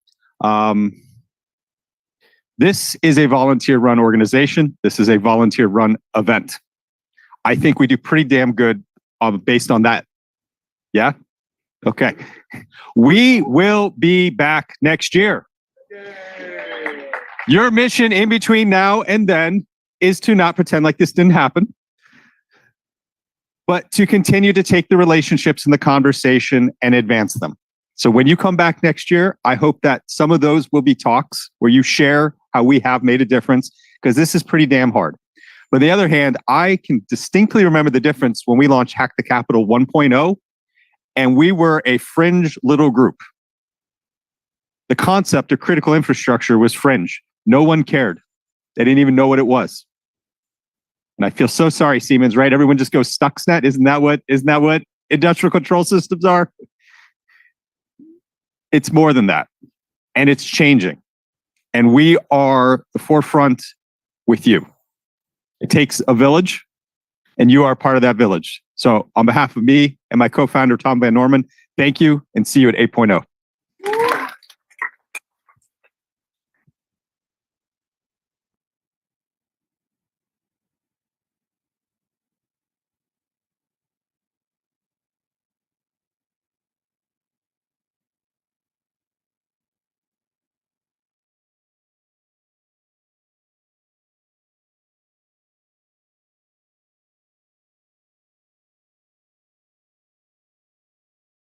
This is a volunteer-run organization. This is a volunteer-run event. I think we do pretty damn good based on that. Yeah? Okay. We will be back next year. Your mission in between now and then is to not pretend like this didn't happen, but to continue to take the relationships and the conversation and advance them. So when you come back next year, I hope that some of those will be talks where you share how we have made a difference, because this is pretty damn hard. But on the other hand, I can distinctly remember the difference when we launched Hack the Capital 1.0, and we were a fringe little group. The concept of critical infrastructure was fringe. No one cared. They didn't even know what it was. And I feel so sorry, Siemens, right? Everyone just goes Stuxnet. Isn't that what industrial control systems are? It's more than that. And it's changing. And we are the forefront with you. It takes a village, and you are part of that village. So on behalf of me and my co-founder, Tom Van Norman, thank you, and see you at 8.0.